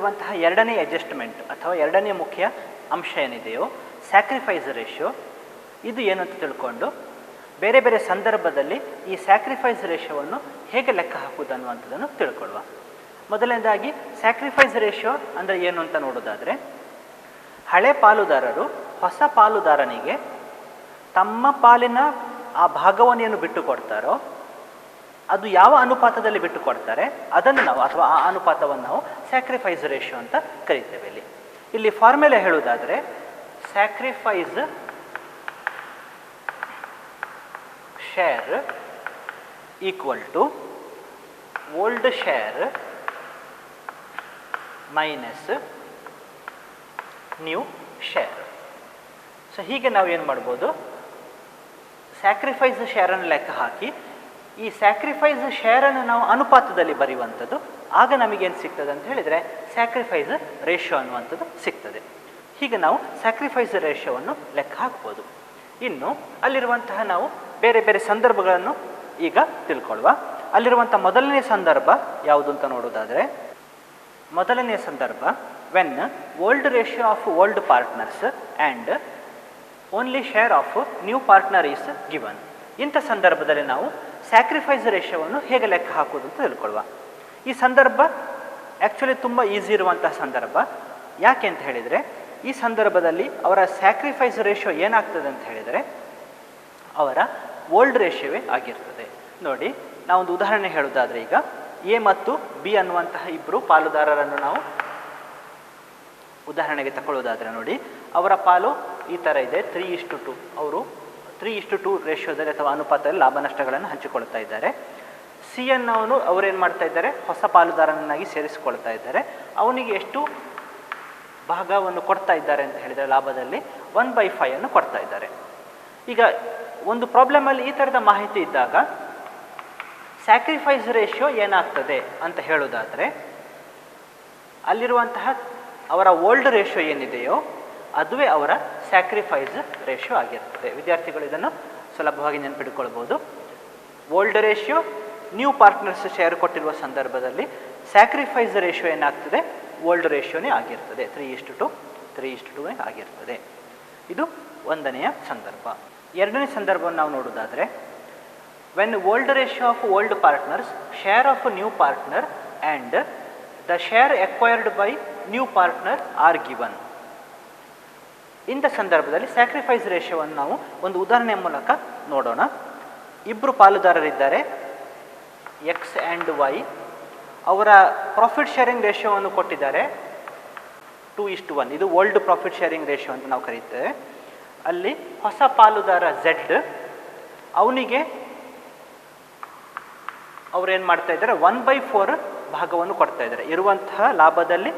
ಅದರಲ್ಲಿರುವಂತಹ ಎರಡನೇ ಅಡ್ಜಸ್ಟ್ಮೆಂಟ್ ಅಥವಾ ಎರಡನೇ ಮುಖ್ಯ ಅಂಶ ಏನಿದೆಯೋ ಸ್ಯಾಕ್ರಿಫೈಸ್ ರೇಷಿಯೋ, ಇದು ಏನು ಅಂತ ತಿಳ್ಕೊಂಡು ಬೇರೆ ಬೇರೆ ಸಂದರ್ಭದಲ್ಲಿ ಈ ಸ್ಯಾಕ್ರಿಫೈಸ್ ರೇಷಿಯೋವನ್ನು ಹೇಗೆ ಲೆಕ್ಕ ಹಾಕುವುದು ಅನ್ನುವಂಥದ್ದನ್ನು ತಿಳ್ಕೊಳ್ಳುವ. ಮೊದಲನೇದಾಗಿ ಸ್ಯಾಕ್ರಿಫೈಸ್ ರೇಷಿಯೋ ಅಂದರೆ ಏನು ಅಂತ ನೋಡೋದಾದರೆ, ಹಳೆ ಪಾಲುದಾರರು ಹೊಸ ಪಾಲುದಾರನಿಗೆ ತಮ್ಮ ಪಾಲಿನ ಆ ಭಾಗವನ್ನು ಏನು ಬಿಟ್ಟು ಕೊಡ್ತಾರೋ ಅದು ಯಾವ ಅನುಪಾತದಲ್ಲಿ ಬಿಟ್ಟು ಕೊಡ್ತಾರೆ ಅದನ್ನು ನಾವು ಅಥವಾ ಆ ಅನುಪಾತವನ್ನು ನಾವು ಸ್ಯಾಕ್ರಿಫೈಸ್ ರೇಷಿಯೋ ಅಂತ ಕರಿತೇವೆ. ಇಲ್ಲಿ ಫಾರ್ಮುಲಾ ಹೇಳುವುದಾದರೆ sacrifice share equal to old share minus new share. So ಹೀಗೆ ನಾವು ಏನು ಮಾಡ್ಬೋದು, ಸ್ಯಾಕ್ರಿಫೈಸ್ ಶೇರನ್ನು ಲೆಕ್ಕ ಹಾಕಿ ಈ ಸ್ಯಾಕ್ರಿಫೈಸ್ ಶೇರನ್ನು ನಾವು ಅನುಪಾತದಲ್ಲಿ ಬರೆಯುವಂಥದ್ದು. ಆಗ ನಮಗೇನು ಸಿಗ್ತದೆ ಅಂತ ಹೇಳಿದರೆ ಸ್ಯಾಕ್ರಿಫೈಸ್ ರೇಷಿಯೋ ಅನ್ನುವಂಥದ್ದು ಸಿಗ್ತದೆ. ಹೀಗೆ ನಾವು ಸ್ಯಾಕ್ರಿಫೈಸ್ ರೇಷಿಯೋವನ್ನು ಲೆಕ್ಕ ಹಾಕ್ಬೋದು. ಇನ್ನು ಅಲ್ಲಿರುವಂತಹ ನಾವು ಬೇರೆ ಬೇರೆ ಸಂದರ್ಭಗಳನ್ನು ಈಗ ತಿಳ್ಕೊಳ್ಳುವ. ಅಲ್ಲಿರುವಂಥ ಮೊದಲನೇ ಸಂದರ್ಭ ಯಾವುದು ಅಂತ ನೋಡೋದಾದರೆ, ಮೊದಲನೇ ಸಂದರ್ಭ when old ratio of old partners and only share of new partner is given. ಇಂಥ ಸಂದರ್ಭದಲ್ಲಿ ನಾವು ಸ್ಯಾಕ್ರಿಫೈಸ್ ರೇಷಿಯೋವನ್ನು ಹೇಗೆ ಲೆಕ್ಕ ಹಾಕುವುದು ಅಂತ ತಿಳ್ಕೊಳ್ಳುವ. ಈ ಸಂದರ್ಭ ಆ್ಯಕ್ಚುಲಿ ತುಂಬ ಈಸಿ ಇರುವಂತಹ ಸಂದರ್ಭ. ಯಾಕೆ ಅಂತ ಹೇಳಿದರೆ, ಈ ಸಂದರ್ಭದಲ್ಲಿ ಅವರ ಸ್ಯಾಕ್ರಿಫೈಸ್ ರೇಷಿಯೋ ಏನಾಗ್ತದೆ ಅಂತ ಹೇಳಿದರೆ ಅವರ ಓಲ್ಡ್ ರೇಷಿಯೋವೇ ಆಗಿರ್ತದೆ. ನೋಡಿ, ನಾವೊಂದು ಉದಾಹರಣೆ ಹೇಳೋದಾದರೆ, ಈಗ ಎ ಮತ್ತು ಬಿ ಅನ್ನುವಂತಹ ಇಬ್ಬರು ಪಾಲುದಾರರನ್ನು ನಾವು ಉದಾಹರಣೆಗೆ ತಗೊಳ್ಳೋದಾದರೆ ನೋಡಿ, ಅವರ ಪಾಲು ಈ ಥರ ಇದೆ 3:2. ಅವರು 3:2 ರೇಷಿಯೋದಲ್ಲಿ ಅಥವಾ ಅನುಪಾತದಲ್ಲಿ ಲಾಭ ನಷ್ಟಗಳನ್ನು ಹಂಚಿಕೊಳ್ತಾ ಇದ್ದಾರೆ. ಸಿ ಅನ್ನೋನು ಅವರೇನು ಮಾಡ್ತಾ ಇದ್ದಾರೆ, ಹೊಸ ಪಾಲುದಾರನನ್ನಾಗಿ ಸೇರಿಸಿಕೊಳ್ತಾ ಇದ್ದಾರೆ. ಅವನಿಗೆ ಎಷ್ಟು ಭಾಗವನ್ನು ಕೊಡ್ತಾ ಇದ್ದಾರೆ ಅಂತ ಹೇಳಿದರೆ ಲಾಭದಲ್ಲಿ 1/5 ಅನ್ನು ಕೊಡ್ತಾ ಇದ್ದಾರೆ. ಈಗ ಒಂದು ಪ್ರಾಬ್ಲಮಲ್ಲಿ ಈ ಥರದ ಮಾಹಿತಿ ಇದ್ದಾಗ ಸ್ಯಾಕ್ರಿಫೈಸ್ ರೇಷಿಯೋ ಏನಾಗ್ತದೆ ಅಂತ ಹೇಳೋದಾದರೆ, ಅಲ್ಲಿರುವಂತಹ ಅವರ ಓಲ್ಡ್ ರೇಷಿಯೋ ಏನಿದೆಯೋ ಅದುವೇ ಅವರ ಸ್ಯಾಕ್ರಿಫೈಸ್ ರೇಷಿಯೋ ಆಗಿರ್ತದೆ. ವಿದ್ಯಾರ್ಥಿಗಳು ಇದನ್ನು ಸುಲಭವಾಗಿ ನೆನಪಿಟ್ಕೊಳ್ಬೋದು. Old ratio new partners share ಕೊಟ್ಟಿರುವ ಸಂದರ್ಭದಲ್ಲಿ ಸ್ಯಾಕ್ರಿಫೈಸ್ ರೇಷಿಯೋ ಏನಾಗ್ತದೆ, ಓಲ್ಡ್ ರೇಷಿಯೋನೇ ಆಗಿರ್ತದೆ. 3:2 ಆಗಿರ್ತದೆ. ಇದು ಒಂದನೆಯ ಸಂದರ್ಭ. ಎರಡನೇ ಸಂದರ್ಭವನ್ನು ನಾವು ನೋಡೋದಾದರೆ, when old ratio of old partners share of new partner and the share acquired by new partner are given. ಇಂಥ ಸಂದರ್ಭದಲ್ಲಿ ಸ್ಯಾಕ್ರಿಫೈಸ್ ರೇಷಿಯೋವನ್ನು ನಾವು ಒಂದು ಉದಾಹರಣೆಯ ಮೂಲಕ ನೋಡೋಣ. ಇಬ್ಬರು ಪಾಲುದಾರರಿದ್ದಾರೆ, ಎಕ್ಸ್ ಆ್ಯಂಡ್ ವೈ. ಅವರ ಪ್ರಾಫಿಟ್ ಶೇರಿಂಗ್ ರೇಷಿಯೋವನ್ನು ಕೊಟ್ಟಿದ್ದಾರೆ 2:1. ಇದು ಓಲ್ಡ್ ಪ್ರಾಫಿಟ್ ಶೇರಿಂಗ್ ರೇಷಿಯೋ ಅಂತ ನಾವು ಕರೀತೇವೆ. ಅಲ್ಲಿ ಹೊಸ ಪಾಲುದಾರ ಝೆಡ್, ಅವನಿಗೆ ಅವರೇನು ಮಾಡ್ತಾ ಇದ್ದಾರೆ, 1/4 ಭಾಗವನ್ನು ಕೊಡ್ತಾ ಇದ್ದಾರೆ. ಇರುವಂತಹ ಲಾಭದಲ್ಲಿ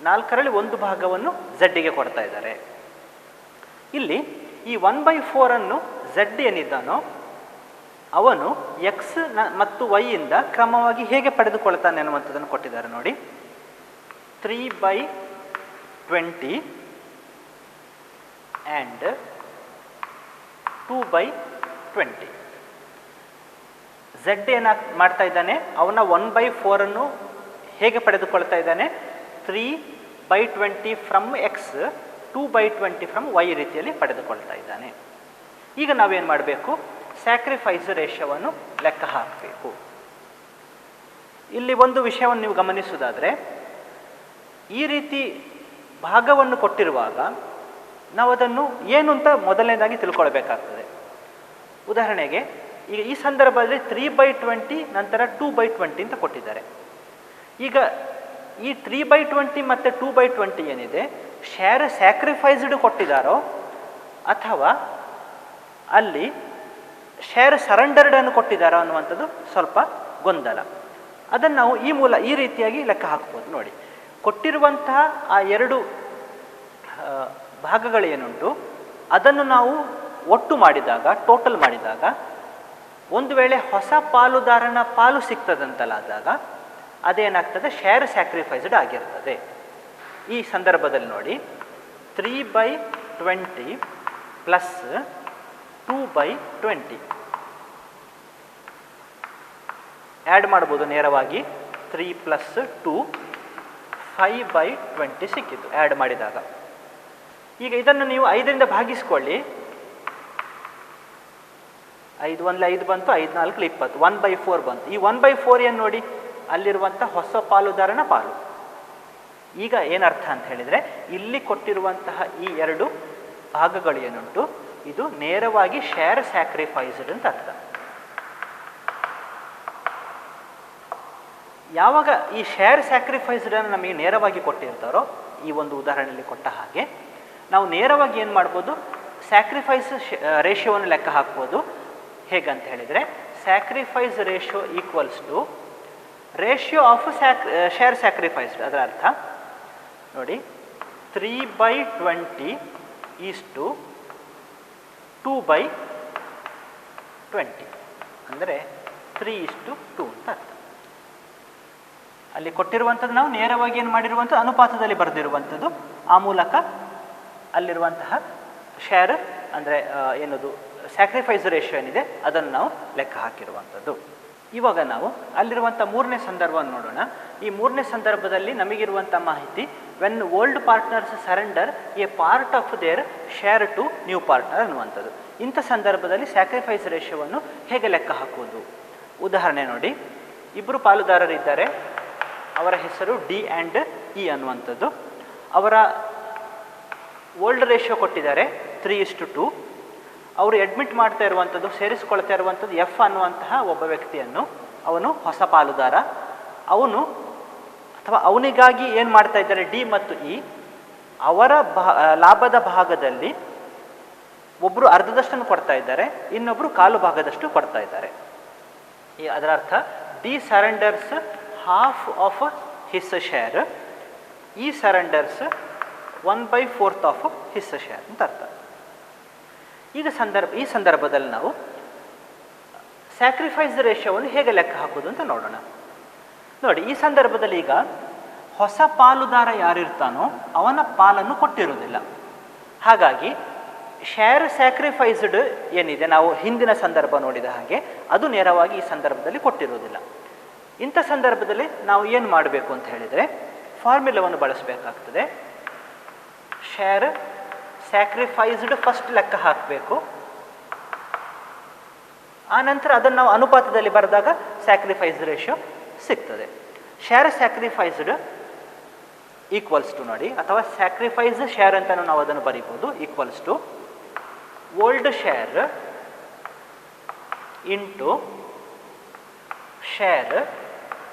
4ರಲ್ಲಿ 1 ಭಾಗವನ್ನು ಝಡ್ಡಿಗೆ ಕೊಡ್ತಾ ಇದ್ದಾರೆ. ಇಲ್ಲಿ ಈ 1/4 ಅನ್ನು ಝಡ್ ಏನಿದ್ದಾನೋ ಅವನು ಎಕ್ಸ್ ಮತ್ತು ವೈ ಇಂದ ಕ್ರಮವಾಗಿ ಹೇಗೆ ಪಡೆದುಕೊಳ್ತಾನೆ ಅನ್ನುವಂಥದ್ದನ್ನು ಕೊಟ್ಟಿದ್ದಾರೆ ನೋಡಿ. 3/20 ಆ್ಯಂಡ್ 2/20. ಝಡ್ ಮಾಡ್ತಾ ಇದ್ದಾನೆ, ಅವನ 1/4 ಅನ್ನು ಹೇಗೆ ಪಡೆದುಕೊಳ್ತಾ ಇದ್ದಾನೆ, 3/20 ಫ್ರಮ್ ಎಕ್ಸ್, 2/20 ಫ್ರಮ್ ವೈ ರೀತಿಯಲ್ಲಿ ಪಡೆದುಕೊಳ್ತಾ ಇದ್ದಾನೆ. ಈಗ ನಾವೇನು ಮಾಡಬೇಕು, ಸ್ಯಾಕ್ರಿಫೈಸ್ ರೇಷಿಯೋವನ್ನು ಲೆಕ್ಕ ಹಾಕಬೇಕು. ಇಲ್ಲಿ ಒಂದು ವಿಷಯವನ್ನು ನೀವು ಗಮನಿಸುವುದಾದರೆ, ಈ ರೀತಿ ಭಾಗವನ್ನು ಕೊಟ್ಟಿರುವಾಗ ನಾವು ಅದನ್ನು ಏನು ಅಂತ ಮೊದಲನೇದಾಗಿ ತಿಳ್ಕೊಳ್ಬೇಕಾಗ್ತದೆ. ಉದಾಹರಣೆಗೆ ಈಗ ಈ ಸಂದರ್ಭದಲ್ಲಿ 3/20 ನಂತರ 2/20 ಅಂತ ಕೊಟ್ಟಿದ್ದಾರೆ. ಈಗ ಈ 3/20 ಮತ್ತು 2/20 ಏನಿದೆ, ಶೇರ್ ಸ್ಯಾಕ್ರಿಫೈಸ್ಡ್ ಕೊಟ್ಟಿದ್ದಾರೋ ಅಥವಾ ಅಲ್ಲಿ ಶೇರ್ ಸರೆಂಡರ್ಡ್ ಅನ್ನು ಕೊಟ್ಟಿದ್ದಾರೋ ಅನ್ನುವಂಥದ್ದು ಸ್ವಲ್ಪ ಗೊಂದಲ. ಅದನ್ನು ನಾವು ಈ ರೀತಿಯಾಗಿ ಲೆಕ್ಕ ಹಾಕ್ಬೋದು. ನೋಡಿ, ಕೊಟ್ಟಿರುವಂತಹ ಆ 2 ಭಾಗಗಳೇನುಂಟು ಅದನ್ನು ನಾವು ಒಟ್ಟು ಮಾಡಿದಾಗ, ಟೋಟಲ್ ಮಾಡಿದಾಗ, ಒಂದು ವೇಳೆ ಹೊಸ ಪಾಲುದಾರನ ಪಾಲು ಸಿಗ್ತದಂತಲಾದಾಗ ಅದೇನಾಗ್ತದೆ, ಶೇರ್ ಸ್ಯಾಕ್ರಿಫೈಸ್ಡ್ ಆಗಿರ್ತದೆ. ಈ ಸಂದರ್ಭದಲ್ಲಿ ನೋಡಿ, 3/20 ಪ್ಲಸ್ 2/20 ಆ್ಯಡ್ ಮಾಡ್ಬೋದು ನೇರವಾಗಿ. 3 + 2 5/20 ಸಿಕ್ಕಿತು ಆ್ಯಡ್ ಮಾಡಿದಾಗ. ಈಗ ಇದನ್ನು ನೀವು 5ರಿಂದ ಭಾಗಿಸ್ಕೊಳ್ಳಿ. 5 1 5 ಬಂತು, 5 4 20, 1/4 ಬಂತು. ಈ 1/4 ಏನು ನೋಡಿ, ಅಲ್ಲಿರುವಂಥ ಹೊಸ ಪಾಲುದಾರನ ಪಾಲು. ಈಗ ಏನರ್ಥ ಅಂತ ಹೇಳಿದರೆ, ಇಲ್ಲಿ ಕೊಟ್ಟಿರುವಂತಹ ಈ 2 ಭಾಗಗಳು ಏನುಂಟು, ಇದು ನೇರವಾಗಿ ಶೇರ್ ಸ್ಯಾಕ್ರಿಫೈಸ್ಡ್ ಅಂತ ಅರ್ಥ. ಯಾವಾಗ ಈ ಶೇರ್ ಸ್ಯಾಕ್ರಿಫೈಸ್ಡನ್ನು ನಮಗೆ ನೇರವಾಗಿ ಕೊಟ್ಟಿರ್ತಾರೋ, ಈ ಒಂದು ಉದಾಹರಣೆಯಲ್ಲಿ ಕೊಟ್ಟ ಹಾಗೆ ನಾವು ನೇರವಾಗಿ ಏನು ಮಾಡ್ಬೋದು, ಸ್ಯಾಕ್ರಿಫೈಸ್ ರೇಷಿಯೋವನ್ನು ಲೆಕ್ಕ ಹಾಕ್ಬೋದು. ಹೇಗಂತ ಹೇಳಿದರೆ, sacrifice ratio equals to ratio of share sacrificed. ಅದರ ಅರ್ಥ ನೋಡಿ, 3/20 ಈಸ್ ಟು 2/20, ಅಂದರೆ 3:2 ಅಂತ ಅರ್ಥ. ಅಲ್ಲಿ ಕೊಟ್ಟಿರುವಂಥದ್ದು ನಾವು ನೇರವಾಗಿ ಏನು ಮಾಡಿರುವಂಥದ್ದು, ಅನುಪಾತದಲ್ಲಿ ಬರೆದಿರುವಂಥದ್ದು. ಆ ಮೂಲಕ ಅಲ್ಲಿರುವಂತಹ ಶೇರ್ ಅಂದರೆ ಏನದು ಸ್ಯಾಕ್ರಿಫೈಸ್ ರೇಷಿಯೋ ಏನಿದೆ ಅದನ್ನು ನಾವು ಲೆಕ್ಕ ಹಾಕಿರುವಂಥದ್ದು. ಇವಾಗ ನಾವು ಅಲ್ಲಿರುವಂಥ 3ನೇ ಸಂದರ್ಭವನ್ನು ನೋಡೋಣ. ಈ 3ನೇ ಸಂದರ್ಭದಲ್ಲಿ ನಮಗಿರುವಂಥ ಮಾಹಿತಿ, when old partners surrender a part of their share to new partner ಅನ್ನುವಂಥದ್ದು. ಇಂಥ ಸಂದರ್ಭದಲ್ಲಿ ಸ್ಯಾಕ್ರಿಫೈಸ್ ರೇಷಿಯೋವನ್ನು ಹೇಗೆ ಲೆಕ್ಕ ಹಾಕುವುದು? ಉದಾಹರಣೆ ನೋಡಿ, ಇಬ್ಬರು ಪಾಲುದಾರರಿದ್ದಾರೆ, ಅವರ ಹೆಸರು ಡಿ ಆ್ಯಂಡ್ ಇ ಅನ್ನುವಂಥದ್ದು. ಅವರ ಓಲ್ಡ್ ರೇಷಿಯೋ ಕೊಟ್ಟಿದ್ದಾರೆ 3:2. ಅವರು ಅಡ್ಮಿಟ್ ಮಾಡ್ತಾ ಇರುವಂಥದ್ದು, ಸೇರಿಸ್ಕೊಳ್ತಾ ಇರುವಂಥದ್ದು ಎಫ್ ಅನ್ನುವಂತಹ ಒಬ್ಬ ವ್ಯಕ್ತಿಯನ್ನು. ಅವನು ಹೊಸ ಪಾಲುದಾರ. ಅವನು ಅಥವಾ ಅವನಿಗಾಗಿ ಏನು ಮಾಡ್ತಾ ಇದ್ದಾರೆ, ಡಿ ಮತ್ತು ಇ ಅವರ ಲಾಭದ ಭಾಗದಲ್ಲಿ ಒಬ್ಬರು ಅರ್ಧದಷ್ಟನ್ನು ಕೊಡ್ತಾ ಇದ್ದಾರೆ, ಇನ್ನೊಬ್ಬರು ಕಾಲು ಭಾಗದಷ್ಟು ಕೊಡ್ತಾ ಇದ್ದಾರೆ. ಅದರ ಅರ್ಥ, D surrenders half of his share, E surrenders 1/4 of his share ಅಂತ ಅರ್ಥ. ಈಗ ಈ ಸಂದರ್ಭದಲ್ಲಿ ನಾವು ಸ್ಯಾಕ್ರಿಫೈಸ್ ರೇಷಿಯೋವನ್ನು ಹೇಗೆ ಲೆಕ್ಕ ಹಾಕೋದು ಅಂತ ನೋಡೋಣ. ನೋಡಿ, ಈ ಸಂದರ್ಭದಲ್ಲಿ ಈಗ ಹೊಸ ಪಾಲುದಾರ ಯಾರಿರ್ತಾನೋ ಅವನ ಪಾಲನ್ನು ಕೊಟ್ಟಿರುವುದಿಲ್ಲ. ಹಾಗಾಗಿ ಶೇರ್ ಸ್ಯಾಕ್ರಿಫೈಸ್ಡ್ ಏನಿದೆ, ನಾವು ಹಿಂದಿನ ಸಂದರ್ಭ ನೋಡಿದ ಹಾಗೆ, ಅದು ನೇರವಾಗಿ ಈ ಸಂದರ್ಭದಲ್ಲಿ ಕೊಟ್ಟಿರುವುದಿಲ್ಲ. ಇಂಥ ಸಂದರ್ಭದಲ್ಲಿ ನಾವು ಏನು ಮಾಡಬೇಕು ಅಂತ ಹೇಳಿದರೆ, ಫಾರ್ಮುಲಾವನ್ನು ಬಳಸಬೇಕಾಗ್ತದೆ. ಶೇರ್ ಸ್ಯಾಕ್ರಿಫೈಸ್ಡ್ ಫಸ್ಟ್ ಲೆಕ್ಕ ಹಾಕಬೇಕು. ಆನಂತರ ಅದನ್ನು ನಾವು ಅನುಪಾತದಲ್ಲಿ ಬರೆದಾಗ ಸ್ಯಾಕ್ರಿಫೈಸ್ ರೇಷಿಯೋ ಸಿಗ್ತದೆ. ಶೇರ್ ಸ್ಯಾಕ್ರಿಫೈಸ್ಡ್ ಈಕ್ವಲ್ಸ್ ಟು ನೋಡಿ, ಅಥವಾ ಸ್ಯಾಕ್ರಿಫೈಸ್ ಶೇರ್ ಅಂತ ನಾವು ಅದನ್ನು ಬರೀಬೋದು, equals to old share into share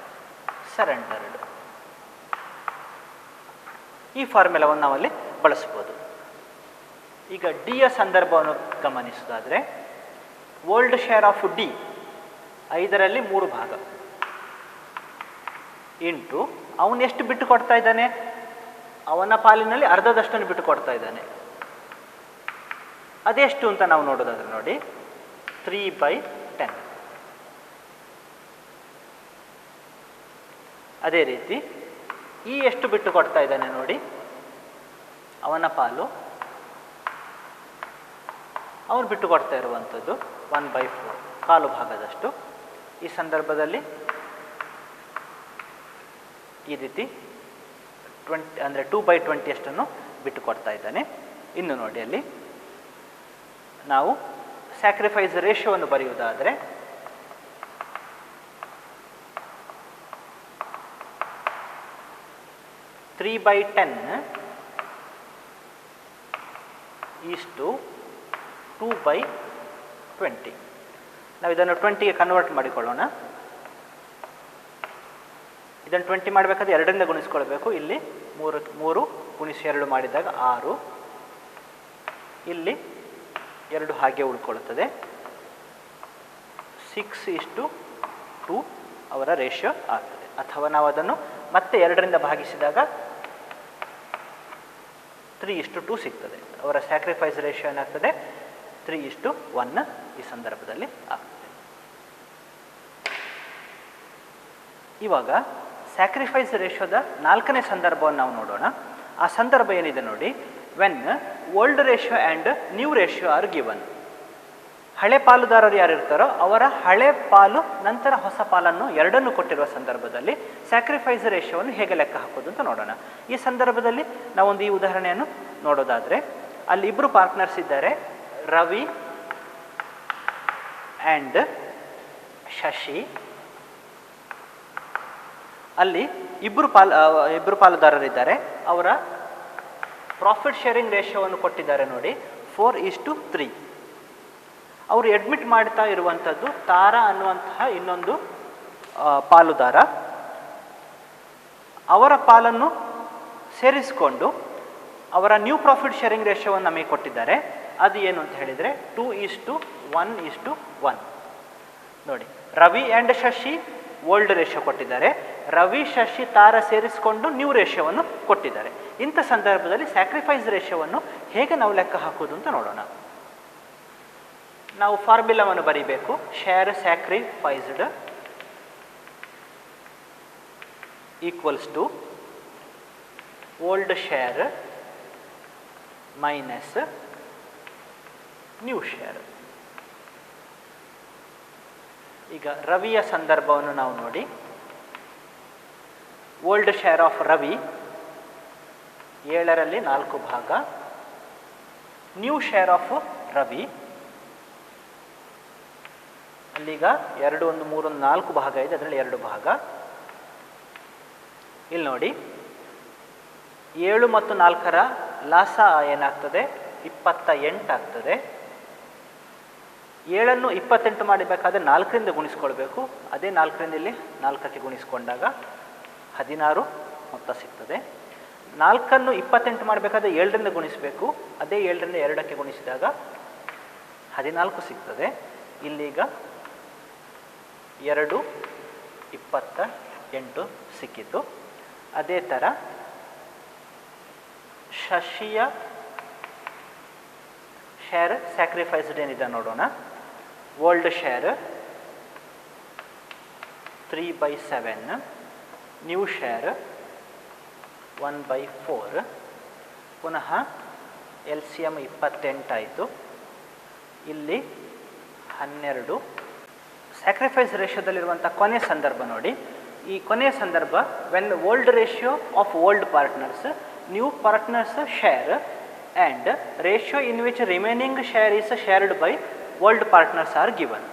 surrendered. ಈ ಫಾರ್ಮುಲಾವನ್ನು ನಾವಲ್ಲಿ ಬಳಸ್ಬೋದು. ಈಗ ಡಿಯ ಸಂದರ್ಭವನ್ನು ಗಮನಿಸೋದಾದರೆ, ಓಲ್ಡ್ ಶೇರ್ ಆಫ್ ಡಿ 5ರಲ್ಲಿ 3 ಭಾಗ ಇಂಟು ಅವನು ಎಷ್ಟು ಬಿಟ್ಟು ಕೊಡ್ತಾ ಇದ್ದಾನೆ, ಅವನ ಪಾಲಿನಲ್ಲಿ ಅರ್ಧದಷ್ಟನ್ನು ಬಿಟ್ಟು ಕೊಡ್ತಾ ಇದ್ದಾನೆ. ಅದೆಷ್ಟು ಅಂತ ನಾವು ನೋಡೋದಾದ್ರೆ ನೋಡಿ, 3/10. ಅದೇ ರೀತಿ ಈ ಎಷ್ಟು ಬಿಟ್ಟು ಕೊಡ್ತಾ ಇದ್ದಾನೆ ನೋಡಿ, ಅವನ ಪಾಲು, ಅವನು ಬಿಟ್ಟು ಕೊಡ್ತಾ ಇರುವಂಥದ್ದು 1/4, ಕಾಲು ಭಾಗದಷ್ಟು. ಈ ಸಂದರ್ಭದಲ್ಲಿ ಈ ರೀತಿ 20 ಅಂದರೆ 2/20 ಅಷ್ಟನ್ನು ಬಿಟ್ಟು ಕೊಡ್ತಾ ಇದ್ದಾನೆ. ಇನ್ನು ನೋಡಿ, ಅಲ್ಲಿ ನಾವು ಸ್ಯಾಕ್ರಿಫೈಸ್ ರೇಷಿಯೋವನ್ನು ಬರೆಯುವುದಾದರೆ, ತ್ರೀ 3/10 ಈಸ್ ಟು 2/20. ನಾವು ಇದನ್ನು 20ಗೆ ಕನ್ವರ್ಟ್ ಮಾಡಿಕೊಳ್ಳೋಣ. ಇದನ್ನು 20 ಮಾಡಬೇಕಾದ್ರೆ 2ರಿಂದ ಗುಣಿಸ್ಕೊಳ್ಬೇಕು. ಇಲ್ಲಿ 3 ಗುಣಿಸಿ 2 ಮಾಡಿದಾಗ 6, ಇಲ್ಲಿ 2 ಹಾಗೆ ಉಳ್ಕೊಳ್ಳುತ್ತದೆ. 6:2 ಅವರ ರೇಷಿಯೋ ಆಗ್ತದೆ. ಅಥವಾ ನಾವು ಅದನ್ನು ಮತ್ತೆ 2ರಿಂದ ಭಾಗಿಸಿದಾಗ 3:2 ಸಿಗ್ತದೆ. ಅವರ ಸ್ಯಾಕ್ರಿಫೈಸ್ ರೇಷಿಯೋ ಏನಾಗ್ತದೆ, 3:1 ಈ ಸಂದರ್ಭದಲ್ಲಿ ಆಗ್ತದೆ. ಇವಾಗ ಸ್ಯಾಕ್ರಿಫೈಸ್ ರೇಷಿಯೋದ 4ನೇ ಸಂದರ್ಭವನ್ನು ನಾವು ನೋಡೋಣ. ಆ ಸಂದರ್ಭ ಏನಿದೆ ನೋಡಿ, when old ratio and new ratio are given. ಹಳೆ ಪಾಲುದಾರರು ಯಾರಿರ್ತಾರೋ ಅವರ ಹಳೆ ಪಾಲು ನಂತರ ಹೊಸ ಪಾಲನ್ನು ಎರಡನ್ನು ಕೊಟ್ಟಿರುವ ಸಂದರ್ಭದಲ್ಲಿ ಸ್ಯಾಕ್ರಿಫೈಸ್ ರೇಷಿಯೋವನ್ನು ಹೇಗೆ ಲೆಕ್ಕ ಹಾಕೋದು ಅಂತ ನೋಡೋಣ. ಈ ಸಂದರ್ಭದಲ್ಲಿ ನಾವೊಂದು ಈ ಉದಾಹರಣೆಯನ್ನು ನೋಡೋದಾದರೆ, ಅಲ್ಲಿ ಇಬ್ಬರು ಪಾರ್ಟ್ನರ್ಸ್ ಇದ್ದಾರೆ, ರವಿ ಆ್ಯಂಡ್ ಶಶಿ. ಅಲ್ಲಿ ಇಬ್ಬರು ಪಾಲುದಾರರಿದ್ದಾರೆ. ಅವರ ಪ್ರಾಫಿಟ್ ಶೇರಿಂಗ್ ರೇಷಿಯೋವನ್ನು ಕೊಟ್ಟಿದ್ದಾರೆ ನೋಡಿ, 4:3. ಅವರು ಅಡ್ಮಿಟ್ ಮಾಡ್ತಾ ಇರುವಂಥದ್ದು ತಾರಾ ಅನ್ನುವಂತಹ ಇನ್ನೊಂದು ಪಾಲುದಾರ. ಅವರ ಪಾಲನ್ನು ಸೇರಿಸಿಕೊಂಡು ಅವರ ನ್ಯೂ ಪ್ರಾಫಿಟ್ ಶೇರಿಂಗ್ ರೇಷಿಯೋವನ್ನು ನಮಗೆ ಕೊಟ್ಟಿದ್ದಾರೆ. ಅದು ಏನು ಅಂತ ಹೇಳಿದರೆ 2:1:1. ನೋಡಿ, Ravi and Shashi old ratio ಕೊಟ್ಟಿದ್ದಾರೆ, ರವಿ ಶಶಿ ತಾರ ಸೇರಿಸಿಕೊಂಡು ನ್ಯೂ ರೇಷಿಯೋವನ್ನು ಕೊಟ್ಟಿದ್ದಾರೆ. ಇಂಥ ಸಂದರ್ಭದಲ್ಲಿ ಸ್ಯಾಕ್ರಿಫೈಸ್ ರೇಷಿಯೋವನ್ನು ಹೇಗೆ ನಾವು ಲೆಕ್ಕ ಹಾಕೋದು ಅಂತ ನೋಡೋಣ. ನಾವು ಫಾರ್ಮುಲಾವನ್ನು ಬರೀಬೇಕು. Share sacrificed equals to old share minus new share. ಈಗ ರವಿಯ ಸಂದರ್ಭವನ್ನು ನಾವು ನೋಡಿ, old share of Ravi 7/4 new share of Ravi ಅಲ್ಲೀಗ 2, 1, 3, 4 ಭಾಗ ಇದೆ, ಅದರಲ್ಲಿ 2 ಭಾಗ. ಇಲ್ಲಿ ನೋಡಿ, 7 ಮತ್ತು 4ರ ಲಾಸ ಏನಾಗ್ತದೆ, 28 ಆಗ್ತದೆ. 7ಅನ್ನು 28 ಮಾಡಬೇಕಾದ್ರೆ 4ರಿಂದ ಗುಣಿಸ್ಕೊಳ್ಬೇಕು. ಅದೇ 4ರಿಂದ ಇಲ್ಲಿ 4ಕ್ಕೆ ಗುಣಿಸ್ಕೊಂಡಾಗ 16 ಮೊತ್ತ ಸಿಗ್ತದೆ. 4ಅನ್ನು 28 ಮಾಡಬೇಕಾದ್ರೆ 7ರಿಂದ ಗುಣಿಸಬೇಕು. ಅದೇ 7ರಿಂದ 2ಕ್ಕೆ ಗುಣಿಸಿದಾಗ 14 ಸಿಗ್ತದೆ. ಇಲ್ಲೀಗ 2:28 ಸಿಕ್ಕಿತು. ಅದೇ ಥರ ಶಶಿಯ ಶೇರ್ ಸ್ಯಾಕ್ರಿಫೈಸ್ಡ್ ಏನಿದೆ ನೋಡೋಣ. Old share 3/7, new share 1/4. ಪುನಃ LCM 28 ಆಯಿತು. ಇಲ್ಲಿ 12. ಸ್ಯಾಕ್ರಿಫೈಸ್ ರೇಷಿಯೋದಲ್ಲಿರುವಂಥ ಕೊನೆಯ ಸಂದರ್ಭ ನೋಡಿ. ಈ ಕೊನೆಯ ಸಂದರ್ಭ when old ratio of old partners, new partners share and ratio in which remaining share is shared by old partners are given.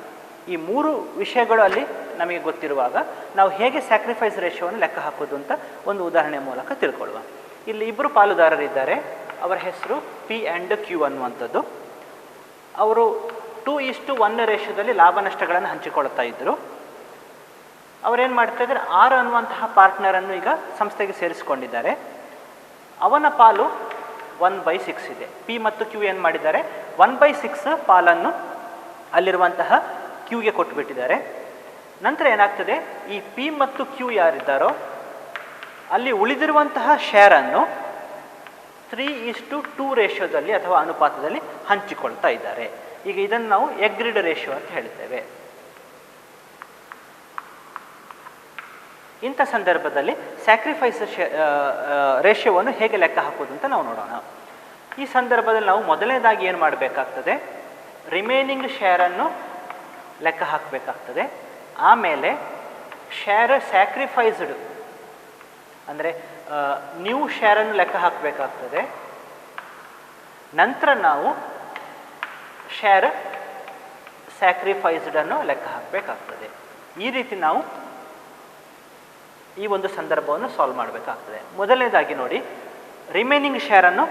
ಈ 3 ವಿಷಯಗಳು ಅಲ್ಲಿ ನಮಗೆ ಗೊತ್ತಿರುವಾಗ ನಾವು ಹೇಗೆ ಸ್ಯಾಕ್ರಿಫೈಸ್ ರೇಷಿಯೋವನ್ನು ಲೆಕ್ಕ ಹಾಕೋದು ಅಂತ ಒಂದು ಉದಾಹರಣೆ ಮೂಲಕ ತಿಳ್ಕೊಳ್ಳುವ. ಇಲ್ಲಿ ಇಬ್ಬರು ಪಾಲುದಾರರಿದ್ದಾರೆ, ಅವರ ಹೆಸರು P ಆ್ಯಂಡ್ Q ಅನ್ನುವಂಥದ್ದು. ಅವರು 2:1 ರೇಷಿಯೋದಲ್ಲಿ ಲಾಭ ನಷ್ಟಗಳನ್ನು ಹಂಚಿಕೊಳ್ತಾ ಇದ್ದರು. ಅವರೇನು ಮಾಡ್ತಾ ಇದ್ದಾರೆ, R ಅನ್ನುವಂತಹ ಪಾರ್ಟ್ನರನ್ನು ಈಗ ಸಂಸ್ಥೆಗೆ ಸೇರಿಸಿಕೊಂಡಿದ್ದಾರೆ. ಅವನ ಪಾಲು 1/6 ಇದೆ. P ಮತ್ತು Q ಏನು ಮಾಡಿದ್ದಾರೆ, 1/6 ಪಾಲನ್ನು ಅಲ್ಲಿರುವಂತಹ Qಗೆ ಕೊಟ್ಟುಬಿಟ್ಟಿದ್ದಾರೆ. ನಂತರ ಏನಾಗ್ತದೆ, ಈ P ಮತ್ತು Q ಯಾರಿದ್ದಾರೋ ಅಲ್ಲಿ ಉಳಿದಿರುವಂತಹ ಶೇರನ್ನು 3:2 ರೇಷಿಯೋದಲ್ಲಿ ಅಥವಾ ಅನುಪಾತದಲ್ಲಿ ಹಂಚಿಕೊಳ್ತಾ ಇದ್ದಾರೆ. ಈಗ ಇದನ್ನು ನಾವು ಎಗ್ರಿಡ್ ರೇಷಿಯೋ ಅಂತ ಹೇಳ್ತೇವೆ. ಇಂಥ ಸಂದರ್ಭದಲ್ಲಿ ಸ್ಯಾಕ್ರಿಫೈಸ್ ರೇಷಿಯೋವನ್ನು ಹೇಗೆ ಲೆಕ್ಕ ಹಾಕೋದು ಅಂತ ನಾವು ನೋಡೋಣ. ಈ ಸಂದರ್ಭದಲ್ಲಿ ನಾವು ಮೊದಲನೇದಾಗಿ ಏನು ಮಾಡಬೇಕಾಗ್ತದೆ, ರಿಮೈನಿಂಗ್ ಶೇರನ್ನು ಲೆಕ್ಕ ಹಾಕಬೇಕಾಗ್ತದೆ. ಆಮೇಲೆ ಶೇರ್ ಸ್ಯಾಕ್ರಿಫೈಸ್ಡ್ ಅಂದರೆ ನ್ಯೂ ಶೇರನ್ನು ಲೆಕ್ಕ ಹಾಕಬೇಕಾಗ್ತದೆ. ನಂತರ ನಾವು ಶೇರ್ ಸ್ಯಾಕ್ರಿಫೈಸ್ಡನ್ನು ಲೆಕ್ಕ ಹಾಕಬೇಕಾಗ್ತದೆ. ಈ ರೀತಿ ನಾವು ಈ ಒಂದು ಸಂದರ್ಭವನ್ನು ಸಾಲ್ವ್ ಮಾಡಬೇಕಾಗ್ತದೆ. ಮೊದಲನೇದಾಗಿ ನೋಡಿ, ರಿಮೈನಿಂಗ್ ಶೇರನ್ನು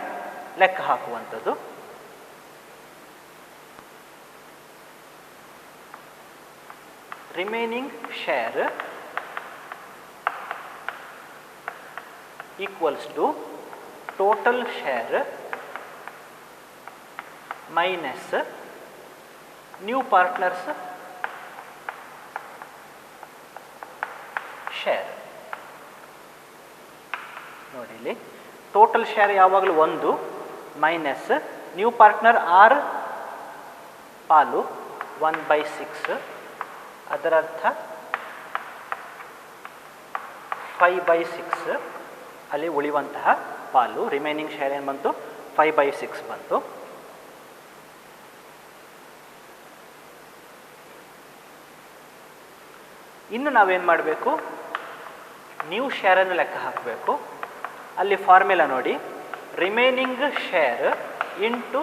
ಲೆಕ್ಕ ಹಾಕುವಂಥದ್ದು. Remaining share equals to total share minus new partners share. ನೋಡಿ, ಇಲ್ಲಿ ಟೋಟಲ್ ಶೇರ್ ಯಾವಾಗಲೂ 1 ಮೈನಸ್ ನ್ಯೂ ಪಾರ್ಟ್ನರ್ R ಪಾಲು 1/6. ಅದರರ್ಥ 5/6 ಅಲ್ಲಿ ಉಳಿಯುವಂತಹ ಪಾಲು. ರಿಮೈನಿಂಗ್ ಶೇರ್ ಏನು ಬಂತು, 5/6 ಬಂತು. ಇನ್ನು ನಾವೇನು ಮಾಡಬೇಕು, ನ್ಯೂ ಶೇರನ್ನು ಲೆಕ್ಕ ಹಾಕಬೇಕು. ಅಲ್ಲಿ ಫಾರ್ಮುಲಾ ನೋಡಿ, remaining share into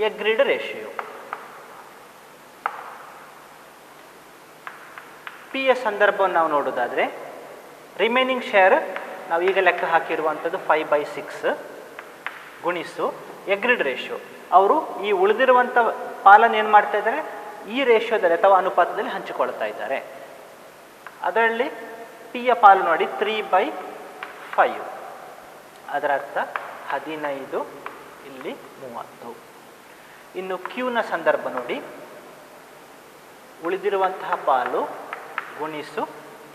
agreed ratio. P ಯ ಸಂದರ್ಭವನ್ನು ನಾವು ನೋಡೋದಾದರೆ ರಿಮೈನಿಂಗ್ ಶೇರ್ ನಾವು ಈಗ ಲೆಕ್ಕ ಹಾಕಿರುವಂಥದ್ದು 5/6 ಗುಣಿಸು ಎಗ್ರಿಡ್ ರೇಷಿಯೋ. ಅವರು ಈ ಉಳಿದಿರುವಂಥ ಪಾಲನ್ನು ಏನು ಮಾಡ್ತಾ ಇದ್ದಾರೆ, ಈ ರೇಷಿಯೋದಲ್ಲಿ ಅಥವಾ ಅನುಪಾತದಲ್ಲಿ ಹಂಚಿಕೊಳ್ತಾ ಇದ್ದಾರೆ. ಅದರಲ್ಲಿ ಪಿ ಯ ಪಾಲು ನೋಡಿ 3/5, ಅದರ ಅರ್ಥ 15, ಇಲ್ಲಿ 30. ಇನ್ನು ಕ್ಯೂನ ಸಂದರ್ಭ ನೋಡಿ, ಉಳಿದಿರುವಂತಹ ಪಾಲು ಗುಣಿಸು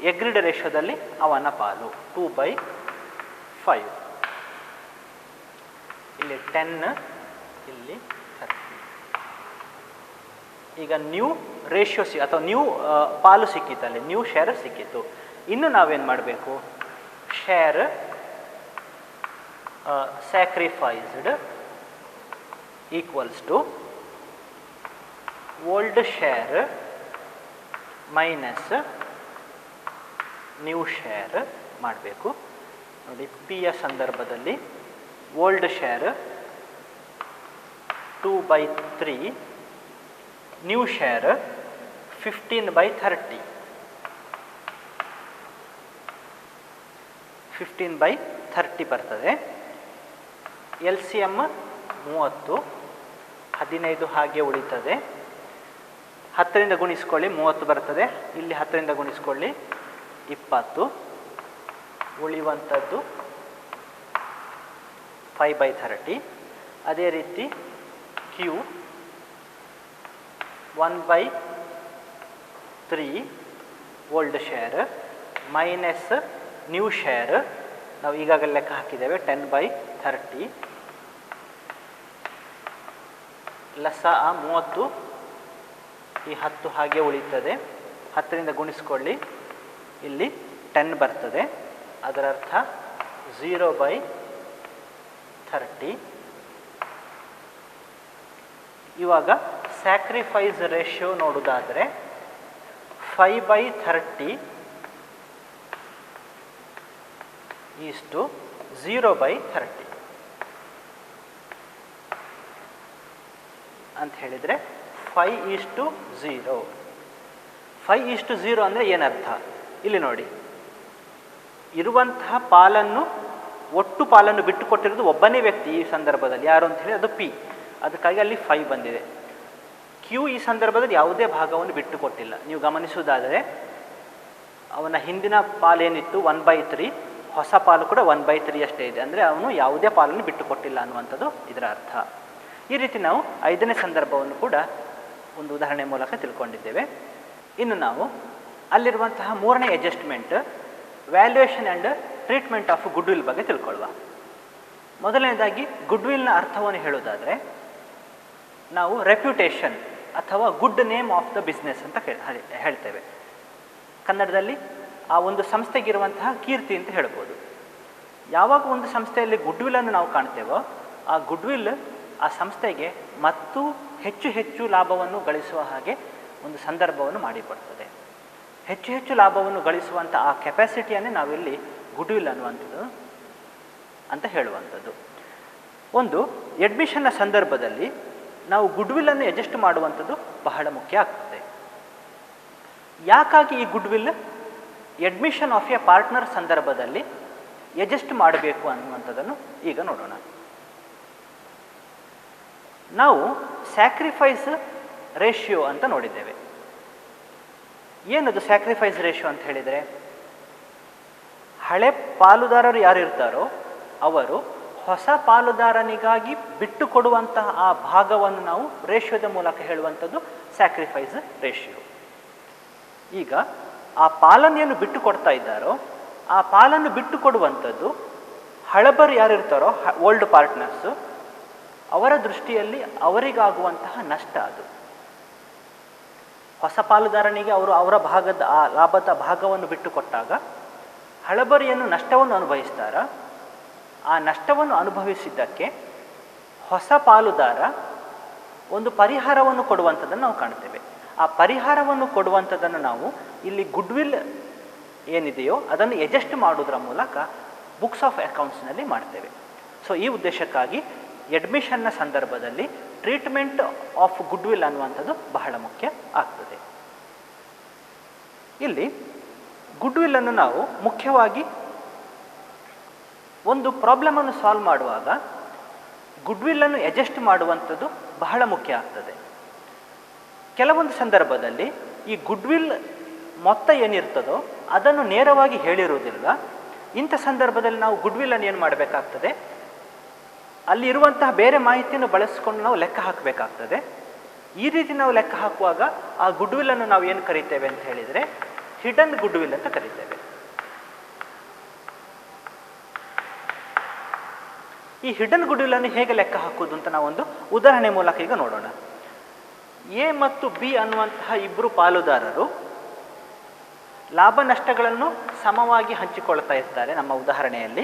ಎಗ್ರಿಡ್ ರೇಷಿಯೋದಲ್ಲಿ ಅವನ ಪಾಲು 2/5, ಇಲ್ಲಿ 10, ಇಲ್ಲಿ 30. ಈಗ ನ್ಯೂ ರೇಷಿಯೋ ಅಥವಾ ನ್ಯೂ ಪಾಲು ಸಿಕ್ಕಿತ್ತು, ಅಲ್ಲಿ ನ್ಯೂ ಶೇರ್ ಸಿಕ್ಕಿತ್ತು. ಇನ್ನು ನಾವೇನು ಮಾಡಬೇಕು, share sacrificed equals to old share minus new share ಮಾಡಬೇಕು. ನೋಡಿ, ಪಿ ಯ ಸಂದರ್ಭದಲ್ಲಿ ಓಲ್ಡ್ ಶೇರ್ 2/3, ನ್ಯೂ ಶೇರ್ 15/30, 15/30 ಬರ್ತದೆ. ಎಲ್ ಸಿ ಎಮ್ 30, 15 ಹಾಗೆ ಉಳಿತದೆ. 10ರಿಂದ ಗುಣಿಸ್ಕೊಳ್ಳಿ 30 ಬರ್ತದೆ, ಇಲ್ಲಿ 10ರಿಂದ ಗುಣಿಸ್ಕೊಳ್ಳಿ 20, ಉಳಿಯುವಂಥದ್ದು 5/30. ಅದೇ ರೀತಿ Q 1/3 old share minus new share, ನಾವು ಈಗಾಗಲೇ ಲೆಕ್ಕ ಹಾಕಿದ್ದೇವೆ 10/30, ಲಸ 30, ಈ 10 ಹಾಗೆ ಉಳಿತದೆ. 10ರಿಂದ ಗುಣಿಸ್ಕೊಳ್ಳಿ, ಇಲ್ಲಿ 10 ಬರ್ತದೆ, ಅದರ ಅರ್ಥ 0/30. ಇವಾಗ ಸ್ಯಾಕ್ರಿಫೈಸ್ ರೇಷಿಯೋ ನೋಡೋದಾದರೆ 5/30 ಈಸ್ಟು 0/30 ಅಂತ ಹೇಳಿದರೆ 5:0. 5:0 ಅಂದರೆ ಏನರ್ಥ, ಇಲ್ಲಿ ನೋಡಿ, ಇರುವಂತಹ ಪಾಲನ್ನು, ಒಟ್ಟು ಪಾಲನ್ನು ಬಿಟ್ಟು ಕೊಟ್ಟಿರೋದು ಒಬ್ಬನೇ ವ್ಯಕ್ತಿ ಈ ಸಂದರ್ಭದಲ್ಲಿ. ಯಾರು ಅಂತ ಹೇಳಿ ಅದು ಪಿ, ಅದಕ್ಕಾಗಿ ಅಲ್ಲಿ 5 ಬಂದಿದೆ. ಕ್ಯೂ ಈ ಸಂದರ್ಭದಲ್ಲಿ ಯಾವುದೇ ಭಾಗವನ್ನು ಬಿಟ್ಟು ಕೊಟ್ಟಿಲ್ಲ. ನೀವು ಗಮನಿಸುವುದಾದರೆ ಅವನ ಹಿಂದಿನ ಪಾಲೇನಿತ್ತು 1/3, ಹೊಸ ಪಾಲು ಕೂಡ 1/3 ಅಷ್ಟೇ ಇದೆ. ಅಂದರೆ ಅವನು ಯಾವುದೇ ಪಾಲನ್ನು ಬಿಟ್ಟು ಕೊಟ್ಟಿಲ್ಲ ಅನ್ನುವಂಥದ್ದು ಇದರ ಅರ್ಥ. ಈ ರೀತಿ ನಾವು 5ನೇ ಸಂದರ್ಭವನ್ನು ಕೂಡ ಒಂದು ಉದಾಹರಣೆ ಮೂಲಕ ತಿಳ್ಕೊಂಡಿದ್ದೇವೆ. ಇನ್ನು ನಾವು ಅಲ್ಲಿರುವಂತಹ 3ನೇ adjustment, valuation and treatment of good will ಬಗ್ಗೆ ತಿಳ್ಕೊಳ್ಳುವ. ಮೊದಲನೇದಾಗಿ ಗುಡ್ ವಿಲ್ನ ಅರ್ಥವನ್ನು ಹೇಳೋದಾದರೆ ನಾವು ರೆಪ್ಯುಟೇಷನ್ ಅಥವಾ good name of the business ಅಂತ ಹೇಳ್ತೇವೆ. ಕನ್ನಡದಲ್ಲಿ ಆ ಒಂದು ಸಂಸ್ಥೆಗಿರುವಂತಹ ಕೀರ್ತಿ ಅಂತ ಹೇಳ್ಬೋದು. ಯಾವಾಗ ಒಂದು ಸಂಸ್ಥೆಯಲ್ಲಿ ಗುಡ್ ವಿಲ್ಲನ್ನು ನಾವು ಕಾಣ್ತೇವೋ, ಆ ಗುಡ್ ವಿಲ್ ಆ ಸಂಸ್ಥೆಗೆ ಮತ್ತು ಹೆಚ್ಚು ಹೆಚ್ಚು ಲಾಭವನ್ನು ಗಳಿಸುವ ಹಾಗೆ ಒಂದು ಸಂದರ್ಭವನ್ನು ಮಾಡಿಕೊಡ್ತದೆ. ಹೆಚ್ಚು ಹೆಚ್ಚು ಲಾಭವನ್ನು ಗಳಿಸುವಂಥ ಆ ಕೆಪಾಸಿಟಿಯನ್ನೇ ನಾವಿಲ್ಲಿ ಗುಡ್ ವಿಲ್ ಅನ್ನುವಂಥದ್ದು ಅಂತ ಹೇಳುವಂಥದ್ದು. ಒಂದು ಅಡ್ಮಿಷನ್ನ ಸಂದರ್ಭದಲ್ಲಿ ನಾವು ಗುಡ್ ವಿಲ್ಲನ್ನು ಅಡ್ಜಸ್ಟ್ ಮಾಡುವಂಥದ್ದು ಬಹಳ ಮುಖ್ಯ ಆಗ್ತದೆ. ಯಾಕಾಗಿ ಈ good will admission of A partner ಸಂದರ್ಭದಲ್ಲಿ ಅಡ್ಜಸ್ಟ್ ಮಾಡಬೇಕು ಅನ್ನುವಂಥದ್ದನ್ನು ಈಗ ನೋಡೋಣ. ನಾವು ಸ್ಯಾಕ್ರಿಫೈಸ್ ರೇಷಿಯೋ ಅಂತ ನೋಡಿದ್ದೇವೆ. ಏನದು ಸ್ಯಾಕ್ರಿಫೈಸ್ ರೇಷಿಯೋ ಅಂತ ಹೇಳಿದರೆ, ಹಳೆ ಪಾಲುದಾರರು ಯಾರು ಇರ್ತಾರೋ ಅವರು ಹೊಸ ಪಾಲುದಾರನಿಗಾಗಿ ಬಿಟ್ಟು ಕೊಡುವಂತಹ ಆ ಭಾಗವನ್ನು ನಾವು ರೇಷಿಯೋದ ಮೂಲಕ ಹೇಳುವಂಥದ್ದು ಸ್ಯಾಕ್ರಿಫೈಸ್ ರೇಷಿಯೋ. ಈಗ ಆ ಪಾಲನೆಯನ್ನು ಬಿಟ್ಟು ಕೊಡ್ತಾ ಇದ್ದಾರೋ ಆ ಪಾಲನ್ನು ಬಿಟ್ಟು ಕೊಡುವಂಥದ್ದು ಹಳಬರು ಯಾರಿರ್ತಾರೋ, ಓಲ್ಡ್ ಪಾರ್ಟ್ನರ್ಸು, ಅವರ ದೃಷ್ಟಿಯಲ್ಲಿ ಅವರಿಗಾಗುವಂತಹ ನಷ್ಟ ಅದು. ಹೊಸ ಪಾಲುದಾರನಿಗೆ ಅವರು ಅವರ ಭಾಗದ ಆ ಲಾಭದ ಭಾಗವನ್ನು ಬಿಟ್ಟು ಕೊಟ್ಟಾಗ ಹಳಬರು ಏನು ನಷ್ಟವನ್ನು ಅನುಭವಿಸ್ತಾರ, ಆ ನಷ್ಟವನ್ನು ಅನುಭವಿಸಿದ್ದಕ್ಕೆ ಹೊಸ ಪಾಲುದಾರ ಒಂದು ಪರಿಹಾರವನ್ನು ಕೊಡುವಂಥದ್ದನ್ನು ನಾವು ಕಾಣ್ತೇವೆ. ಆ ಪರಿಹಾರವನ್ನು ಕೊಡುವಂಥದ್ದನ್ನು ನಾವು ಇಲ್ಲಿ ಗುಡ್ವಿಲ್ ಏನಿದೆಯೋ ಅದನ್ನು ಎಡ್ಜಸ್ಟ್ ಮಾಡೋದ್ರ ಮೂಲಕ ಬುಕ್ಸ್ ಆಫ್ ಅಕೌಂಟ್ಸ್ನಲ್ಲಿ ಮಾಡ್ತೇವೆ. ಸೊ ಈ ಉದ್ದೇಶಕ್ಕಾಗಿ ಅಡ್ಮಿಷನ್ನ ಸಂದರ್ಭದಲ್ಲಿ ಟ್ರೀಟ್ಮೆಂಟ್ ಆಫ್ ಗುಡ್ವಿಲ್ ಅನ್ನುವಂಥದ್ದು ಬಹಳ ಮುಖ್ಯ ಆಗ್ತದೆ. ಇಲ್ಲಿ ಗುಡ್ವಿಲ್ಲನ್ನು ನಾವು ಮುಖ್ಯವಾಗಿ ಒಂದು ಪ್ರಾಬ್ಲಮನ್ನು ಸಾಲ್ವ್ ಮಾಡುವಾಗ ಗುಡ್ವಿಲ್ಲನ್ನು ಎಡ್ಜಸ್ಟ್ ಮಾಡುವಂಥದ್ದು ಬಹಳ ಮುಖ್ಯ ಆಗ್ತದೆ. ಕೆಲವೊಂದು ಸಂದರ್ಭದಲ್ಲಿ ಈ ಗುಡ್ವಿಲ್ ಮೊತ್ತ ಏನಿರ್ತದೋ ಅದನ್ನು ನೇರವಾಗಿ ಹೇಳಿರುವುದಿಲ್ಲ. ಇಂಥ ಸಂದರ್ಭದಲ್ಲಿ ನಾವು ಗುಡ್ವಿಲ್ಲನ್ನು ಏನು ಮಾಡಬೇಕಾಗ್ತದೆ, ಅಲ್ಲಿರುವಂತಹ ಬೇರೆ ಮಾಹಿತಿಯನ್ನು ಬಳಸಿಕೊಂಡು ನಾವು ಲೆಕ್ಕ ಹಾಕಬೇಕಾಗ್ತದೆ. ಈ ರೀತಿ ನಾವು ಲೆಕ್ಕ ಹಾಕುವಾಗ ಆ ಗುಡ್ವಿಲ್ಲನ್ನು ನಾವು ಏನು ಕರಿತೇವೆ ಅಂತ ಹೇಳಿದರೆ ಹಿಡನ್ ಗುಡ್ವಿಲ್ ಅಂತ ಕರಿತೇವೆ. ಈ ಹಿಡನ್ ಗುಡ್ವಿಲ್ಲನ್ನು ಹೇಗೆ ಲೆಕ್ಕ ಹಾಕುವುದು ಅಂತ ನಾವೊಂದು ಉದಾಹರಣೆ ಮೂಲಕ ಈಗ ನೋಡೋಣ. ಎ ಮತ್ತು ಬಿ ಅನ್ನುವಂತಹ ಇಬ್ಬರು ಪಾಲುದಾರರು ಲಾಭ ನಷ್ಟಗಳನ್ನು ಸಮವಾಗಿ ಹಂಚಿಕೊಳ್ತಾ ಇರ್ತಾರೆ. ನಮ್ಮ ಉದಾಹರಣೆಯಲ್ಲಿ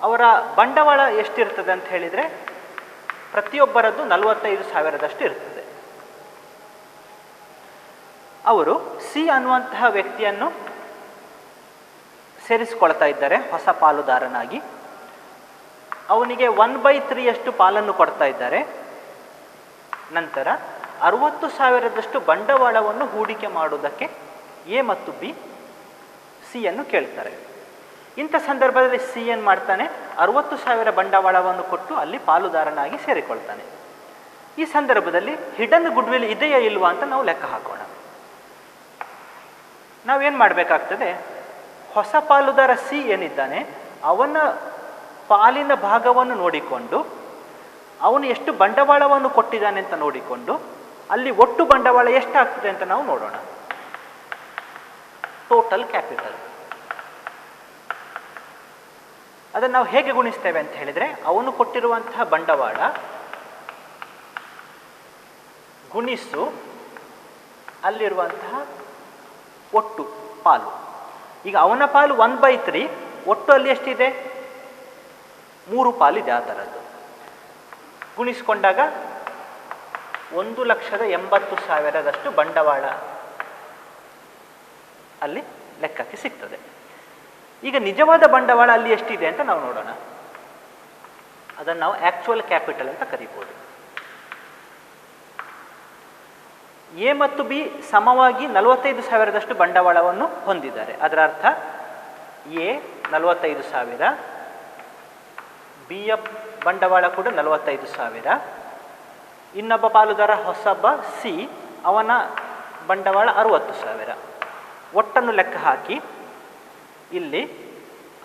ಅವರ ಬಂಡವಾಳ ಎಷ್ಟಿರ್ತದೆ ಅಂತ ಹೇಳಿದರೆ ಪ್ರತಿಯೊಬ್ಬರದ್ದು 45,000 ಇರ್ತದೆ. ಅವರು ಸಿ ಅನ್ನುವಂತಹ ವ್ಯಕ್ತಿಯನ್ನು ಸೇರಿಸಿಕೊಳ್ತಾ ಇದ್ದಾರೆ ಹೊಸ ಪಾಲುದಾರನಾಗಿ. ಅವನಿಗೆ 1/3 ಪಾಲನ್ನು ಕೊಡ್ತಾ ಇದ್ದಾರೆ. ನಂತರ 60,000 ಬಂಡವಾಳವನ್ನು ಹೂಡಿಕೆ ಮಾಡುವುದಕ್ಕೆ ಎ ಮತ್ತು ಬಿ ಸಿಯನ್ನು ಕೇಳ್ತಾರೆ. ಇಂಥ ಸಂದರ್ಭದಲ್ಲಿ ಸಿ ಏನು ಮಾಡ್ತಾನೆ, 60,000 ಬಂಡವಾಳವನ್ನು ಕೊಟ್ಟು ಅಲ್ಲಿ ಪಾಲುದಾರನಾಗಿ ಸೇರಿಕೊಳ್ತಾನೆ. ಈ ಸಂದರ್ಭದಲ್ಲಿ ಹಿಡನ್ ಗುಡ್ವಿಲ್ ಇದೆಯಾ ಇಲ್ವಾ ಅಂತ ನಾವು ಲೆಕ್ಕ ಹಾಕೋಣ. ನಾವೇನು ಮಾಡಬೇಕಾಗ್ತದೆ, ಹೊಸ ಪಾಲುದಾರ ಸಿ ಏನಿದ್ದಾನೆ ಅವನ ಪಾಲಿನ ಭಾಗವನ್ನು ನೋಡಿಕೊಂಡು ಅವನು ಎಷ್ಟು ಬಂಡವಾಳವನ್ನು ಕೊಟ್ಟಿದ್ದಾನೆ ಅಂತ ನೋಡಿಕೊಂಡು ಅಲ್ಲಿ ಒಟ್ಟು ಬಂಡವಾಳ ಎಷ್ಟಾಗ್ತದೆ ಅಂತ ನಾವು ನೋಡೋಣ. ಟೋಟಲ್ ಕ್ಯಾಪಿಟಲ್ ಅದನ್ನು ನಾವು ಹೇಗೆ ಗುಣಿಸ್ತೇವೆ ಅಂತ ಹೇಳಿದರೆ ಅವನು ಕೊಟ್ಟಿರುವಂತಹ ಬಂಡವಾಳ ಗುಣಿಸು ಅಲ್ಲಿರುವಂತಹ ಒಟ್ಟು ಪಾಲು. ಈಗ ಅವನ ಪಾಲು 1/3, ಒಟ್ಟು ಅಲ್ಲಿ ಎಷ್ಟಿದೆ 3 ಪಾಲಿದೆ. ಆ ಥರದ್ದು ಗುಣಿಸ್ಕೊಂಡಾಗ 1,80,000 ಬಂಡವಾಳ ಅಲ್ಲಿ ಲೆಕ್ಕಕ್ಕೆ ಸಿಗ್ತದೆ. ಈಗ ನಿಜವಾದ ಬಂಡವಾಳ ಅಲ್ಲಿ ಎಷ್ಟಿದೆ ಅಂತ ನಾವು ನೋಡೋಣ. ಅದನ್ನು ನಾವು ಆಕ್ಚುಯಲ್ ಕ್ಯಾಪಿಟಲ್ ಅಂತ ಕರಿಬೋದು. ಎ ಮತ್ತು ಬಿ ಸಮವಾಗಿ 45,000 ಬಂಡವಾಳವನ್ನು ಹೊಂದಿದ್ದಾರೆ. ಅದರ ಅರ್ಥ ಎ 45,000, ಬಿಯ ಬಂಡವಾಳ ಕೂಡ 45,000, ಇನ್ನೊಬ್ಬ ಪಾಲುದಾರ ಹೊಸಬ್ಬ ಸಿ ಅವನ ಬಂಡವಾಳ 60,000. ಒಟ್ಟನ್ನು ಲೆಕ್ಕ ಹಾಕಿ ಇಲ್ಲಿ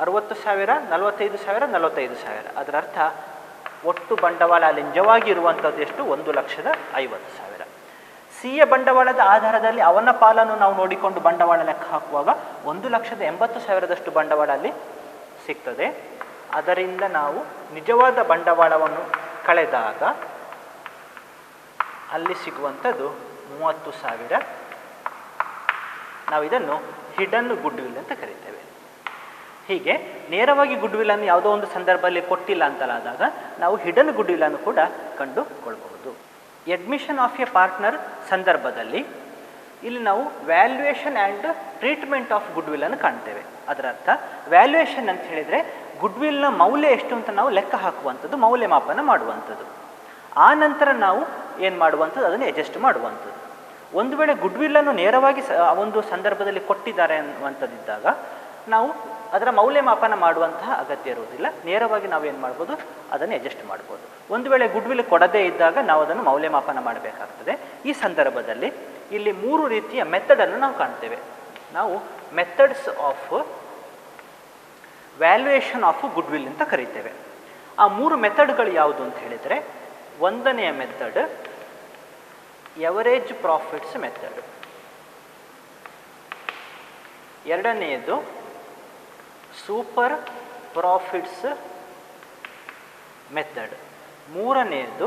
60,000, 45,000, 45,000. ಅದರ ಅರ್ಥ ಒಟ್ಟು ಬಂಡವಾಳ ಅಲ್ಲಿ ನಿಜವಾಗಿ ಇರುವಂಥದ್ದು ಎಷ್ಟು, 1,50,000. ಸಿಯ ಬಂಡವಾಳದ ಆಧಾರದಲ್ಲಿ ಅವನ ಪಾಲನ್ನು ನಾವು ನೋಡಿಕೊಂಡು ಬಂಡವಾಳ ಲೆಕ್ಕ ಹಾಕುವಾಗ 1,80,000 ಬಂಡವಾಳ ಅಲ್ಲಿ ಸಿಗ್ತದೆ. ಅದರಿಂದ ನಾವು ನಿಜವಾದ ಬಂಡವಾಳವನ್ನು ಕಳೆದಾಗ ಅಲ್ಲಿ ಸಿಗುವಂಥದ್ದು 30,000. ನಾವು ಇದನ್ನು ಹಿಡನ್ ಗುಡ್ವಿಲ್ ಅಂತ ಕರಿತೇವೆ. ಹೀಗೆ ನೇರವಾಗಿ ಗುಡ್ವಿಲ್ಲನ್ನು ಯಾವುದೋ ಒಂದು ಸಂದರ್ಭದಲ್ಲಿ ಕೊಟ್ಟಿಲ್ಲ ಅಂತಲಾದಾಗ ನಾವು ಹಿಡನ್ ಗುಡ್ವಿಲ್ಲನ್ನು ಕೂಡ ಕಂಡುಕೊಳ್ಬಹುದು. ಅಡ್ಮಿಷನ್ ಆಫ್ ಎ ಪಾರ್ಟ್ನರ್ ಸಂದರ್ಭದಲ್ಲಿ ಇಲ್ಲಿ ನಾವು ವ್ಯಾಲ್ಯೂಯೇಷನ್ ಆ್ಯಂಡ್ ಟ್ರೀಟ್ಮೆಂಟ್ ಆಫ್ ಗುಡ್ವಿಲ್ಲನ್ನು ಕಾಣ್ತೇವೆ. ಅದರ ಅರ್ಥ ವ್ಯಾಲ್ಯೂಯೇಷನ್ ಅಂತ ಹೇಳಿದರೆ ಗುಡ್ವಿಲ್ನ ಮೌಲ್ಯ ಎಷ್ಟು ಅಂತ ನಾವು ಲೆಕ್ಕ ಹಾಕುವಂಥದ್ದು, ಮೌಲ್ಯಮಾಪನ ಮಾಡುವಂಥದ್ದು. ಆ ನಂತರ ನಾವು ಏನು ಮಾಡುವಂಥದ್ದು, ಅದನ್ನು ಅಡ್ಜಸ್ಟ್ ಮಾಡುವಂಥದ್ದು. ಒಂದು ವೇಳೆ ಗುಡ್ವಿಲ್ಲನ್ನು ನೇರವಾಗಿ ಒಂದು ಸಂದರ್ಭದಲ್ಲಿ ಕೊಟ್ಟಿದ್ದಾರೆ ಅನ್ನುವಂಥದ್ದಿದ್ದಾಗ ನಾವು ಅದರ ಮೌಲ್ಯಮಾಪನ ಮಾಡುವಂತಹ ಅಗತ್ಯ ಇರುವುದಿಲ್ಲ. ನೇರವಾಗಿ ನಾವು ಏನು ಮಾಡ್ಬೋದು, ಅದನ್ನು ಅಡ್ಜಸ್ಟ್ ಮಾಡ್ಬೋದು. ಒಂದು ವೇಳೆ ಗುಡ್ವಿಲ್ ಕೊಡದೇ ಇದ್ದಾಗ ನಾವು ಅದನ್ನು ಮೌಲ್ಯಮಾಪನ ಮಾಡಬೇಕಾಗ್ತದೆ. ಈ ಸಂದರ್ಭದಲ್ಲಿ ಇಲ್ಲಿ 3 ರೀತಿಯ ಮೆಥಡನ್ನು ನಾವು ಕಾಣ್ತೇವೆ. ನಾವು methods of valuation of goodwill ಅಂತ ಕರಿತೇವೆ. ಆ 3 ಮೆಥಡ್ಗಳು ಯಾವುದು ಅಂತ ಹೇಳಿದರೆ, ಒಂದನೆಯ ಮೆಥಡ್ ಎವರೇಜ್ ಪ್ರಾಫಿಟ್ಸ್ ಮೆಥಡ್, ಎರಡನೆಯದು ಸೂಪರ್ ಪ್ರಾಫಿಟ್ಸ್ ಮೆಥಡ್, ಮೂರನೆಯದು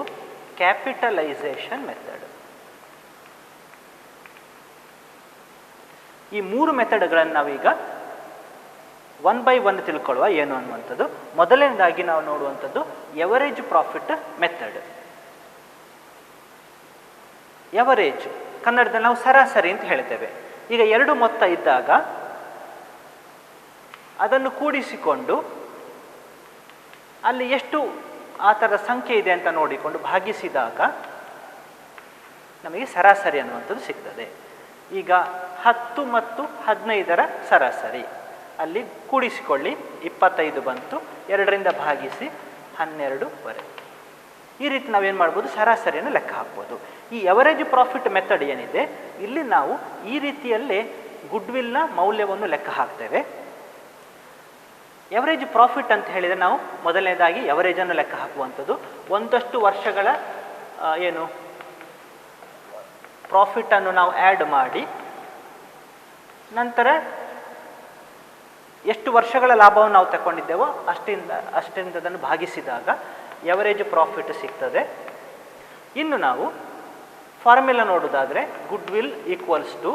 ಕ್ಯಾಪಿಟಲೈಸೇಷನ್ ಮೆಥಡ್. ಈ 3 ಮೆಥಡ್ಗಳನ್ನು ನಾವೀಗ 1 by 1 ತಿಳ್ಕೊಳ್ಳುವ ಏನು ಅನ್ನುವಂಥದ್ದು. ಮೊದಲನೇದಾಗಿ ನಾವು ನೋಡುವಂಥದ್ದು ಎವರೇಜ್ ಪ್ರಾಫಿಟ್ ಮೆಥಡ್. ಎವರೇಜ್, ಕನ್ನಡದಲ್ಲಿ ನಾವು ಸರಾಸರಿ ಅಂತ ಹೇಳ್ತೇವೆ. ಈಗ ಎರಡು ಮೊತ್ತ ಇದ್ದಾಗ ಅದನ್ನು ಕೂಡಿಸಿಕೊಂಡು ಅಲ್ಲಿ ಎಷ್ಟು ಆ ಥರದ ಸಂಖ್ಯೆ ಇದೆ ಅಂತ ನೋಡಿಕೊಂಡು ಭಾಗಿಸಿದಾಗ ನಮಗೆ ಸರಾಸರಿ ಅನ್ನುವಂಥದ್ದು ಸಿಗ್ತದೆ. ಈಗ 10 ಮತ್ತು 15ರ ಸರಾಸರಿ ಅಲ್ಲಿ ಕೂಡಿಸಿಕೊಳ್ಳಿ, 25 ಬಂತು, 2ರಿಂದ ಭಾಗಿಸಿ 12 ಈ ರೀತಿ ನಾವೇನು ಮಾಡ್ಬೋದು, ಸರಾಸರಿಯನ್ನು ಲೆಕ್ಕ ಹಾಕ್ಬೋದು. ಈ ಎವರೇಜ್ ಪ್ರಾಫಿಟ್ ಮೆಥಡ್ ಏನಿದೆ, ಇಲ್ಲಿ ನಾವು ಈ ರೀತಿಯಲ್ಲೇ ಗುಡ್ವಿಲ್ನ ಮೌಲ್ಯವನ್ನು ಲೆಕ್ಕ ಹಾಕ್ತೇವೆ. ಎವರೇಜ್ ಪ್ರಾಫಿಟ್ ಅಂತ ಹೇಳಿದರೆ ನಾವು ಮೊದಲನೇದಾಗಿ ಎವರೇಜನ್ನು ಲೆಕ್ಕ ಹಾಕುವಂಥದ್ದು. ಒಂದಷ್ಟು ವರ್ಷಗಳ ಏನು ಪ್ರಾಫಿಟನ್ನು ನಾವು ಆ್ಯಡ್ ಮಾಡಿ ನಂತರ ಎಷ್ಟು ವರ್ಷಗಳ ಲಾಭವನ್ನು ನಾವು ತಗೊಂಡಿದ್ದೇವೋ ಅಷ್ಟಿಂದ ಅದನ್ನು ಭಾಗಿಸಿದಾಗ ಎವರೇಜ್ ಪ್ರಾಫಿಟ್ ಸಿಗ್ತದೆ. ಇನ್ನು ನಾವು ಫಾರ್ಮುಲಾ ನೋಡೋದಾದರೆ ಗುಡ್ವಿಲ್ ಈಕ್ವಲ್ಸ್ ಟು,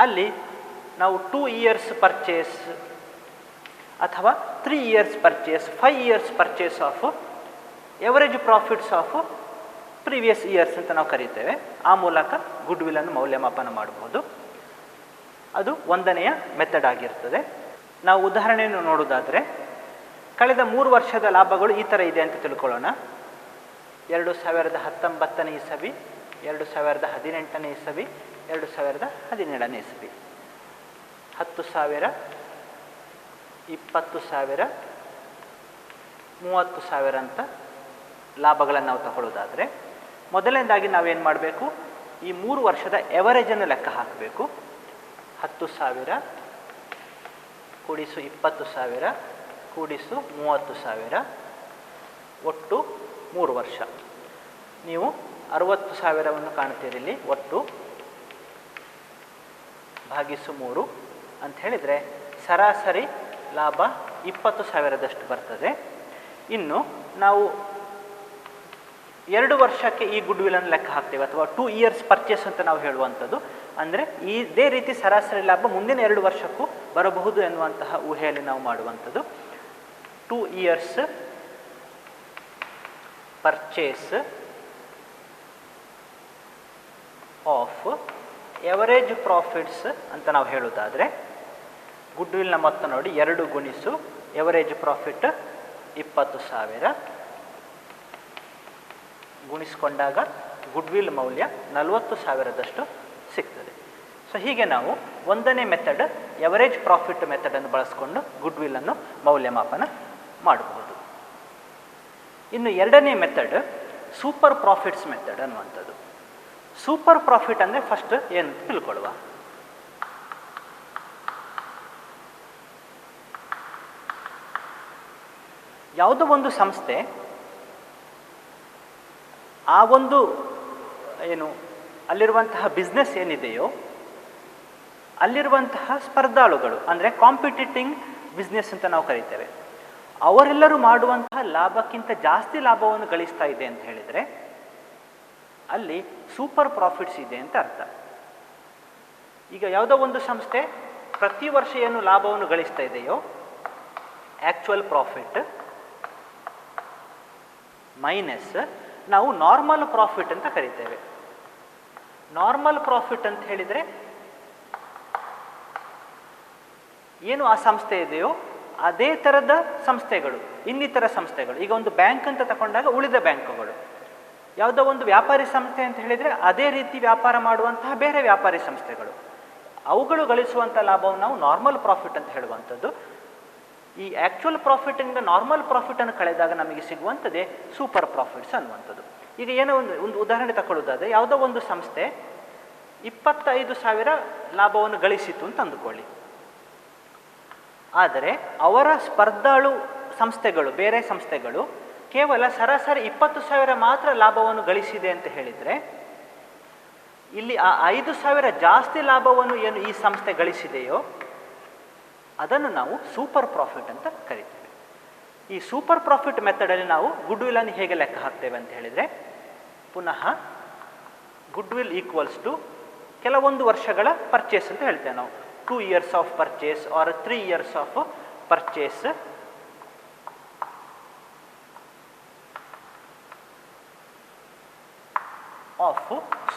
ಅಲ್ಲಿ ನಾವು 2 years ಪರ್ಚೇಸ್ ಅಥವಾ 3 years purchase, 5 years purchase of average profits of previous years ಅಂತ ನಾವು ಕರೀತೇವೆ. ಆ ಮೂಲಕ ಗುಡ್ವಿಲನ್ನು ಮೌಲ್ಯಮಾಪನ ಮಾಡಬಹುದು. ಅದು ಒಂದನೆಯ ಮೆಥಡ್ ಆಗಿರ್ತದೆ. ನಾವು ಉದಾಹರಣೆಯನ್ನು ನೋಡೋದಾದರೆ ಕಳೆದ 3 ವರ್ಷದ ಲಾಭಗಳು ಈ ಥರ ಇದೆ ಅಂತ ತಿಳ್ಕೊಳ್ಳೋಣ. 2019ನೇ ಇಸವಿ, 2018ನೇ ಇಸವಿ, 2017ನೇ ಇಸವಿ. 10,000, 20,000, 30,000 ಅಂತ ಲಾಭಗಳನ್ನು ನಾವು ತಗೊಳ್ಳೋದಾದರೆ ಮೊದಲನೇದಾಗಿ ನಾವೇನು ಮಾಡಬೇಕು, ಈ 3 ವರ್ಷದ ಎವರೇಜನ್ನು ಲೆಕ್ಕ ಹಾಕಬೇಕು. 10,000 ಕೂಡಿಸು 20,000 ಕೂಡಿಸು 30,000 ಒಟ್ಟು 3 ವರ್ಷ. ನೀವು 60,000ವನ್ನು ಕಾಣ್ತೀರಿ ಇಲ್ಲಿ. ಒಟ್ಟು ಭಾಗಿಸು 3 ಅಂತ ಹೇಳಿದರೆ ಸರಾಸರಿ ಲಾಭ 20,000ದಷ್ಟು ಬರ್ತದೆ. ಇನ್ನು ನಾವು 2 ವರ್ಷಕ್ಕೆ ಈ ಗುಡ್ವಿಲನ್ನು ಲೆಕ್ಕ ಹಾಕ್ತೇವೆ, ಅಥವಾ 2 years ಪರ್ಚೇಸ್ ಅಂತ ನಾವು ಹೇಳುವಂಥದ್ದು. ಅಂದರೆ ಇದೇ ರೀತಿ ಸರಾಸರಿ ಲಾಭ ಮುಂದಿನ 2 ವರ್ಷಕ್ಕೂ ಬರಬಹುದು ಎನ್ನುವಂತಹ ಊಹೆಯಲ್ಲಿ ನಾವು ಮಾಡುವಂಥದ್ದು. 2 years purchase of average profits ಅಂತ ನಾವು ಹೇಳೋದಾದರೆ ಗುಡ್ವಿಲ್ನ ಮೊತ್ತ ನೋಡಿ, 2 ಗುಣಿಸು ಎವರೇಜ್ ಪ್ರಾಫಿಟ್ 20,000 ಗುಣಿಸ್ಕೊಂಡಾಗ ಗುಡ್ವಿಲ್ ಮೌಲ್ಯ 40,000ದಷ್ಟು ಸಿಗ್ತದೆ. ಸೊ ಹೀಗೆ ನಾವು ಒಂದನೇ ಮೆಥಡ್ ಎವರೇಜ್ ಪ್ರಾಫಿಟ್ ಮೆಥಡನ್ನು ಬಳಸ್ಕೊಂಡು ಗುಡ್ವಿಲನ್ನು ಮೌಲ್ಯಮಾಪನ ಮಾಡಬಹುದು. ಇನ್ನು ಎರಡನೇ ಮೆಥಡ್ ಸೂಪರ್ ಪ್ರಾಫಿಟ್ಸ್ ಮೆಥಡ್ ಅನ್ನುವಂಥದ್ದು. ಸೂಪರ್ ಪ್ರಾಫಿಟ್ ಅಂದರೆ ಫಸ್ಟ್ ಏನು ತಿಳ್ಕೊಳ್ಳುವ. ಯಾವುದೋ ಒಂದು ಸಂಸ್ಥೆ ಆ ಒಂದು ಏನು ಅಲ್ಲಿರುವಂತಹ ಬಿಸ್ನೆಸ್ ಏನಿದೆಯೋ ಅಲ್ಲಿರುವಂತಹ ಸ್ಪರ್ಧಾಳುಗಳು, ಅಂದರೆ ಕಾಂಪಿಟೇಟಿಂಗ್ ಬಿಸ್ನೆಸ್ ಅಂತ ನಾವು ಕರಿತೇವೆ, ಅವರೆಲ್ಲರೂ ಮಾಡುವಂತಹ ಲಾಭಕ್ಕಿಂತ ಜಾಸ್ತಿ ಲಾಭವನ್ನು ಗಳಿಸ್ತಾ ಇದೆ ಅಂತ ಹೇಳಿದರೆ ಅಲ್ಲಿ ಸೂಪರ್ ಪ್ರಾಫಿಟ್ಸ್ ಇದೆ ಅಂತ ಅರ್ಥ. ಈಗ ಯಾವುದೋ ಒಂದು ಸಂಸ್ಥೆ ಪ್ರತಿ ವರ್ಷ ಏನು ಲಾಭವನ್ನು ಗಳಿಸ್ತಾ ಇದೆಯೋ ಆ್ಯಕ್ಚುಯಲ್ ಪ್ರಾಫಿಟ್ ಮೈನಸ್ ನಾವು ನಾರ್ಮಲ್ ಪ್ರಾಫಿಟ್ ಅಂತ ಕರಿತೇವೆ. ನಾರ್ಮಲ್ ಪ್ರಾಫಿಟ್ ಅಂತ ಹೇಳಿದರೆ ಏನು ಆ ಸಂಸ್ಥೆ ಇದೆಯೋ ಅದೇ ಥರದ ಸಂಸ್ಥೆಗಳು, ಇನ್ನಿತರ ಸಂಸ್ಥೆಗಳು. ಈಗ ಒಂದು ಬ್ಯಾಂಕ್ ಅಂತ ತಗೊಂಡಾಗ ಉಳಿದ ಬ್ಯಾಂಕುಗಳು, ಯಾವುದೋ ಒಂದು ವ್ಯಾಪಾರಿ ಸಂಸ್ಥೆ ಅಂತ ಹೇಳಿದರೆ ಅದೇ ರೀತಿ ವ್ಯಾಪಾರ ಮಾಡುವಂತಹ ಬೇರೆ ವ್ಯಾಪಾರಿ ಸಂಸ್ಥೆಗಳು, ಅವುಗಳು ಗಳಿಸುವಂಥ ಲಾಭವನ್ನು ನಾವು ನಾರ್ಮಲ್ ಪ್ರಾಫಿಟ್ ಅಂತ ಹೇಳುವಂಥದ್ದು. ಈ ಆ್ಯಕ್ಚುಯಲ್ ಪ್ರಾಫಿಟಿಂದ ನಾರ್ಮಲ್ ಪ್ರಾಫಿಟನ್ನು ಕಳೆದಾಗ ನಮಗೆ ಸಿಗುವಂಥದ್ದೇ ಸೂಪರ್ ಪ್ರಾಫಿಟ್ಸ್ ಅನ್ನುವಂಥದ್ದು. ಈಗ ಏನೋ ಒಂದು ಉದಾಹರಣೆ ತಗೊಳ್ಳೋದಾದರೆ ಯಾವುದೋ ಒಂದು ಸಂಸ್ಥೆ 25,000 ಲಾಭವನ್ನು ಗಳಿಸಿತು ಅಂತ ಅಂದುಕೊಳ್ಳಿ. ಆದರೆ ಅವರ ಸ್ಪರ್ಧಾಳು ಸಂಸ್ಥೆಗಳು, ಬೇರೆ ಸಂಸ್ಥೆಗಳು ಕೇವಲ ಸರಾಸರಿ 20,000 ಮಾತ್ರ ಲಾಭವನ್ನು ಗಳಿಸಿದೆ ಅಂತ ಹೇಳಿದರೆ ಇಲ್ಲಿ ಆ 5,000 ಜಾಸ್ತಿ ಲಾಭವನ್ನು ಏನು ಈ ಸಂಸ್ಥೆ ಗಳಿಸಿದೆಯೋ ಅದನ್ನು ನಾವು ಸೂಪರ್ ಪ್ರಾಫಿಟ್ ಅಂತ ಕರಿತೇವೆ. ಈ ಸೂಪರ್ ಪ್ರಾಫಿಟ್ ಮೆಥಡಲ್ಲಿ ನಾವು ಗುಡ್ವಿಲನ್ನು ಹೇಗೆ ಲೆಕ್ಕ ಹಾಕ್ತೇವೆ ಅಂತ ಹೇಳಿದರೆ, ಪುನಃ ಗುಡ್ವಿಲ್ ಈಕ್ವಲ್ಸ್ ಟು ಕೆಲವೊಂದು ವರ್ಷಗಳ ಪರ್ಚೇಸ್ ಅಂತ ಹೇಳ್ತೇವೆ ನಾವು. 2 years of purchase or 3 years of purchase of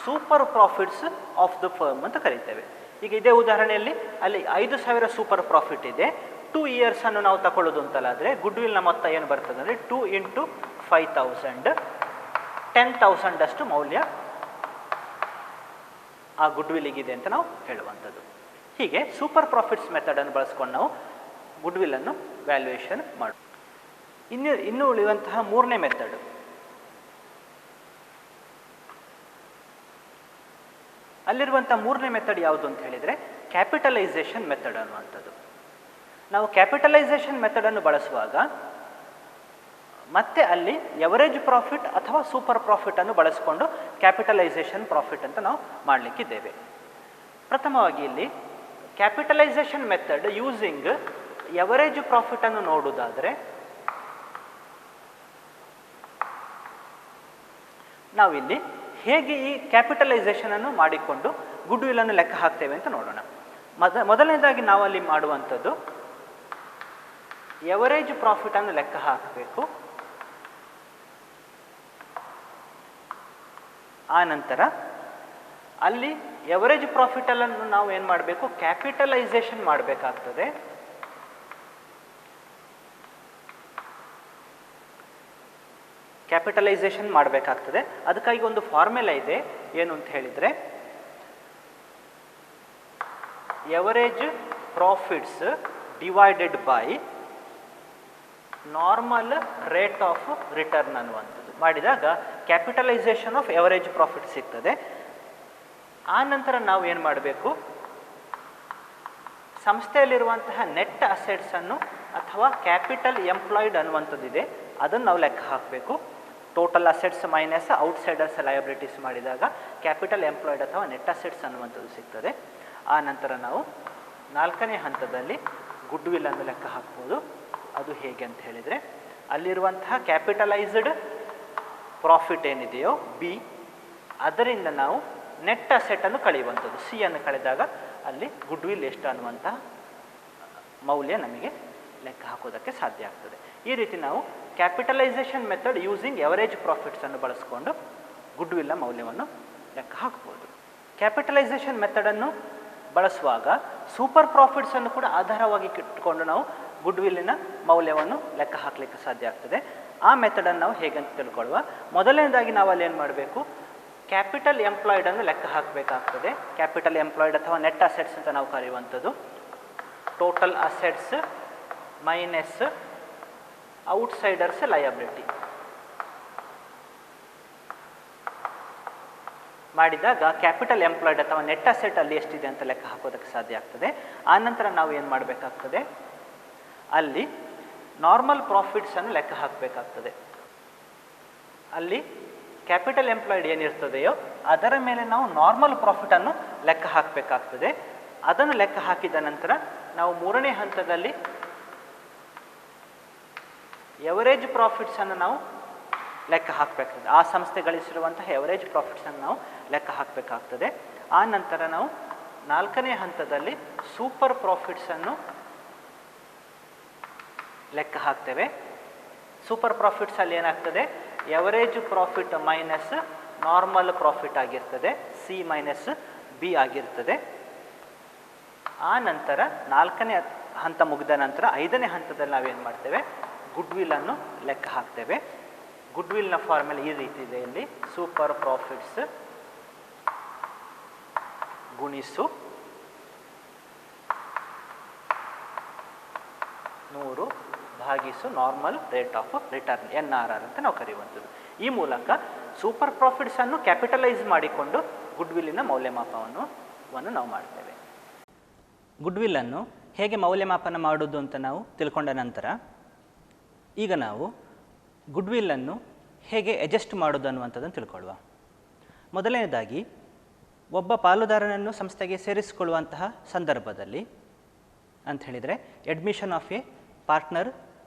super profits of the firm ಅಂತ ಕರೀತೇವೆ. ಈಗ ಇದೇ ಉದಾಹರಣೆಯಲ್ಲಿ ಅಲ್ಲಿ 5,000 ಸೂಪರ್ ಪ್ರಾಫಿಟ್ ಇದೆ, 2 ಇಯರ್ಸನ್ನು ನಾವು ತಗೊಳ್ಳೋದು ಅಂತಲಾದರೆ ಗುಡ್ವಿಲ್ನ ಮೊತ್ತ ಏನು ಬರ್ತದೆ ಅಂದರೆ 2 × 5,000 10,000 ಅಷ್ಟು ಮೌಲ್ಯ ಆ ಗುಡ್ವಿಲ್ಲಿಗಿದೆ ಅಂತ ನಾವು ಹೇಳುವಂಥದ್ದು. ಹೀಗೆ ಸೂಪರ್ ಪ್ರಾಫಿಟ್ಸ್ ಮೆಥಡನ್ನು ಬಳಸ್ಕೊಂಡು ನಾವು ಗುಡ್ವಿಲ್ಲನ್ನು ವ್ಯಾಲ್ಯೂಯೇಷನ್ ಮಾಡಿ. ಇನ್ನು ಉಳಿಯುವಂತಹ ಮೂರನೇ ಮೆಥಡ್ ಅಲ್ಲಿರುವಂಥ ಮೂರನೇ ಮೆಥಡ್ ಯಾವುದು ಅಂತ ಹೇಳಿದರೆ ಕ್ಯಾಪಿಟಲೈಸೇಷನ್ ಮೆಥಡ್ ಅನ್ನುವಂಥದ್ದು. ನಾವು ಕ್ಯಾಪಿಟಲೈಸೇಷನ್ ಮೆಥಡನ್ನು ಬಳಸುವಾಗ ಮತ್ತೆ ಅಲ್ಲಿ ಎವರೇಜ್ ಪ್ರಾಫಿಟ್ ಅಥವಾ ಸೂಪರ್ ಪ್ರಾಫಿಟನ್ನು ಬಳಸಿಕೊಂಡು ಕ್ಯಾಪಿಟಲೈಸೇಷನ್ ಪ್ರಾಫಿಟ್ ಅಂತ ನಾವು ಮಾಡಲಿಕ್ಕಿದ್ದೇವೆ. ಪ್ರಥಮವಾಗಿ ಇಲ್ಲಿ ಕ್ಯಾಪಿಟಲೈಸೇಷನ್ ಮೆಥಡ್ ಯೂಸಿಂಗ್ ಎವರೇಜ್ ಪ್ರಾಫಿಟನ್ನು ನೋಡುವುದಾದರೆ ನಾವಿಲ್ಲಿ ಹೇಗೆ ಈ ಕ್ಯಾಪಿಟಲೈಸೇಷನನ್ನು ಮಾಡಿಕೊಂಡು ಗುಡ್ವಿಲ್ಲನ್ನು ಲೆಕ್ಕ ಹಾಕ್ತೇವೆ ಅಂತ ನೋಡೋಣ. ಮೊದಲನೇದಾಗಿ ನಾವಲ್ಲಿ ಮಾಡುವಂಥದ್ದು ಎವರೇಜ್ ಪ್ರಾಫಿಟನ್ನು ಲೆಕ್ಕ ಹಾಕಬೇಕು. ಆ ನಂತರ ಅಲ್ಲಿ ಎವರೇಜ್ ಪ್ರಾಫಿಟನ್ನು ನಾವು ಏನು ಮಾಡಬೇಕು, ಕ್ಯಾಪಿಟಲೈಸೇಷನ್ ಮಾಡಬೇಕಾಗ್ತದೆ. ಕ್ಯಾಪಿಟಲೈಸೇಷನ್ ಮಾಡಬೇಕಾಗ್ತದೆ. ಅದಕ್ಕಾಗಿ ಒಂದು ಫಾರ್ಮುಲಾ ಇದೆ, ಏನು ಅಂತ ಹೇಳಿದರೆ average profits divided by normal rate of return ಅನ್ನುವಂಥದ್ದು ಮಾಡಿದಾಗ ಕ್ಯಾಪಿಟಲೈಸೇಷನ್ ಆಫ್ ಎವರೇಜ್ ಪ್ರಾಫಿಟ್ ಸಿಗ್ತದೆ. ಆ ನಂತರ ನಾವು ಏನು ಮಾಡಬೇಕು, ಸಂಸ್ಥೆಯಲ್ಲಿರುವಂತಹ ನೆಟ್ ಅಸೆಟ್ಸನ್ನು ಅಥವಾ ಕ್ಯಾಪಿಟಲ್ ಎಂಪ್ಲಾಯ್ಡ್ ಅನ್ನುವಂಥದ್ದಿದೆ ಅದನ್ನು ನಾವು ಲೆಕ್ಕ ಹಾಕಬೇಕು. Total assets minus outsiders liabilities ಮಾಡಿದಾಗ ಕ್ಯಾಪಿಟಲ್ ಎಂಪ್ಲಾಯ್ಡ್ ಅಥವಾ ನೆಟ್ ಅಸೆಟ್ಸ್ ಅನ್ನುವಂಥದ್ದು ಸಿಗ್ತದೆ. ಆ ನಂತರ ನಾವು ನಾಲ್ಕನೇ ಹಂತದಲ್ಲಿ ಗುಡ್ವಿಲ್ಲನ್ನು ಲೆಕ್ಕ ಹಾಕ್ಬೋದು. ಅದು ಹೇಗೆ ಅಂತ ಹೇಳಿದರೆ ಅಲ್ಲಿರುವಂತಹ ಕ್ಯಾಪಿಟಲೈಸ್ಡ್ ಪ್ರಾಫಿಟ್ ಏನಿದೆಯೋ ಬಿ, ಅದರಿಂದ ನಾವು ನೆಟ್ ಅಸೆಟನ್ನು ಕಳೆಯುವಂಥದ್ದು ಸಿ ಅನ್ನು ಕಳೆದಾಗ ಅಲ್ಲಿ ಗುಡ್ವಿಲ್ ಎಷ್ಟು ಅನ್ನುವಂಥ ಮೌಲ್ಯ ನಮಗೆ ಲೆಕ್ಕ ಹಾಕೋದಕ್ಕೆ ಸಾಧ್ಯ ಆಗ್ತದೆ. ಈ ರೀತಿ ನಾವು ಕ್ಯಾಪಿಟಲೈಸೇಷನ್ ಮೆಥಡ್ ಯೂಸಿಂಗ್ ಎವರೇಜ್ ಪ್ರಾಫಿಟ್ಸನ್ನು ಬಳಸಿಕೊಂಡು ಗುಡ್ವಿಲ್ನ ಮೌಲ್ಯವನ್ನು ಲೆಕ್ಕ ಹಾಕ್ಬೋದು. ಕ್ಯಾಪಿಟಲೈಸೇಷನ್ ಮೆಥಡನ್ನು ಬಳಸುವಾಗ ಸೂಪರ್ ಪ್ರಾಫಿಟ್ಸನ್ನು ಕೂಡ ಆಧಾರವಾಗಿ ಇಟ್ಟುಕೊಂಡು ನಾವು ಗುಡ್ವಿಲ್ಲಿನ ಮೌಲ್ಯವನ್ನು ಲೆಕ್ಕ ಹಾಕಲಿಕ್ಕೆ ಸಾಧ್ಯ ಆಗ್ತದೆ. ಆ ಮೆಥಡನ್ನು ನಾವು ಹೇಗಂತ ತಿಳ್ಕೊಳ್ಳುವ. ಮೊದಲನೇದಾಗಿ ನಾವು ಅಲ್ಲಿ ಏನು ಮಾಡಬೇಕು, ಕ್ಯಾಪಿಟಲ್ ಎಂಪ್ಲಾಯ್ಡನ್ನು ಲೆಕ್ಕ ಹಾಕಬೇಕಾಗ್ತದೆ. ಕ್ಯಾಪಿಟಲ್ ಎಂಪ್ಲಾಯ್ಡ್ ಅಥವಾ ನೆಟ್ ಅಸೆಟ್ಸ್ ಅಂತ ನಾವು ಕರೆಯುವಂಥದ್ದು total assets minus outsiders liability ಮಾಡಿದಾಗ ಕ್ಯಾಪಿಟಲ್ ಎಂಪ್ಲಾಯ್ಡ್ ಅಥವಾ ನೆಟ್ ಅಸೆಟ್ ಅಲ್ಲಿ ಎಷ್ಟಿದೆ ಅಂತ ಲೆಕ್ಕ ಹಾಕೋದಕ್ಕೆ ಸಾಧ್ಯ ಆಗ್ತದೆ. ಆನಂತರ ನಾವು ಏನು ಮಾಡಬೇಕಾಗ್ತದೆ, ಅಲ್ಲಿ ನಾರ್ಮಲ್ ಪ್ರಾಫಿಟ್ಸನ್ನು ಲೆಕ್ಕ ಹಾಕಬೇಕಾಗ್ತದೆ. ಅಲ್ಲಿ ಕ್ಯಾಪಿಟಲ್ ಎಂಪ್ಲಾಯ್ಡ್ ಏನಿರ್ತದೆಯೋ ಅದರ ಮೇಲೆ ನಾವು ನಾರ್ಮಲ್ ಪ್ರಾಫಿಟನ್ನು ಲೆಕ್ಕ ಹಾಕಬೇಕಾಗ್ತದೆ. ಅದನ್ನು ಲೆಕ್ಕ ಹಾಕಿದ ನಂತರ ನಾವು ಮೂರನೇ ಹಂತದಲ್ಲಿ ಎವರೇಜ್ ಪ್ರಾಫಿಟ್ಸನ್ನು ನಾವು ಲೆಕ್ಕ ಹಾಕಬೇಕಾಗ್ತದೆ. ಆ ಸಂಸ್ಥೆ ಗಳಿಸಿರುವಂತಹ ಎವರೇಜ್ ಪ್ರಾಫಿಟ್ಸನ್ನು ನಾವು ಲೆಕ್ಕ ಹಾಕಬೇಕಾಗ್ತದೆ. ಆ ನಂತರ ನಾವು ನಾಲ್ಕನೇ ಹಂತದಲ್ಲಿ ಸೂಪರ್ ಪ್ರಾಫಿಟ್ಸನ್ನು ಲೆಕ್ಕ ಹಾಕ್ತೇವೆ. ಸೂಪರ್ ಪ್ರಾಫಿಟ್ಸಲ್ಲಿ ಏನಾಗ್ತದೆ, average profit minus normal profit ಆಗಿರ್ತದೆ, ಸಿ ಮೈನಸ್ ಬಿ ಆಗಿರ್ತದೆ. ಆ ನಂತರ ನಾಲ್ಕನೇ ಹಂತ ಮುಗಿದ ನಂತರ ಐದನೇ ಹಂತದಲ್ಲಿ ನಾವೇನು ಮಾಡ್ತೇವೆ, ಗುಡ್ವಿಲ್ಲನ್ನು ಲೆಕ್ಕ ಹಾಕ್ತೇವೆ. ಗುಡ್ವಿಲ್ನ ಫಾರ್ಮುಲಾ ಈ ರೀತಿ ಇದೆ. ಇಲ್ಲಿ ಸೂಪರ್ ಪ್ರಾಫಿಟ್ಸ್ ಗುಣಿಸು 100 ಭಾಗಿಸು normal rate of return NRR ಅಂತ ನಾವು ಕರೆಯುವಂಥದ್ದು. ಈ ಮೂಲಕ ಸೂಪರ್ ಪ್ರಾಫಿಟ್ಸನ್ನು ಕ್ಯಾಪಿಟಲೈಸ್ ಮಾಡಿಕೊಂಡು ಗುಡ್ವಿಲ್ಲಿನ ಮೌಲ್ಯಮಾಪನವನ್ನು ನಾವು ಮಾಡ್ತೇವೆ. ಗುಡ್ವಿಲ್ಲನ್ನು ಹೇಗೆ ಮೌಲ್ಯಮಾಪನ ಮಾಡೋದು ಅಂತ ನಾವು ತಿಳ್ಕೊಂಡ ನಂತರ ಈಗ ನಾವು ಗುಡ್ವಿಲ್ಲನ್ನು ಹೇಗೆ ಅಡ್ಜಸ್ಟ್ ಮಾಡೋದು ಅನ್ನುವಂಥದ್ದನ್ನು ತಿಳ್ಕೊಳ್ಳುವ. ಮೊದಲನೇದಾಗಿ ಒಬ್ಬ ಪಾಲುದಾರನನ್ನು ಸಂಸ್ಥೆಗೆ ಸೇರಿಸಿಕೊಳ್ಳುವಂತಹ ಸಂದರ್ಭದಲ್ಲಿ ಅಂತ ಹೇಳಿದರೆ ಅಡ್ಮಿಷನ್ ಆಫ್ ಎ ಪಾರ್ಟ್ನರ್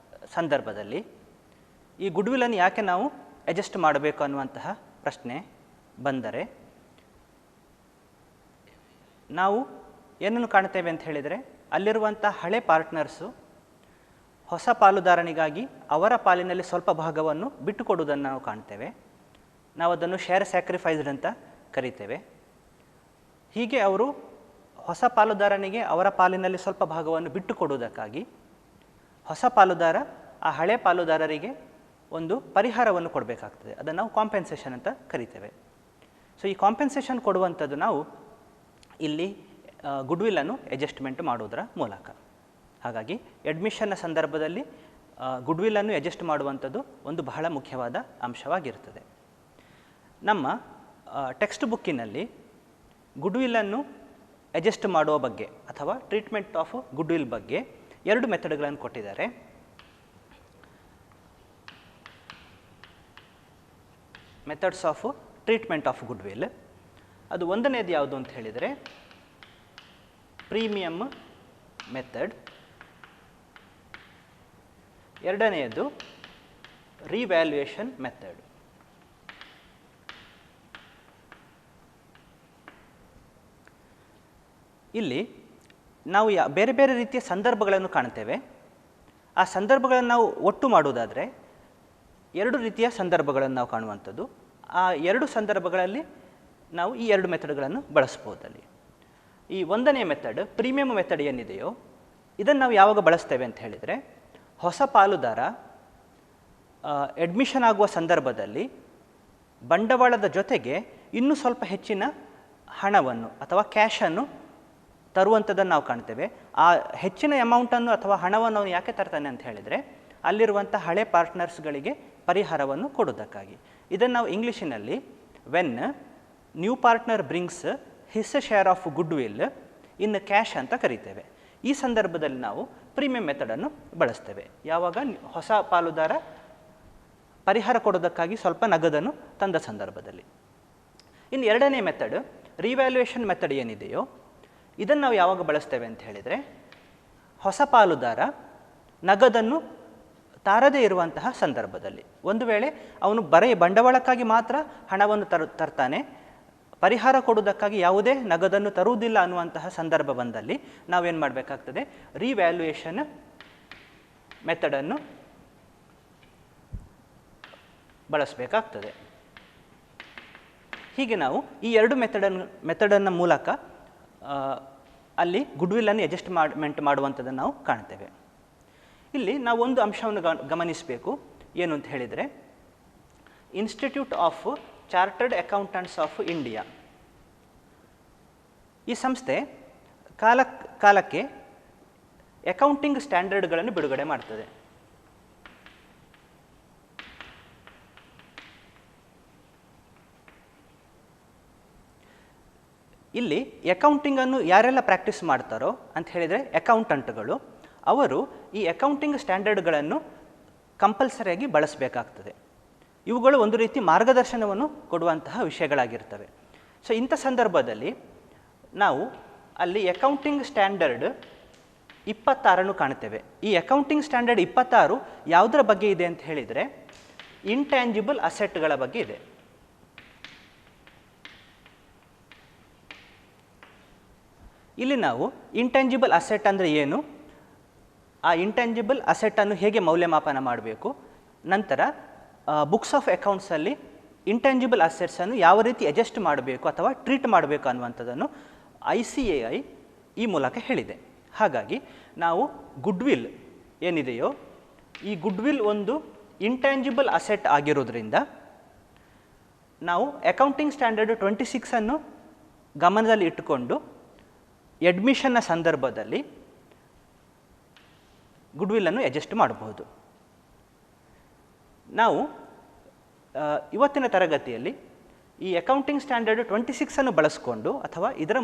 ಸಂದರ್ಭದಲ್ಲಿ ಈ ಗುಡ್ವಿಲ್ಲನ್ನು ಯಾಕೆ ನಾವು ಅಡ್ಜಸ್ಟ್ ಮಾಡಬೇಕು ಅನ್ನುವಂತಹ ಪ್ರಶ್ನೆ ಬಂದರೆ ನಾವು ಏನನ್ನು ಕಾಣ್ತೇವೆ ಅಂತ ಹೇಳಿದರೆ ಅಲ್ಲಿರುವಂಥ ಹಳೆ ಪಾರ್ಟ್ನರ್ಸು ಹೊಸ ಪಾಲುದಾರನಿಗಾಗಿ ಅವರ ಪಾಲಿನಲ್ಲಿ ಸ್ವಲ್ಪ ಭಾಗವನ್ನು ಬಿಟ್ಟುಕೊಡುವುದನ್ನು ನಾವು ಕಾಣ್ತೇವೆ. ನಾವು ಅದನ್ನು ಶೇರ್ ಸ್ಯಾಕ್ರಿಫೈಸ್ಡ್ ಅಂತ ಕರಿತೇವೆ. ಹೀಗೆ ಅವರು ಹೊಸ ಪಾಲುದಾರನಿಗೆ ಅವರ ಪಾಲಿನಲ್ಲಿ ಸ್ವಲ್ಪ ಭಾಗವನ್ನು ಬಿಟ್ಟು ಕೊಡುವುದಕ್ಕಾಗಿ ಹೊಸ ಪಾಲುದಾರ ಆ ಹಳೆ ಪಾಲುದಾರರಿಗೆ ಒಂದು ಪರಿಹಾರವನ್ನು ಕೊಡಬೇಕಾಗ್ತದೆ. ಅದನ್ನು ನಾವು ಕಾಂಪೆನ್ಸೇಷನ್ ಅಂತ ಕರಿತೇವೆ. ಸೊ ಈ ಕಾಂಪೆನ್ಸೇಷನ್ ಕೊಡುವಂಥದ್ದು ನಾವು ಇಲ್ಲಿ ಗುಡ್ವಿಲ್ಲನ್ನು ಅಡ್ಜಸ್ಟ್ಮೆಂಟ್ ಮಾಡುವುದರ ಮೂಲಕ. ಹಾಗಾಗಿ ಅಡ್ಮಿಷನ್ನ ಸಂದರ್ಭದಲ್ಲಿ ಗುಡ್ವಿಲ್ಲನ್ನು ಅಡ್ಜಸ್ಟ್ ಮಾಡುವಂಥದ್ದು ಒಂದು ಬಹಳ ಮುಖ್ಯವಾದ ಅಂಶವಾಗಿರ್ತದೆ. ನಮ್ಮ ಟೆಕ್ಸ್ಟ್ ಬುಕ್ಕಿನಲ್ಲಿ ಗುಡ್ವಿಲ್ಲನ್ನು ಅಡ್ಜಸ್ಟ್ ಮಾಡುವ ಬಗ್ಗೆ ಅಥವಾ ಟ್ರೀಟ್ಮೆಂಟ್ ಆಫ್ ಗುಡ್ವಿಲ್ ಬಗ್ಗೆ 2 ಮೆಥಡ್ಗಳನ್ನು ಕೊಟ್ಟಿದ್ದಾರೆ. Methods of treatment of goodwill. ಅದು ಒಂದನೇದು ಯಾವುದು ಅಂತ ಹೇಳಿದರೆ ಪ್ರೀಮಿಯಮ್ ಮೆಥಡ್, ಎರಡನೆಯದು ರಿವ್ಯಾಲ್ಯೂಯೇಷನ್ ಮೆಥಡ್. ಇಲ್ಲಿ ನಾವು ಬೇರೆ ಬೇರೆ ರೀತಿಯ ಸಂದರ್ಭಗಳನ್ನು ಕಾಣ್ತೇವೆ. ಆ ಸಂದರ್ಭಗಳನ್ನು ನಾವು ಒಟ್ಟು ಮಾಡುವುದಾದರೆ 2 ರೀತಿಯ ಸಂದರ್ಭಗಳನ್ನು ನಾವು ಕಾಣುವಂಥದ್ದು. ಆ 2 ಸಂದರ್ಭಗಳಲ್ಲಿ ನಾವು ಈ 2 ಮೆಥಡ್ಗಳನ್ನು ಬಳಸ್ಬೋದಲ್ಲಿ. ಈ ಒಂದನೇ ಮೆಥಡ್ ಪ್ರೀಮಿಯಮ್ ಮೆಥಡ್ ಏನಿದೆಯೋ ಇದನ್ನು ನಾವು ಯಾವಾಗ ಬಳಸ್ತೇವೆ ಅಂತ ಹೇಳಿದರೆ, ಹೊಸ ಪಾಲುದಾರ ಅಡ್ಮಿಷನ್ ಆಗುವ ಸಂದರ್ಭದಲ್ಲಿ ಬಂಡವಾಳದ ಜೊತೆಗೆ ಇನ್ನೂ ಸ್ವಲ್ಪ ಹೆಚ್ಚಿನ ಹಣವನ್ನು ಅಥವಾ ಕ್ಯಾಶನ್ನು ತರುವಂಥದ್ದನ್ನು ನಾವು ಕಾಣ್ತೇವೆ. ಆ ಹೆಚ್ಚಿನ ಅಮೌಂಟನ್ನು ಅಥವಾ ಹಣವನ್ನು ಅವನು ಯಾಕೆ ತರ್ತಾನೆ ಅಂತ ಹೇಳಿದರೆ, ಅಲ್ಲಿರುವಂಥ ಹಳೆ ಪಾರ್ಟ್ನರ್ಸ್ಗಳಿಗೆ ಪರಿಹಾರವನ್ನು ಕೊಡೋದಕ್ಕಾಗಿ. ಇದನ್ನು ನಾವು ಇಂಗ್ಲೀಷಿನಲ್ಲಿ when new partner brings his share of good will in cash ಅಂತ ಕರಿತೇವೆ. ಈ ಸಂದರ್ಭದಲ್ಲಿ ನಾವು ಪ್ರೀಮಿಯಂ ಮೆಥಡನ್ನು ಬಳಸ್ತೇವೆ. ಯಾವಾಗ ಹೊಸ ಪಾಲುದಾರ ಪರಿಹಾರ ಕೊಡೋದಕ್ಕಾಗಿ ಸ್ವಲ್ಪ ನಗದನ್ನು ತಂದ ಸಂದರ್ಭದಲ್ಲಿ. ಇನ್ನು ಎರಡನೇ ಮೆಥಡ್ ರಿವ್ಯಾಲ್ಯೂಯೇಷನ್ ಮೆಥಡ್ ಏನಿದೆಯೋ ಇದನ್ನು ನಾವು ಯಾವಾಗ ಬಳಸ್ತೇವೆ ಅಂತ ಹೇಳಿದರೆ, ಹೊಸ ಪಾಲುದಾರ ನಗದನ್ನು ತಾರದೇ ಇರುವಂತಹ ಸಂದರ್ಭದಲ್ಲಿ. ಒಂದು ವೇಳೆ ಅವನು ಬರೀ ಬಂಡವಾಳಕ್ಕಾಗಿ ಮಾತ್ರ ಹಣವನ್ನು ತರ್ತಾನೆ, ಪರಿಹಾರ ಕೊಡುವುದಕ್ಕಾಗಿ ಯಾವುದೇ ನಗದನ್ನು ತರುವುದಿಲ್ಲ ಅನ್ನುವಂತಹ ಸಂದರ್ಭ ಬಂದಲ್ಲಿ ನಾವೇನು ಮಾಡಬೇಕಾಗ್ತದೆ, ರಿವ್ಯಾಲ್ಯೂಯೇಷನ್ ಮೆಥಡನ್ನು ಬಳಸಬೇಕಾಗ್ತದೆ. ಹೀಗೆ ನಾವು ಈ 2 ಮೆಥಡನ್ನು ಮೂಲಕ ಅಲ್ಲಿ ಗುಡ್ವಿಲ್ಲನ್ನು ಅಡ್ಜಸ್ಟ್ಮೆಂಟ್ ಮಾಡುವಂಥದ್ದನ್ನು ನಾವು ಕಾಣ್ತೇವೆ. ಇಲ್ಲಿ ನಾವು ಒಂದು ಅಂಶವನ್ನು ಗಮನಿಸಬೇಕು. ಏನು ಅಂತ ಹೇಳಿದರೆ, institute of chartered accountants of India ಈ ಸಂಸ್ಥೆ ಕಾಲಕ್ಕೆ ಅಕೌಂಟಿಂಗ್ ಸ್ಟ್ಯಾಂಡರ್ಡ್ಗಳನ್ನು ಬಿಡುಗಡೆ ಮಾಡ್ತದೆ. ಇಲ್ಲಿ ಅಕೌಂಟಿಂಗನ್ನು ಯಾರೆಲ್ಲ ಪ್ರಾಕ್ಟೀಸ್ ಮಾಡ್ತಾರೋ ಅಂತ ಹೇಳಿದರೆ ಅಕೌಂಟೆಂಟ್ಗಳು, ಅವರು ಈ ಅಕೌಂಟಿಂಗ್ ಸ್ಟ್ಯಾಂಡರ್ಡ್ಗಳನ್ನು ಕಂಪಲ್ಸರಿಯಾಗಿ ಬಳಸಬೇಕಾಗ್ತದೆ. ಇವುಗಳು ಒಂದು ರೀತಿ ಮಾರ್ಗದರ್ಶನವನ್ನು ಕೊಡುವಂತಹ ವಿಷಯಗಳಾಗಿರ್ತವೆ. ಸೊ ಇಂಥ ಸಂದರ್ಭದಲ್ಲಿ ನಾವು ಅಲ್ಲಿ ಅಕೌಂಟಿಂಗ್ ಸ್ಟ್ಯಾಂಡರ್ಡ್ 26 ಕಾಣ್ತೇವೆ. ಈ ಅಕೌಂಟಿಂಗ್ ಸ್ಟ್ಯಾಂಡರ್ಡ್ 26 ಯಾವುದರ ಬಗ್ಗೆ ಇದೆ ಅಂತ ಹೇಳಿದರೆ, ಇಂಟ್ಯಾಂಜಿಬಲ್ ಅಸೆಟ್ಗಳ ಬಗ್ಗೆ ಇದೆ. ಇಲ್ಲಿ ನಾವು ಇಂಟ್ಯಾಂಜಿಬಲ್ ಅಸೆಟ್ ಅಂದರೆ ಏನು, ಆ ಇಂಟ್ಯಾಂಜಿಬಲ್ ಅಸೆಟನ್ನು ಹೇಗೆ ಮೌಲ್ಯಮಾಪನ ಮಾಡಬೇಕು, ನಂತರ ಬುಕ್ಸ್ ಆಫ್ ಅಕೌಂಟ್ಸಲ್ಲಿ ಇಂಟ್ಯಾಂಜಿಬಲ್ ಅಸೆಟ್ಸನ್ನು ಯಾವ ರೀತಿ ಅಡ್ಜಸ್ಟ್ ಮಾಡಬೇಕು ಅಥವಾ ಟ್ರೀಟ್ ಮಾಡಬೇಕು ಅನ್ನುವಂಥದ್ದನ್ನು ICAI ಈ ಮೂಲಕ ಹೇಳಿದೆ. ಹಾಗಾಗಿ ನಾವು ಗುಡ್ವಿಲ್ ಏನಿದೆಯೋ ಈ ಗುಡ್ವಿಲ್ ಒಂದು ಇಂಟ್ಯಾಂಜಿಬಲ್ ಅಸೆಟ್ ಆಗಿರೋದ್ರಿಂದ ನಾವು ಅಕೌಂಟಿಂಗ್ ಸ್ಟ್ಯಾಂಡರ್ಡ್ 26 ಗಮನದಲ್ಲಿ ಇಟ್ಟುಕೊಂಡು ಅಡ್ಮಿಷನ್ನ ಸಂದರ್ಭದಲ್ಲಿ ಗುಡ್ವಿಲ್ಲನ್ನು ಅಡ್ಜಸ್ಟ್ ಮಾಡಬಹುದು. ನಾವು ಇವತ್ತಿನ ತರಗತಿಯಲ್ಲಿ ಈ ಅಕೌಂಟಿಂಗ್ ಸ್ಟ್ಯಾಂಡರ್ಡ್ 26 ಬಳಸಿಕೊಂಡು ಅಥವಾ ಇದರ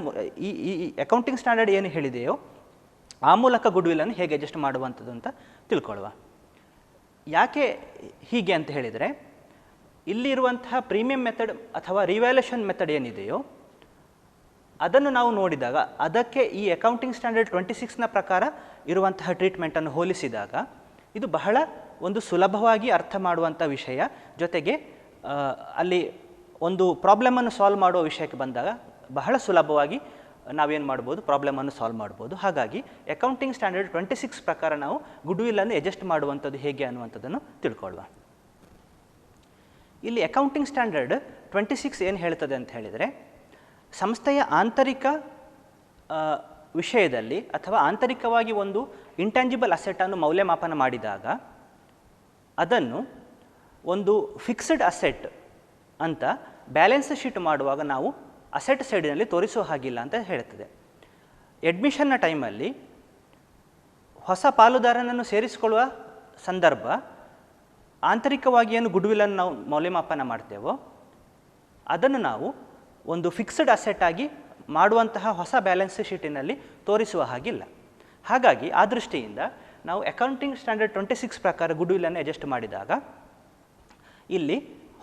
ಈ ಅಕೌಂಟಿಂಗ್ ಸ್ಟ್ಯಾಂಡರ್ಡ್ ಏನು ಹೇಳಿದೆಯೋ ಆ ಮೂಲಕ ಗುಡ್ವಿಲ್ಲನ್ನು ಹೇಗೆ ಅಡ್ಜಸ್ಟ್ ಮಾಡುವಂಥದ್ದು ಅಂತ ತಿಳ್ಕೊಳ್ಳುವ. ಯಾಕೆ ಹೀಗೆ ಅಂತ ಹೇಳಿದರೆ, ಇಲ್ಲಿರುವಂತಹ ಪ್ರೀಮಿಯಂ ಮೆಥಡ್ ಅಥವಾ ರಿವ್ಯಾಲ್ಯೂಯೇಷನ್ ಮೆಥಡ್ ಏನಿದೆಯೋ ಅದನ್ನು ನಾವು ನೋಡಿದಾಗ ಅದಕ್ಕೆ ಈ ಅಕೌಂಟಿಂಗ್ ಸ್ಟ್ಯಾಂಡರ್ಡ್ 26 ಪ್ರಕಾರ ಇರುವಂತಹ ಟ್ರೀಟ್ಮೆಂಟನ್ನು ಹೋಲಿಸಿದಾಗ ಇದು ಬಹಳ ಒಂದು ಸುಲಭವಾಗಿ ಅರ್ಥ ಮಾಡುವಂಥ ವಿಷಯ. ಜೊತೆಗೆ ಅಲ್ಲಿ ಒಂದು ಪ್ರಾಬ್ಲಮನ್ನು ಸಾಲ್ವ್ ಮಾಡುವ ವಿಷಯಕ್ಕೆ ಬಂದಾಗ ಬಹಳ ಸುಲಭವಾಗಿ ನಾವೇನು ಮಾಡ್ಬೋದು, ಪ್ರಾಬ್ಲಮನ್ನು ಸಾಲ್ವ್ ಮಾಡ್ಬೋದು. ಹಾಗಾಗಿ ಅಕೌಂಟಿಂಗ್ ಸ್ಟ್ಯಾಂಡರ್ಡ್ 26 ಪ್ರಕಾರ ನಾವು ಗುಡ್ವಿಲ್ಲನ್ನು ಅಡ್ಜಸ್ಟ್ ಮಾಡುವಂಥದ್ದು ಹೇಗೆ ಅನ್ನುವಂಥದ್ದನ್ನು ತಿಳ್ಕೊಳ್ಳುವ. ಇಲ್ಲಿ ಅಕೌಂಟಿಂಗ್ ಸ್ಟ್ಯಾಂಡರ್ಡ್ 26 ಏನು ಹೇಳ್ತದೆ ಅಂತ ಹೇಳಿದರೆ, ಸಂಸ್ಥೆಯ ಆಂತರಿಕ ವಿಷಯದಲ್ಲಿ ಅಥವಾ ಆಂತರಿಕವಾಗಿ ಒಂದು ಇಂಟ್ಯಾಂಜಿಬಲ್ ಅಸೆಟನ್ನು ಮೌಲ್ಯಮಾಪನ ಮಾಡಿದಾಗ ಅದನ್ನು ಒಂದು ಫಿಕ್ಸ್ಡ್ ಅಸೆಟ್ ಅಂತ ಬ್ಯಾಲೆನ್ಸ್ ಶೀಟ್ ಮಾಡುವಾಗ ನಾವು ಅಸೆಟ್ ಸೈಡಿನಲ್ಲಿ ತೋರಿಸುವ ಹಾಗಿಲ್ಲ ಅಂತ ಹೇಳ್ತದೆ. ಅಡ್ಮಿಷನ್ನ ಟೈಮಲ್ಲಿ ಹೊಸ ಪಾಲುದಾರನನ್ನು ಸೇರಿಸಿಕೊಳ್ಳುವ ಸಂದರ್ಭ ಆಂತರಿಕವಾಗಿ ಏನು ಗುಡ್ವಿಲ್ಲನ್ನು ನಾವು ಮೌಲ್ಯಮಾಪನ ಮಾಡ್ತೇವೋ ಅದನ್ನು ನಾವು ಒಂದು ಫಿಕ್ಸ್ಡ್ ಅಸೆಟ್ ಆಗಿ ಮಾಡುವಂತಹ ಹೊಸ ಬ್ಯಾಲೆನ್ಸ್ ಶೀಟಿನಲ್ಲಿ ತೋರಿಸುವ ಹಾಗಿಲ್ಲ. ಹಾಗಾಗಿ ಆ ದೃಷ್ಟಿಯಿಂದ ನಾವು ಅಕೌಂಟಿಂಗ್ ಸ್ಟ್ಯಾಂಡರ್ಡ್ 26 ಪ್ರಕಾರ ಗುಡ್ವಿಲ್ಲನ್ನು ಅಡ್ಜಸ್ಟ್ ಮಾಡಿದಾಗ ಇಲ್ಲಿ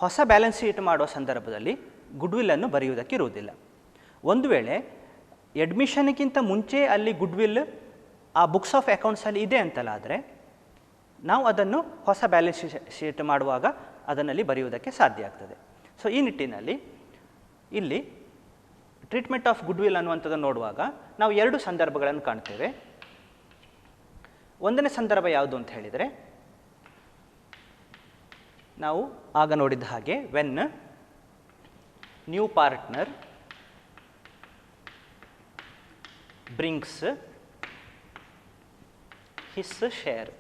ಹೊಸ ಬ್ಯಾಲೆನ್ಸ್ ಶೀಟ್ ಮಾಡುವ ಸಂದರ್ಭದಲ್ಲಿ ಗುಡ್ವಿಲ್ಲನ್ನು ಬರೆಯುವುದಕ್ಕೆ ಇರುವುದಿಲ್ಲ. ಒಂದು ವೇಳೆ ಅಡ್ಮಿಷನ್ಗಿಂತ ಮುಂಚೆ ಅಲ್ಲಿ ಗುಡ್ವಿಲ್ ಆ ಬುಕ್ಸ್ ಆಫ್ ಅಕೌಂಟ್ಸಲ್ಲಿ ಇದೆ ಅಂತಲಾದರೆ ನಾವು ಅದನ್ನು ಹೊಸ ಬ್ಯಾಲೆನ್ಸ್ ಶೀಟ್ ಮಾಡುವಾಗ ಅದನ್ನಲ್ಲಿ ಬರೆಯುವುದಕ್ಕೆ ಸಾಧ್ಯ ಆಗ್ತದೆ. ಸೊ ಈ ನಿಟ್ಟಿನಲ್ಲಿ ಇಲ್ಲಿ ಟ್ರೀಟ್ಮೆಂಟ್ ಆಫ್ ಗುಡ್ವಿಲ್ ಅನ್ನುವಂಥದ್ದನ್ನು ನೋಡುವಾಗ ನಾವು 2 ಸಂದರ್ಭಗಳನ್ನು ಕಾಣ್ತೇವೆ. ಒಂದನೇ ಸಂದರ್ಭ ಯಾವುದು ಅಂತ ಹೇಳಿದರೆ, ನಾವು ಆಗ ನೋಡಿದ ಹಾಗೆ when new partner brings his share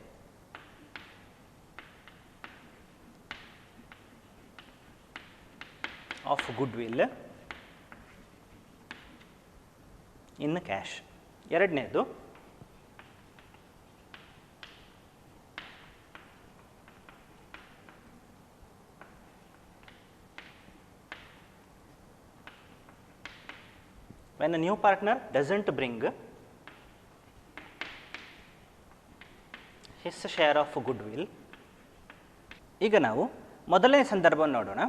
of goodwill in cash. ಎರಡನೇದು when a new partner doesn't bring his share of goodwill. ಈಗ ನಾವು ಮೊದಲನೇ ಸಂದರ್ಭವನ್ನು ನೋಡೋಣ.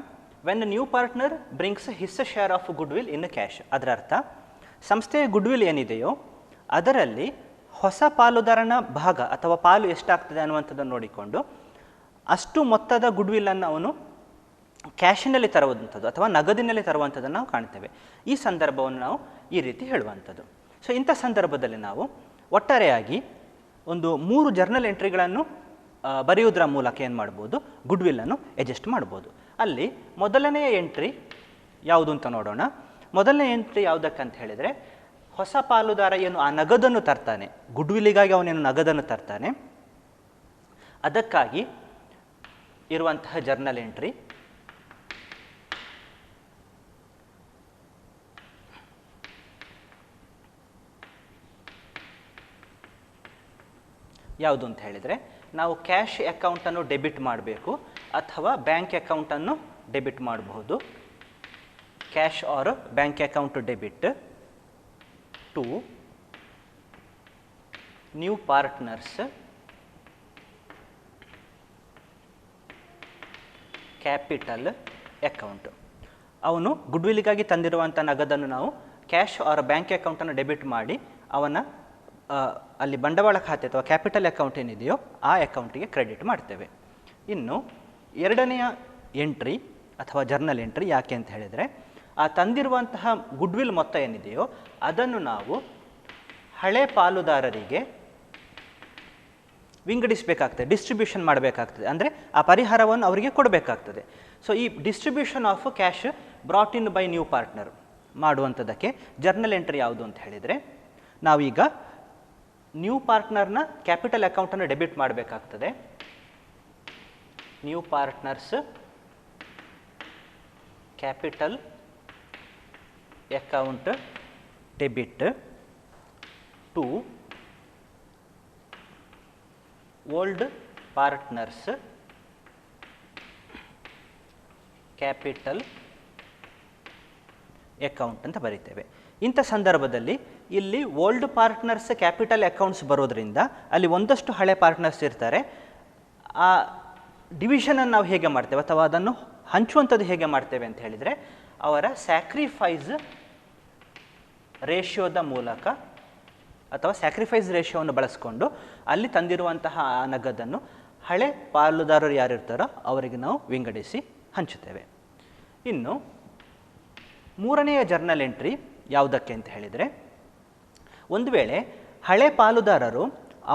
when a new partner brings his share of goodwill in cash. ಅದರ ಅರ್ಥ ಸಂಸ್ಥೆಯ goodwill ಏನಿದೆಯೋ ಅದರಲ್ಲಿ ಹೊಸ ಪಾಲುದಾರನ ಭಾಗ ಅಥವಾ ಪಾಲು ಎಷ್ಟಾಗ್ತದೆ ಅನ್ನುವಂಥದ್ದನ್ನು ನೋಡಿಕೊಂಡು ಅಷ್ಟು ಮೊತ್ತದ ಗುಡ್ವಿಲ್ಲನ್ನು ಅವನು ಕ್ಯಾಶಿನಲ್ಲಿ ತರುವಂಥದ್ದು ಅಥವಾ ನಗದಿನಲ್ಲಿ ತರುವಂಥದ್ದನ್ನು ನಾವು ಕಾಣ್ತೇವೆ. ಈ ಸಂದರ್ಭವನ್ನು ನಾವು ಈ ರೀತಿ ಹೇಳುವಂಥದ್ದು. ಸೊ ಇಂಥ ಸಂದರ್ಭದಲ್ಲಿ ನಾವು ಒಟ್ಟಾರೆಯಾಗಿ ಒಂದು 3 ಜರ್ನಲ್ ಎಂಟ್ರಿಗಳನ್ನು ಬರೆಯುವುದರ ಮೂಲಕ ಏನು ಮಾಡ್ಬೋದು, ಗುಡ್ವಿಲ್ಲನ್ನು ಅಡ್ಜಸ್ಟ್ ಮಾಡ್ಬೋದು. ಅಲ್ಲಿ ಮೊದಲನೆಯ ಎಂಟ್ರಿ ಯಾವುದು ಅಂತ ನೋಡೋಣ. ಮೊದಲನೇ ಎಂಟ್ರಿ ಯಾವುದಕ್ಕಂತ ಹೇಳಿದರೆ, ಹೊಸ ಪಾಲುದಾರ ಏನು ಆ ನಗದನ್ನು ತರ್ತಾನೆ, ಗುಡ್ವಿಲ್ಲಿಗಾಗಿ ಅವನೇನು ನಗದನ್ನು ತರ್ತಾನೆ, ಅದಕ್ಕಾಗಿ ಇರುವಂತಹ ಜರ್ನಲ್ ಎಂಟ್ರಿ ಯಾವುದು ಅಂತ ಹೇಳಿದರೆ, ನಾವು ಕ್ಯಾಶ್ ಅಕೌಂಟನ್ನು ಡೆಬಿಟ್ ಮಾಡಬೇಕು ಅಥವಾ ಬ್ಯಾಂಕ್ ಅಕೌಂಟನ್ನು ಡೆಬಿಟ್ ಮಾಡಬಹುದು. Cash or bank account debit to new partners capital account. ಅವನು ಗುಡ್ವಿಲ್ಗಾಗಿ ತಂದಿರುವಂಥ ನಗದನ್ನು ನಾವು ಕ್ಯಾಶ್ ಆರ್ ಬ್ಯಾಂಕ್ ಅಕೌಂಟನ್ನು ಡೆಬಿಟ್ ಮಾಡಿ ಅವನ ಅಲ್ಲಿ ಬಂಡವಾಳ ಖಾತೆ ಅಥವಾ ಕ್ಯಾಪಿಟಲ್ ಅಕೌಂಟ್ ಏನಿದೆಯೋ ಆ ಅಕೌಂಟಿಗೆ ಕ್ರೆಡಿಟ್ ಮಾಡ್ತೇವೆ. ಇನ್ನು ಎರಡನೆಯ ಎಂಟ್ರಿ ಅಥವಾ ಜರ್ನಲ್ ಎಂಟ್ರಿ ಯಾಕೆ ಅಂತ ಹೇಳಿದರೆ, ಆ ತಂದಿರುವಂತಹ ಗುಡ್ವಿಲ್ ಮೊತ್ತ ಏನಿದೆಯೋ ಅದನ್ನು ನಾವು ಹಳೆ ಪಾಲುದಾರರಿಗೆ ವಿಂಗಡಿಸಬೇಕಾಗ್ತದೆ, ಡಿಸ್ಟ್ರಿಬ್ಯೂಷನ್ ಮಾಡಬೇಕಾಗ್ತದೆ. ಅಂದರೆ ಆ ಪರಿಹಾರವನ್ನು ಅವರಿಗೆ ಕೊಡಬೇಕಾಗ್ತದೆ. ಸೊ ಈ distribution of cash brought in by new partner ಮಾಡುವಂಥದ್ದಕ್ಕೆ ಜರ್ನಲ್ ಎಂಟ್ರಿ ಯಾವುದು ಅಂತ ಹೇಳಿದರೆ, ನಾವೀಗ ನ್ಯೂ ಪಾರ್ಟ್ನರ್ನ ಕ್ಯಾಪಿಟಲ್ ಅಕೌಂಟನ್ನು ಡೆಬಿಟ್ ಮಾಡಬೇಕಾಗ್ತದೆ. New partners capital account debit to old partners capital account ಅಂತ ಬರೀತೇವೆ. ಇಂಥ ಸಂದರ್ಭದಲ್ಲಿ ಇಲ್ಲಿ ಓಲ್ಡ್ ಪಾರ್ಟ್ನರ್ಸ್ ಕ್ಯಾಪಿಟಲ್ ಅಕೌಂಟ್ಸ್ ಬರೋದ್ರಿಂದ ಅಲ್ಲಿ ಒಂದಷ್ಟು ಹಳೆ ಪಾರ್ಟ್ನರ್ಸ್ ಇರ್ತಾರೆ. ಆ ಡಿವಿಷನನ್ನು ನಾವು ಹೇಗೆ ಮಾಡ್ತೇವೆ ಅಥವಾ ಅದನ್ನು ಹಂಚುವಂಥದ್ದು ಹೇಗೆ ಮಾಡ್ತೇವೆ ಅಂತ ಹೇಳಿದರೆ, ಅವರ ಸ್ಯಾಕ್ರಿಫೈಸ್ ರೇಷಿಯೋದ ಮೂಲಕ ಅಥವಾ ಸ್ಯಾಕ್ರಿಫೈಸ್ ರೇಷಿಯೋವನ್ನು ಬಳಸಿಕೊಂಡು ಅಲ್ಲಿ ತಂದಿರುವಂತಹ ಆ ನಗದನ್ನು ಹಳೆ ಪಾಲುದಾರರು ಯಾರಿರ್ತಾರೋ ಅವರಿಗೆ ನಾವು ವಿಂಗಡಿಸಿ ಹಂಚುತ್ತೇವೆ. ಇನ್ನು ಮೂರನೆಯ ಜರ್ನಲ್ ಎಂಟ್ರಿ ಯಾವುದಕ್ಕೆ ಅಂತ ಹೇಳಿದರೆ, ಒಂದು ವೇಳೆ ಹಳೆ ಪಾಲುದಾರರು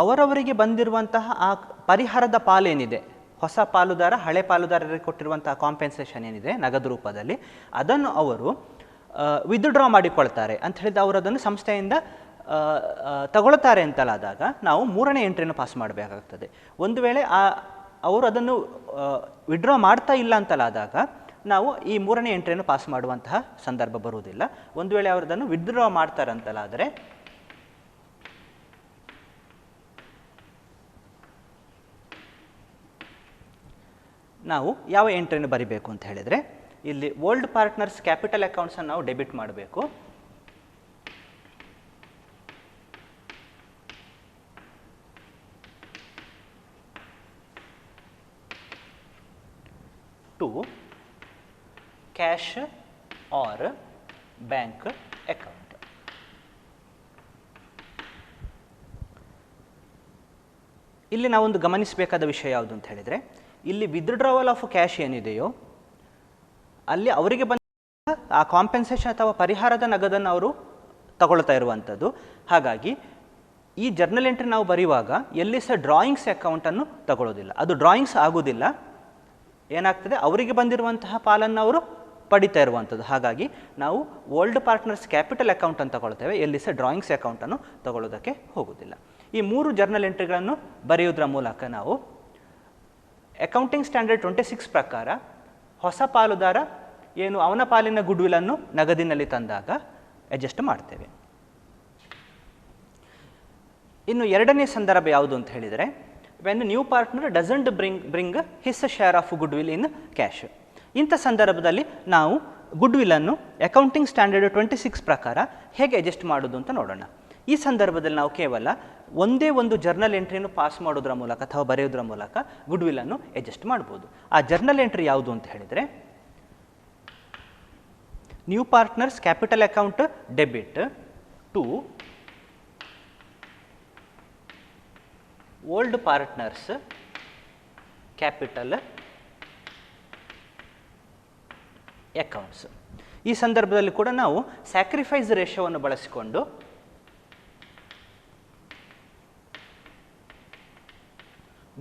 ಅವರವರಿಗೆ ಬಂದಿರುವಂತಹ ಆ ಪರಿಹಾರದ ಪಾಲೇನಿದೆ ಹೊಸ ಪಾಲುದಾರ ಹಳೆ ಪಾಲುದಾರರಿಗೆ ಕೊಟ್ಟಿರುವಂತಹ ಕಾಂಪೆನ್ಸೇಷನ್ ಏನಿದೆ ನಗದು ರೂಪದಲ್ಲಿ, ಅದನ್ನು ಅವರು ವಿತ್ಡ್ರಾ ಮಾಡಿಕೊಳ್ತಾರೆ ಅಂತ ಹೇಳಿದ ಅವರು ಅದನ್ನು ಸಂಸ್ಥೆಯಿಂದ ತಗೊಳ್ತಾರೆ ಅಂತಲಾದಾಗ ನಾವು 3ನೇ ಎಂಟ್ರಿಯನ್ನು ಪಾಸ್ ಮಾಡಬೇಕಾಗ್ತದೆ. ಒಂದು ವೇಳೆ ಅವರು ಅದನ್ನು ವಿಡ್ರಾ ಮಾಡ್ತಾ ಇಲ್ಲ ಅಂತಲಾದಾಗ ನಾವು ಈ 3ನೇ ಎಂಟ್ರಿಯನ್ನು ಪಾಸ್ ಮಾಡುವಂತಹ ಸಂದರ್ಭ ಬರುವುದಿಲ್ಲ. ಒಂದು ವೇಳೆ ಅವರು ಅದನ್ನು ವಿಡ್ರಾ ಮಾಡ್ತಾರೆ ಅಂತಲಾದರೆ ನಾವು ಯಾವ ಎಂಟ್ರಿಯನ್ನು ಬರಿಬೇಕು ಅಂತ ಹೇಳಿದರೆ, ಇಲ್ಲಿ ಓಲ್ಡ್ ಪಾರ್ಟ್ನರ್ಸ್ ಕ್ಯಾಪಿಟಲ್ ಅಕೌಂಟ್ಸನ್ನು ನಾವು ಡೆಬಿಟ್ ಮಾಡಬೇಕು. To cash or bank account. ಇಲ್ಲಿ ನಾವೊಂದು ಗಮನಿಸಬೇಕಾದ ವಿಷಯ ಯಾವುದು ಅಂತ ಹೇಳಿದರೆ, ಇಲ್ಲಿ ವಿತ್ಡ್ರಾವಲ್ ಆಫ್ ಕ್ಯಾಶ್ ಏನಿದೆಯೋ ಅಲ್ಲಿ ಅವರಿಗೆ ಬಂದ ಆ ಕಾಂಪೆನ್ಸೇಷನ್ ಅಥವಾ ಪರಿಹಾರದ ನಗದನ್ನು ಅವರು ತಗೊಳ್ತಾ ಇರುವಂಥದ್ದು. ಹಾಗಾಗಿ ಈ ಜರ್ನಲ್ ಎಂಟ್ರಿ ನಾವು ಬರೆಯುವಾಗ ಎಲ್ಲಿ ಸಹ ಡ್ರಾಯಿಂಗ್ಸ್ ಅಕೌಂಟನ್ನು ತಗೊಳ್ಳೋದಿಲ್ಲ, ಅದು ಡ್ರಾಯಿಂಗ್ಸ್ ಆಗೋದಿಲ್ಲ. ಏನಾಗ್ತದೆ, ಅವರಿಗೆ ಬಂದಿರುವಂತಹ ಪಾಲನ್ನು ಅವರು ಪಡಿತಾ ಇರುವಂಥದ್ದು. ಹಾಗಾಗಿ ನಾವು ಓಲ್ಡ್ ಪಾರ್ಟ್ನರ್ಸ್ ಕ್ಯಾಪಿಟಲ್ ಅಕೌಂಟ್ ಅಂತ ತಗೊಳ್ತೇವೆ, ಎಲ್ಲಿ ಸಹ ಡ್ರಾಯಿಂಗ್ಸ್ ಅಕೌಂಟನ್ನು ತಗೊಳ್ಳೋದಕ್ಕೆ ಹೋಗೋದಿಲ್ಲ. ಈ 3 ಜರ್ನಲ್ ಎಂಟ್ರಿಗಳನ್ನು ಬರೆಯೋದ್ರ ಮೂಲಕ ನಾವು ಅಕೌಂಟಿಂಗ್ ಸ್ಟ್ಯಾಂಡರ್ಡ್ 26 ಪ್ರಕಾರ ಹೊಸ ಪಾಲುದಾರ ಏನು ಅವನ ಪಾಲಿನ ಗುಡ್ವಿಲನ್ನು ನಗದಿನಲ್ಲಿ ತಂದಾಗ ಅಡ್ಜಸ್ಟ್ ಮಾಡ್ತೇವೆ. ಇನ್ನು 2ನೇ ಸಂದರ್ಭ ಯಾವುದು ಅಂತ ಹೇಳಿದರೆ, when new partner doesn't bring his share of goodwill in cash. ಇಂಥ ಸಂದರ್ಭದಲ್ಲಿ ನಾವು ಗುಡ್ವಿಲನ್ನು ಅಕೌಂಟಿಂಗ್ ಸ್ಟ್ಯಾಂಡರ್ಡ್ 26 ಪ್ರಕಾರ ಹೇಗೆ ಅಡ್ಜಸ್ಟ್ ಮಾಡೋದು ಅಂತ ನೋಡೋಣ. ಈ ಸಂದರ್ಭದಲ್ಲಿ ನಾವು ಕೇವಲ ಒಂದೇ ಒಂದು ಜರ್ನಲ್ ಎಂಟ್ರಿಯನ್ನು ಪಾಸ್ ಮಾಡೋದ್ರ ಮೂಲಕ ಅಥವಾ ಬರೆಯೋದ್ರ ಮೂಲಕ ಗುಡ್ವಿಲನ್ನು ಅಡ್ಜಸ್ಟ್ ಮಾಡ್ಬೋದು. ಆ ಜರ್ನಲ್ ಎಂಟ್ರಿ ಯಾವುದು ಅಂತ ಹೇಳಿದರೆ, new partners capital account debit to old partners capital accounts. ಈ ಸಂದರ್ಭದಲ್ಲಿ ಕೂಡ ನಾವು ಸ್ಯಾಕ್ರಿಫೈಸ್ ರೇಷಿಯೋವನ್ನು ಬಳಸಿಕೊಂಡು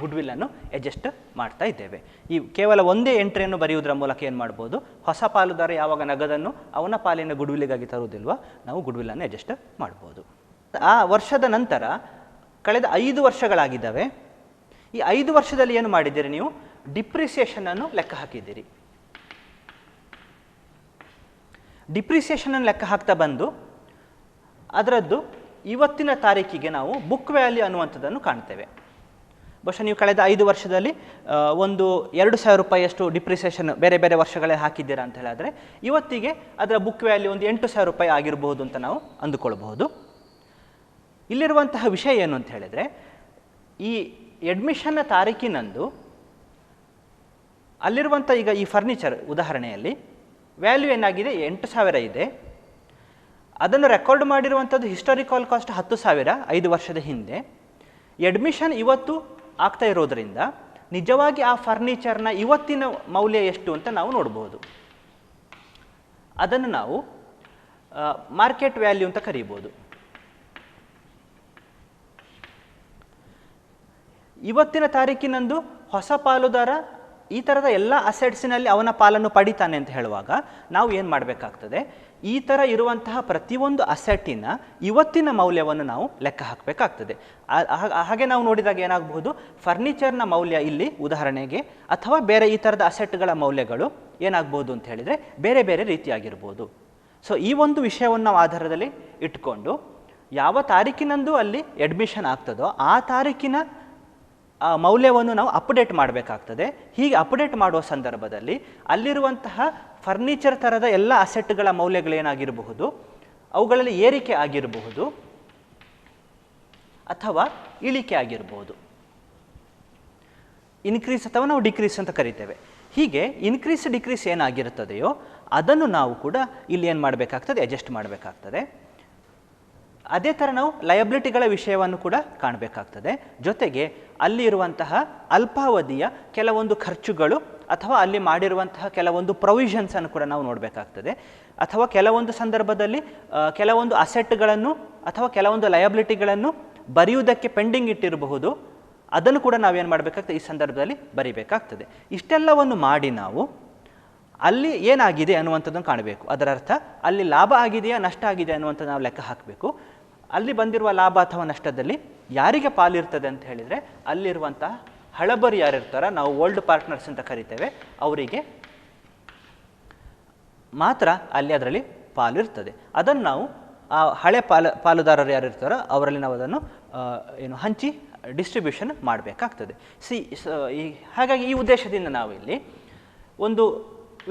ಗುಡ್ವಿಲನ್ನು ಅಡ್ಜಸ್ಟ್ ಮಾಡ್ತಾ ಇದ್ದೇವೆ. ಈ ಕೇವಲ ಒಂದೇ ಎಂಟ್ರಿಯನ್ನು ಬರೆಯುವುದರ ಮೂಲಕ ಏನು ಮಾಡ್ಬೋದು, ಹೊಸ ಪಾಲುದಾರ ಯಾವಾಗ ನಗದನ್ನು ಅವನ ಪಾಲಿನ ಗುಡ್ವಿಲಿಗಾಗಿ ತರುವುದಿಲ್ವ, ನಾವು ಗುಡ್ವಿಲನ್ನು ಅಡ್ಜಸ್ಟ್ ಮಾಡ್ಬೋದು. ಆ ವರ್ಷದ ನಂತರ ಕಳೆದ 5 ವರ್ಷಗಳಾಗಿದ್ದಾವೆ. ಈ 5 ವರ್ಷದಲ್ಲಿ ಏನು ಮಾಡಿದ್ದೀರಿ, ನೀವು ಡಿಪ್ರಿಸಿಯೇಷನನ್ನು ಲೆಕ್ಕ ಹಾಕಿದ್ದೀರಿ. ಡಿಪ್ರಿಸಿಯೇಷನನ್ನು ಲೆಕ್ಕ ಹಾಕ್ತಾ ಬಂದು ಅದರದ್ದು ಇವತ್ತಿನ ತಾರೀಕಿಗೆ ನಾವು ಬುಕ್ ವ್ಯಾಲ್ಯೂ ಅನ್ನುವಂಥದ್ದನ್ನು ಕಾಣ್ತೇವೆ. ಬಹುಶಃ ನೀವು ಕಳೆದ 5 ವರ್ಷದಲ್ಲಿ ಒಂದು 2,000 ರೂಪಾಯಿಯಷ್ಟು ಡಿಪ್ರಿಸಿಯೇಷನ್ ಬೇರೆ ಬೇರೆ ವರ್ಷಗಳೇ ಹಾಕಿದ್ದೀರಾ ಅಂತ ಹೇಳಿದ್ರೆ ಇವತ್ತಿಗೆ ಅದರ ಬುಕ್ ವ್ಯಾಲ್ಯೂ ಒಂದು 8,000 ರೂಪಾಯಿ ಆಗಿರಬಹುದು ಅಂತ ನಾವು ಅಂದುಕೊಳ್ಬಹುದು. ಇಲ್ಲಿರುವಂತಹ ವಿಷಯ ಏನು ಅಂತ ಹೇಳಿದರೆ, ಈ ಅಡ್ಮಿಷನ್ನ ತಾರೀಕಿನಂದು ಅಲ್ಲಿರುವಂಥ ಈಗ ಈ ಫರ್ನಿಚರ್ ಉದಾಹರಣೆಯಲ್ಲಿ ವ್ಯಾಲ್ಯೂ ಏನಾಗಿದೆ 8,000 ಇದೆ. ಅದನ್ನು ರೆಕಾರ್ಡ್ ಮಾಡಿರುವಂಥದ್ದು ಹಿಸ್ಟಾರಿಕಲ್ ಕಾಸ್ಟ್ 10,000 5 ವರ್ಷದ ಹಿಂದೆ. ಅಡ್ಮಿಷನ್ ಇವತ್ತು ಆಗ್ತಾ ಇರೋದರಿಂದ ನಿಜವಾಗಿ ಆ ಫರ್ನಿಚರ್ನ ಇವತ್ತಿನ ಮೌಲ್ಯ ಎಷ್ಟು ಅಂತ ನಾವು ನೋಡ್ಬೋದು. ಅದನ್ನು ನಾವು ಮಾರ್ಕೆಟ್ ವ್ಯಾಲ್ಯೂ ಅಂತ ಕರೀಬೋದು. ಇವತ್ತಿನ ತಾರೀಕಿನಂದು ಹೊಸ ಪಾಲುದಾರ ಈ ಥರದ ಎಲ್ಲ ಅಸೆಟ್ಸಿನಲ್ಲಿ ಅವನ ಪಾಲನ್ನು ಪಡಿತಾನೆ ಅಂತ ಹೇಳುವಾಗ ನಾವು ಏನು ಮಾಡಬೇಕಾಗ್ತದೆ, ಈ ಥರ ಇರುವಂತಹ ಪ್ರತಿಯೊಂದು ಅಸೆಟ್ಟಿನ ಇವತ್ತಿನ ಮೌಲ್ಯವನ್ನು ನಾವು ಲೆಕ್ಕ ಹಾಕಬೇಕಾಗ್ತದೆ. ಹಾಗೆ ನಾವು ನೋಡಿದಾಗ ಏನಾಗಬಹುದು, ಫರ್ನಿಚರ್ನ ಮೌಲ್ಯ ಇಲ್ಲಿ ಉದಾಹರಣೆಗೆ ಅಥವಾ ಬೇರೆ ಈ ಥರದ ಅಸೆಟ್ಗಳ ಮೌಲ್ಯಗಳು ಏನಾಗ್ಬೋದು ಅಂತ ಹೇಳಿದರೆ ಬೇರೆ ಬೇರೆ ರೀತಿಯಾಗಿರ್ಬೋದು. ಸೊ ಈ ಒಂದು ವಿಷಯವನ್ನು ನಾವು ಆಧಾರದಲ್ಲಿ ಇಟ್ಕೊಂಡು ಯಾವ ತಾರೀಕಿನಂದು ಅಲ್ಲಿ ಅಡ್ಮಿಷನ್ ಆಗ್ತದೋ ಆ ತಾರೀಕಿನ ಮೌಲ್ಯವನ್ನು ನಾವು ಅಪ್ಡೇಟ್ ಮಾಡಬೇಕಾಗ್ತದೆ. ಹೀಗೆ ಅಪ್ಡೇಟ್ ಮಾಡುವ ಸಂದರ್ಭದಲ್ಲಿ ಅಲ್ಲಿರುವಂತಹ ಫರ್ನಿಚರ್ ಥರದ ಎಲ್ಲ ಅಸೆಟ್ಗಳ ಮೌಲ್ಯಗಳೇನಾಗಿರಬಹುದು, ಅವುಗಳಲ್ಲಿ ಏರಿಕೆ ಆಗಿರಬಹುದು ಅಥವಾ ಇಳಿಕೆ ಆಗಿರಬಹುದು. ಇನ್ಕ್ರೀಸ್ ಅಥವಾ ನಾವು ಡಿಕ್ರೀಸ್ ಅಂತ ಕರಿತೇವೆ. ಹೀಗೆ ಇನ್ಕ್ರೀಸ್ ಡಿಕ್ರೀಸ್ ಏನಾಗಿರುತ್ತದೆಯೋ ಅದನ್ನು ನಾವು ಕೂಡ ಇಲ್ಲಿ ಏನು ಮಾಡಬೇಕಾಗ್ತದೆ, ಅಡ್ಜಸ್ಟ್ ಮಾಡಬೇಕಾಗ್ತದೆ. ಅದೇ ಥರ ನಾವು ಲಯಬಿಲಿಟಿಗಳ ವಿಷಯವನ್ನು ಕೂಡ ಕಾಣಬೇಕಾಗ್ತದೆ. ಜೊತೆಗೆ ಅಲ್ಲಿ ಇರುವಂತಹ ಅಲ್ಪಾವಧಿಯ ಕೆಲವೊಂದು ಖರ್ಚುಗಳು ಅಥವಾ ಅಲ್ಲಿ ಮಾಡಿರುವಂತಹ ಕೆಲವೊಂದು ಪ್ರೊವಿಷನ್ಸನ್ನು ಕೂಡ ನಾವು ನೋಡಬೇಕಾಗ್ತದೆ. ಅಥವಾ ಕೆಲವೊಂದು ಸಂದರ್ಭದಲ್ಲಿ ಕೆಲವೊಂದು ಅಸೆಟ್ಗಳನ್ನು ಅಥವಾ ಕೆಲವೊಂದು ಲಯಬಿಲಿಟಿಗಳನ್ನು ಬರೆಯುವುದಕ್ಕೆ ಪೆಂಡಿಂಗ್ ಇಟ್ಟಿರಬಹುದು. ಅದನ್ನು ಕೂಡ ನಾವೇನು ಮಾಡಬೇಕಾಗ್ತದೆ, ಈ ಸಂದರ್ಭದಲ್ಲಿ ಬರಿಬೇಕಾಗ್ತದೆ. ಇಷ್ಟೆಲ್ಲವನ್ನು ಮಾಡಿ ನಾವು ಅಲ್ಲಿ ಏನಾಗಿದೆ ಅನ್ನುವಂಥದ್ದನ್ನು ಕಾಣಬೇಕು. ಅದರ ಅರ್ಥ ಅಲ್ಲಿ ಲಾಭ ಆಗಿದೆಯಾ ನಷ್ಟ ಆಗಿದೆ ಅನ್ನುವಂಥದ್ದು ನಾವು ಲೆಕ್ಕ ಹಾಕಬೇಕು. ಅಲ್ಲಿ ಬಂದಿರುವ ಲಾಭ ಅಥವಾ ನಷ್ಟದಲ್ಲಿ ಯಾರಿಗೆ ಪಾಲಿರ್ತದೆ ಅಂತ ಹೇಳಿದರೆ, ಅಲ್ಲಿರುವಂತಹ ಹಳಬರು ಯಾರಿರ್ತಾರೋ, ನಾವು ಓಲ್ಡ್ ಪಾರ್ಟ್ನರ್ಸ್ ಅಂತ ಕರಿತೇವೆ, ಅವರಿಗೆ ಮಾತ್ರ ಅಲ್ಲಿ ಅದರಲ್ಲಿ ಪಾಲಿರ್ತದೆ. ಅದನ್ನು ನಾವು ಆ ಹಳೆ ಪಾಲುದಾರರು ಯಾರಿರ್ತಾರೋ ಅವರಲ್ಲಿ ನಾವು ಅದನ್ನು ಹಂಚಿ ಡಿಸ್ಟ್ರಿಬ್ಯೂಷನ್ ಮಾಡಬೇಕಾಗ್ತದೆ. ಹಾಗಾಗಿ ಈ ಉದ್ದೇಶದಿಂದ ನಾವು ಇಲ್ಲಿ ಒಂದು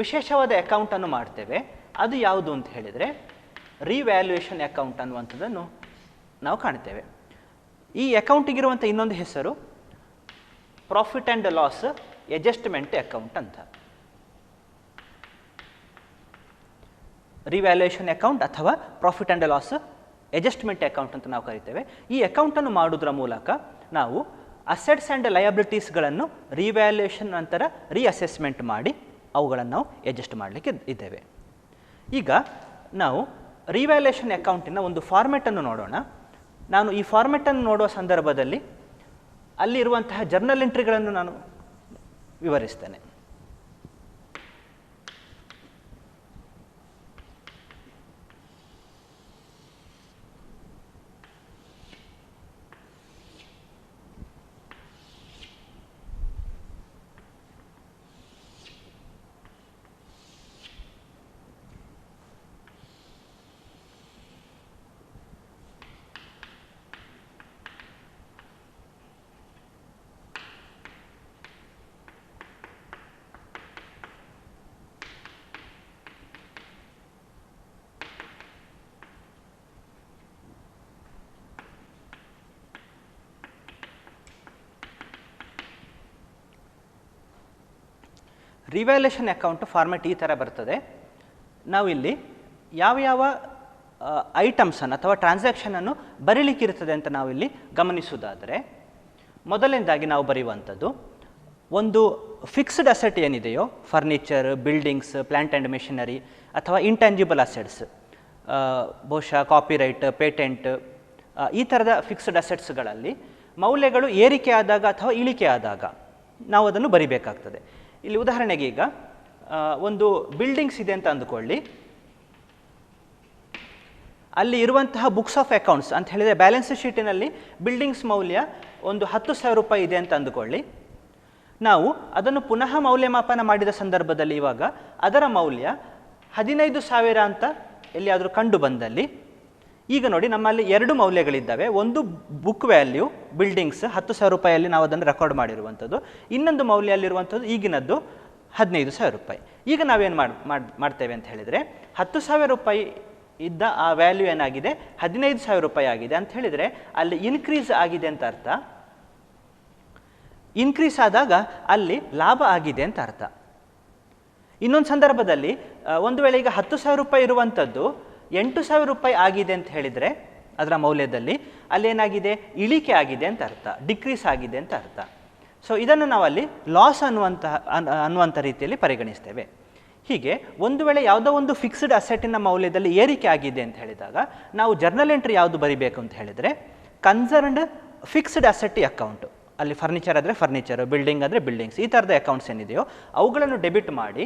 ವಿಶೇಷವಾದ ಅಕೌಂಟನ್ನು ಮಾಡ್ತೇವೆ. ಅದು ಯಾವುದು ಅಂತ ಹೇಳಿದರೆ ರಿವ್ಯಾಲ್ಯೂಯೇಷನ್ ಅಕೌಂಟ್ ಅನ್ನುವಂಥದ್ದನ್ನು ನಾವು ಕಾಣ್ತೇವೆ. ಈ ಅಕೌಂಟಿಗಿರುವಂಥ ಇನ್ನೊಂದು ಹೆಸರು profit and loss adjustment account ಅಂತ. ರಿವ್ಯಾಲ್ಯೂಯೇಷನ್ ಅಕೌಂಟ್ ಅಥವಾ profit and loss adjustment account ಅಂತ ನಾವು ಕರಿತೇವೆ. ಈ ಅಕೌಂಟನ್ನು ಮಾಡೋದ್ರ ಮೂಲಕ ನಾವು ಅಸೆಟ್ಸ್ ಆ್ಯಂಡ್ ಲಯಬಿಲಿಟೀಸ್ಗಳನ್ನು ರಿವ್ಯಾಲ್ಯೂಯೇಷನ್ ನಂತರ ರೀಅಸೆಸ್ಮೆಂಟ್ ಮಾಡಿ ಅವುಗಳನ್ನು ನಾವು ಅಡ್ಜಸ್ಟ್ ಮಾಡಲಿಕ್ಕೆ ಇದ್ದೇವೆ. ಈಗ ನಾವು ರಿವ್ಯಾಲ್ಯೂಯೇಷನ್ ಅಕೌಂಟಿನ ಒಂದು ಫಾರ್ಮೆಟನ್ನು ನೋಡೋಣ. ನಾನು ಈ ಫಾರ್ಮೆಟನ್ನು ನೋಡುವ ಸಂದರ್ಭದಲ್ಲಿ ಅಲ್ಲಿರುವಂತಹ ಜರ್ನಲ್ ಎಂಟ್ರಿಗಳನ್ನು ನಾನು ವಿವರಿಸ್ತೇನೆ. ರಿವ್ಯಾಲ್ಯೂಯೇಷನ್ ಅಕೌಂಟ್ ಫಾರ್ಮೆಟ್ ಈ ಥರ ಬರ್ತದೆ. ನಾವಿಲ್ಲಿ ಯಾವ ಯಾವ ಐಟಮ್ಸನ್ನು ಅಥವಾ ಟ್ರಾನ್ಸಾಕ್ಷನನ್ನು ಬರೀಲಿಕ್ಕಿರ್ತದೆ ಅಂತ ನಾವಿಲ್ಲಿ ಗಮನಿಸುವುದಾದರೆ, ಮೊದಲನೇದಾಗಿ ನಾವು ಬರೆಯುವಂಥದ್ದು ಒಂದು ಫಿಕ್ಸ್ಡ್ ಅಸೆಟ್ ಏನಿದೆಯೋ, furniture, buildings, plant and machinery ಅಥವಾ ಇಂಟ್ಯಾಂಜಿಬಲ್ ಅಸೆಟ್ಸ್, ಬಹುಶಃ ಕಾಪಿರೈಟ್, ಪೇಟೆಂಟ್, ಈ ಥರದ ಫಿಕ್ಸ್ಡ್ ಅಸೆಟ್ಸ್ಗಳಲ್ಲಿ ಮೌಲ್ಯಗಳು ಏರಿಕೆ ಆದಾಗ ಅಥವಾ ಇಳಿಕೆ ಆದಾಗ ನಾವು ಅದನ್ನು ಬರಿಬೇಕಾಗ್ತದೆ. ಇಲ್ಲಿ ಉದಾಹರಣೆಗೆ ಈಗ ಒಂದು ಬಿಲ್ಡಿಂಗ್ಸ್ ಇದೆ ಅಂತ ಅಂದುಕೊಳ್ಳಿ. ಅಲ್ಲಿ ಇರುವಂತಹ ಬುಕ್ಸ್ ಆಫ್ ಅಕೌಂಟ್ಸ್ ಅಂತ ಹೇಳಿದರೆ ಬ್ಯಾಲೆನ್ಸ್ ಶೀಟಿನಲ್ಲಿ ಬಿಲ್ಡಿಂಗ್ಸ್ ಮೌಲ್ಯ ಒಂದು 10,000 ರೂಪಾಯಿ ಇದೆ ಅಂತ ಅಂದುಕೊಳ್ಳಿ. ನಾವು ಅದನ್ನು ಪುನಃ ಮೌಲ್ಯಮಾಪನ ಮಾಡಿದ ಸಂದರ್ಭದಲ್ಲಿ ಇವಾಗ ಅದರ ಮೌಲ್ಯ 15,000 ಅಂತ ಎಲ್ಲಿಯಾದರೂ ಕಂಡು ಬಂದಲ್ಲಿ, ಈಗ ನೋಡಿ ನಮ್ಮಲ್ಲಿ ಎರಡು ಮೌಲ್ಯಗಳಿದ್ದಾವೆ. ಒಂದು ಬುಕ್ ವ್ಯಾಲ್ಯೂ ಬಿಲ್ಡಿಂಗ್ಸ್ 10,000 ರೂಪಾಯಲ್ಲಿ ನಾವು ಅದನ್ನು ರೆಕಾರ್ಡ್ ಮಾಡಿರುವಂಥದ್ದು, ಇನ್ನೊಂದು ಮೌಲ್ಯ ಅಲ್ಲಿರುವಂಥದ್ದು ಈಗಿನದ್ದು 15,000 ರೂಪಾಯಿ. ಈಗ ನಾವೇನು ಮಾಡ್ತೇವೆ ಅಂತ ಹೇಳಿದರೆ, 10,000 ರೂಪಾಯಿ ಇದ್ದ ಆ ವ್ಯಾಲ್ಯೂ ಏನಾಗಿದೆ 15,000 ರೂಪಾಯಿ ಆಗಿದೆ ಅಂತ ಹೇಳಿದರೆ ಅಲ್ಲಿ ಇನ್ಕ್ರೀಸ್ ಆಗಿದೆ ಅಂತ ಅರ್ಥ. ಇನ್ಕ್ರೀಸ್ ಆದಾಗ ಅಲ್ಲಿ ಲಾಭ ಆಗಿದೆ ಅಂತ ಅರ್ಥ. ಇನ್ನೊಂದು ಸಂದರ್ಭದಲ್ಲಿ ಒಂದು ವೇಳೆ ಈಗ 10,000 ರೂಪಾಯಿ ಇರುವಂಥದ್ದು 8,000 ರೂಪಾಯಿ ಆಗಿದೆ ಅಂತ ಹೇಳಿದರೆ ಅದರ ಮೌಲ್ಯದಲ್ಲಿ ಅಲ್ಲೇನಾಗಿದೆ, ಇಳಿಕೆ ಆಗಿದೆ ಅಂತ ಅರ್ಥ, ಡಿಕ್ರೀಸ್ ಆಗಿದೆ ಅಂತ ಅರ್ಥ. ಸೊ ಇದನ್ನು ನಾವಲ್ಲಿ ಲಾಸ್ ಅನ್ನುವಂಥ ರೀತಿಯಲ್ಲಿ ಪರಿಗಣಿಸ್ತೇವೆ. ಹೀಗೆ ಒಂದು ವೇಳೆ ಯಾವುದೋ ಒಂದು ಫಿಕ್ಸ್ಡ್ ಅಸೆಟ್ಟಿನ ಮೌಲ್ಯದಲ್ಲಿ ಏರಿಕೆ ಆಗಿದೆ ಅಂತ ಹೇಳಿದಾಗ ನಾವು ಜರ್ನಲ್ ಎಂಟ್ರಿ ಯಾವುದು ಬರಿಬೇಕು ಅಂತ ಹೇಳಿದರೆ, ಕನ್ಸರ್ನ್ಡ್ ಫಿಕ್ಸ್ಡ್ ಅಸೆಟ್ ಅಕೌಂಟು, ಅಲ್ಲಿ ಫರ್ನಿಚರ್ ಆದರೆ ಫರ್ನಿಚರ್, ಬಿಲ್ಡಿಂಗ್ ಆದರೆ ಬಿಲ್ಡಿಂಗ್ಸ್, ಈ ಥರದ ಅಕೌಂಟ್ಸ್ ಏನಿದೆಯೋ ಅವುಗಳನ್ನು ಡೆಬಿಟ್ ಮಾಡಿ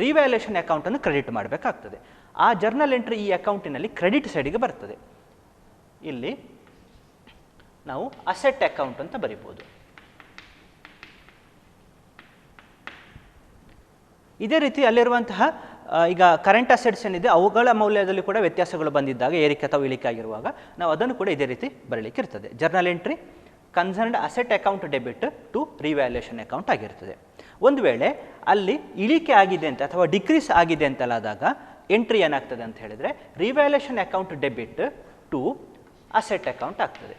ರಿವ್ಯಾಲ್ಯೂಯೇಷನ್ ಅಕೌಂಟನ್ನು ಕ್ರೆಡಿಟ್ ಮಾಡಬೇಕಾಗ್ತದೆ. ಆ ಜರ್ನಲ್ ಎಂಟ್ರಿ ಈ ಅಕೌಂಟಿನಲ್ಲಿ ಕ್ರೆಡಿಟ್ ಸೈಡಿಗೆ ಬರ್ತದೆ. ಇಲ್ಲಿ ನಾವು ಅಸೆಟ್ ಅಕೌಂಟ್ ಅಂತ ಬರಿಬೋದು. ಇದೇ ರೀತಿ ಅಲ್ಲಿರುವಂತಹ ಈಗ ಕರೆಂಟ್ ಅಸೆಟ್ಸ್ ಏನಿದೆ ಅವುಗಳ ಮೌಲ್ಯದಲ್ಲಿ ಕೂಡ ವ್ಯತ್ಯಾಸಗಳು ಬಂದಿದ್ದಾಗ, ಏರಿಕೆ ಅಥವಾ ಇಳಿಕೆ ಆಗಿರುವಾಗ ನಾವು ಅದನ್ನು ಕೂಡ ಇದೇ ರೀತಿ ಬರಲಿಕ್ಕೆ ಇರ್ತದೆ. Journal entry concerned asset account debit to revaluation account ಆಗಿರ್ತದೆ. ಒಂದು ವೇಳೆ ಅಲ್ಲಿ ಇಳಿಕೆ ಆಗಿದೆ ಅಂತ ಅಥವಾ ಡಿಕ್ರೀಸ್ ಆಗಿದೆ ಅಂತಲಾದಾಗ ಎಂಟ್ರಿ ಏನಾಗ್ತದೆ ಅಂತ ಹೇಳಿದರೆ revaluation account debit to asset account ಆಗ್ತದೆ.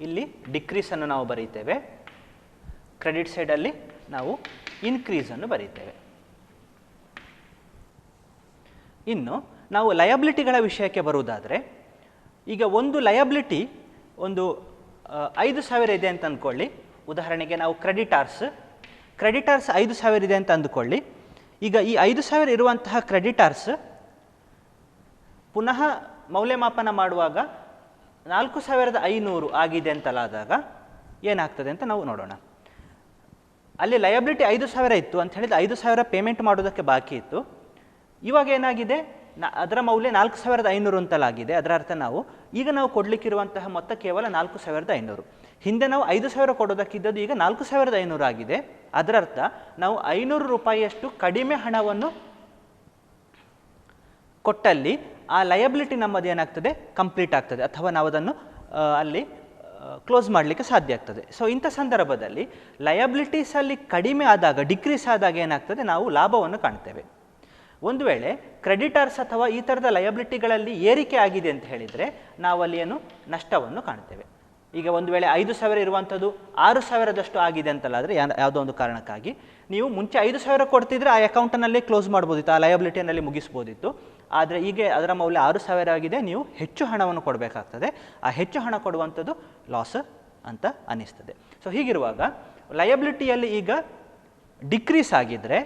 ಇಲ್ಲಿ ಡಿಕ್ರೀಸನ್ನು ನಾವು ಬರೀತೇವೆ, ಕ್ರೆಡಿಟ್ ಸೈಡಲ್ಲಿ ನಾವು ಇನ್ಕ್ರೀಸನ್ನು ಬರೀತೇವೆ. ಇನ್ನು ನಾವು ಲಯಬಿಲಿಟಿಗಳ ವಿಷಯಕ್ಕೆ ಬರುವುದಾದರೆ, ಈಗ ಒಂದು ಲಯಬಿಲಿಟಿ ಒಂದು 5,000 ಇದೆ ಅಂತ ಅಂದ್ಕೊಳ್ಳಿ. ಉದಾಹರಣೆಗೆ ನಾವು ಕ್ರೆಡಿಟಾರ್ಸ್ 5,000 ಇದೆ ಅಂತ ಅಂದುಕೊಳ್ಳಿ. ಈಗ ಈ 5,000 ಇರುವಂತಹ ಕ್ರೆಡಿಟಾರ್ಸ್ ಪುನಃ ಮೌಲ್ಯಮಾಪನ ಮಾಡುವಾಗ 4500 ಆಗಿದೆ ಅಂತಲಾದಾಗ ಏನಾಗ್ತದೆ ಅಂತ ನಾವು ನೋಡೋಣ. ಅಲ್ಲಿ ಲಯಬಿಲಿಟಿ 5000 ಇತ್ತು ಅಂತ ಹೇಳಿದ್ರೆ 5000 ಪೇಮೆಂಟ್ ಮಾಡೋದಕ್ಕೆ ಬಾಕಿ ಇತ್ತು. ಇವಾಗ ಏನಾಗಿದೆ, ಅದರ ಮೌಲ್ಯ 4500 ಅಂತಲಾಗಿದೆ. ಅದರ ಅರ್ಥ ಈಗ ನಾವು ಕೊಡಲಿಕ್ಕಿರುವಂತಹ ಮೊತ್ತ ಕೇವಲ 4500. ಹಿಂದೆ ನಾವು 5000 ಕೊಡೋದಕ್ಕಿದ್ದದ್ದು ಈಗ 4500 ಆಗಿದೆ. ಅದರ ಅರ್ಥ ನಾವು 500 ರೂಪಾಯಿಯಷ್ಟು ಕಡಿಮೆ ಹಣವನ್ನು ಕೊಟ್ಟಲ್ಲಿ ಆ ಲಯಬಿಲಿಟಿ ನಮ್ಮದು ಏನಾಗ್ತದೆ, ಕಂಪ್ಲೀಟ್ ಆಗ್ತದೆ, ಅಥವಾ ನಾವು ಅದನ್ನು ಅಲ್ಲಿ ಕ್ಲೋಸ್ ಮಾಡಲಿಕ್ಕೆ ಸಾಧ್ಯ ಆಗ್ತದೆ. ಸೊ ಇಂಥ ಸಂದರ್ಭದಲ್ಲಿ ಲಯಬಿಲಿಟೀಸಲ್ಲಿ ಕಡಿಮೆ ಆದಾಗ, ಡಿಕ್ರೀಸ್ ಆದಾಗ ಏನಾಗ್ತದೆ, ನಾವು ಲಾಭವನ್ನು ಕಾಣ್ತೇವೆ. ಒಂದು ವೇಳೆ ಕ್ರೆಡಿಟರ್ಸ್ ಅಥವಾ ಈ ಥರದ ಲಯಬಿಲಿಟಿಗಳಲ್ಲಿ ಏರಿಕೆ ಆಗಿದೆ ಅಂತ ಹೇಳಿದರೆ ನಾವು ಅಲ್ಲಿ ಏನು ನಷ್ಟವನ್ನು ಕಾಣ್ತೇವೆ. ಈಗ ಒಂದು ವೇಳೆ 5000 ಇರುವಂಥದ್ದು 6000ದಷ್ಟು ಆಗಿದೆ ಅಂತಲ್ಲಾದರೆ ಯಾವುದೋ ಒಂದು ಕಾರಣಕ್ಕಾಗಿ ನೀವು ಮುಂಚೆ 5000 ಕೊಡ್ತಿದ್ರೆ ಆ ಅಕೌಂಟನ್ನಲ್ಲಿ ಕ್ಲೋಸ್ ಮಾಡ್ಬೋದಿತ್ತು, ಆ ಲಯಬಿಲಿಟಿಯಲ್ಲಿ ಮುಗಿಸ್ಬೋದಿತ್ತು. ಆದರೆ ಈಗ ಅದರ ಮೌಲ್ಯ 6000 ಆಗಿದೆ, ನೀವು ಹೆಚ್ಚು ಹಣವನ್ನು ಕೊಡಬೇಕಾಗ್ತದೆ. ಆ ಹೆಚ್ಚು ಹಣ ಕೊಡುವಂಥದ್ದು ಲಾಸ್ ಅಂತ ಅನ್ನಿಸ್ತದೆ. ಸೊ ಹೀಗಿರುವಾಗ ಲಯಬಿಲಿಟಿಯಲ್ಲಿ ಈಗ ಡಿಕ್ರೀಸ್ ಆಗಿದ್ದರೆ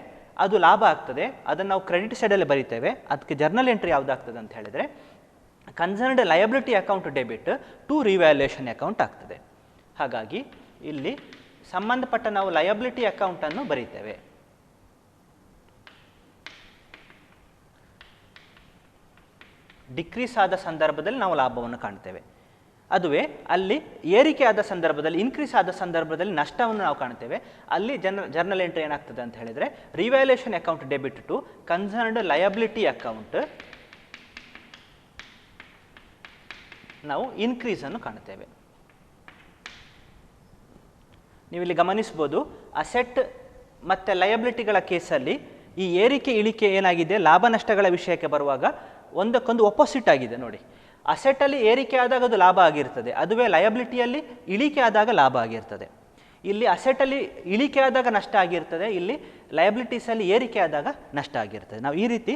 ಅದು ಲಾಭ ಆಗ್ತದೆ. ಅದನ್ನು ನಾವು ಕ್ರೆಡಿಟ್ ಸೈಡಲ್ಲಿ ಬರಿತೇವೆ. ಅದಕ್ಕೆ ಜರ್ನಲ್ ಎಂಟ್ರಿ ಯಾವುದಾಗ್ತದೆ ಅಂತ ಹೇಳಿದರೆ concerned liability account debit to revaluation account ಆಗ್ತದೆ. ಹಾಗಾಗಿ ಇಲ್ಲಿ ಸಂಬಂಧಪಟ್ಟ ನಾವು ಲಯಬಿಲಿಟಿ ಅಕೌಂಟನ್ನು ಬರೀತೇವೆ. ಡಿಕ್ರೀಸ್ ಆದ ಸಂದರ್ಭದಲ್ಲಿ ನಾವು ಲಾಭವನ್ನು ಕಾಣ್ತೇವೆ. ಅದುವೇ ಅಲ್ಲಿ ಏರಿಕೆ ಆದ ಸಂದರ್ಭದಲ್ಲಿ, ಇನ್ಕ್ರೀಸ್ ಆದ ಸಂದರ್ಭದಲ್ಲಿ ನಷ್ಟವನ್ನು ನಾವು ಕಾಣ್ತೇವೆ. ಅಲ್ಲಿ ಜರ್ನಲ್ ಎಂಟ್ರಿ ಏನಾಗ್ತದೆ ಅಂತ ಹೇಳಿದರೆ revaluation account debit to concerned liability account ನಾವು ಇನ್ಕ್ರೀಸನ್ನು ಕಾಣ್ತೇವೆ. ನೀವು ಇಲ್ಲಿ ಗಮನಿಸ್ಬೋದು, ಅಸೆಟ್ ಮತ್ತು ಲಯಬಿಲಿಟಿಗಳ ಕೇಸಲ್ಲಿ ಈ ಏರಿಕೆ ಇಳಿಕೆ ಏನಾಗಿದೆ, ಲಾಭ ನಷ್ಟಗಳ ವಿಷಯಕ್ಕೆ ಬರುವಾಗ ಒಂದಕ್ಕೊಂದು ಒಪೋಸಿಟ್ ಆಗಿದೆ ನೋಡಿ. ಅಸೆಟಲ್ಲಿ ಏರಿಕೆ ಆದಾಗ ಅದು ಲಾಭ ಆಗಿರ್ತದೆ, ಅದುವೇ ಲಯಬಿಲಿಟಿಯಲ್ಲಿ ಇಳಿಕೆ ಆದಾಗ ಲಾಭ ಆಗಿರ್ತದೆ. ಇಲ್ಲಿ ಅಸೆಟಲ್ಲಿ ಇಳಿಕೆ ಆದಾಗ ನಷ್ಟ ಆಗಿರ್ತದೆ, ಇಲ್ಲಿ ಲಯಬಿಲಿಟೀಸಲ್ಲಿ ಏರಿಕೆ ಆದಾಗ ನಷ್ಟ ಆಗಿರ್ತದೆ. ನಾವು ಈ ರೀತಿ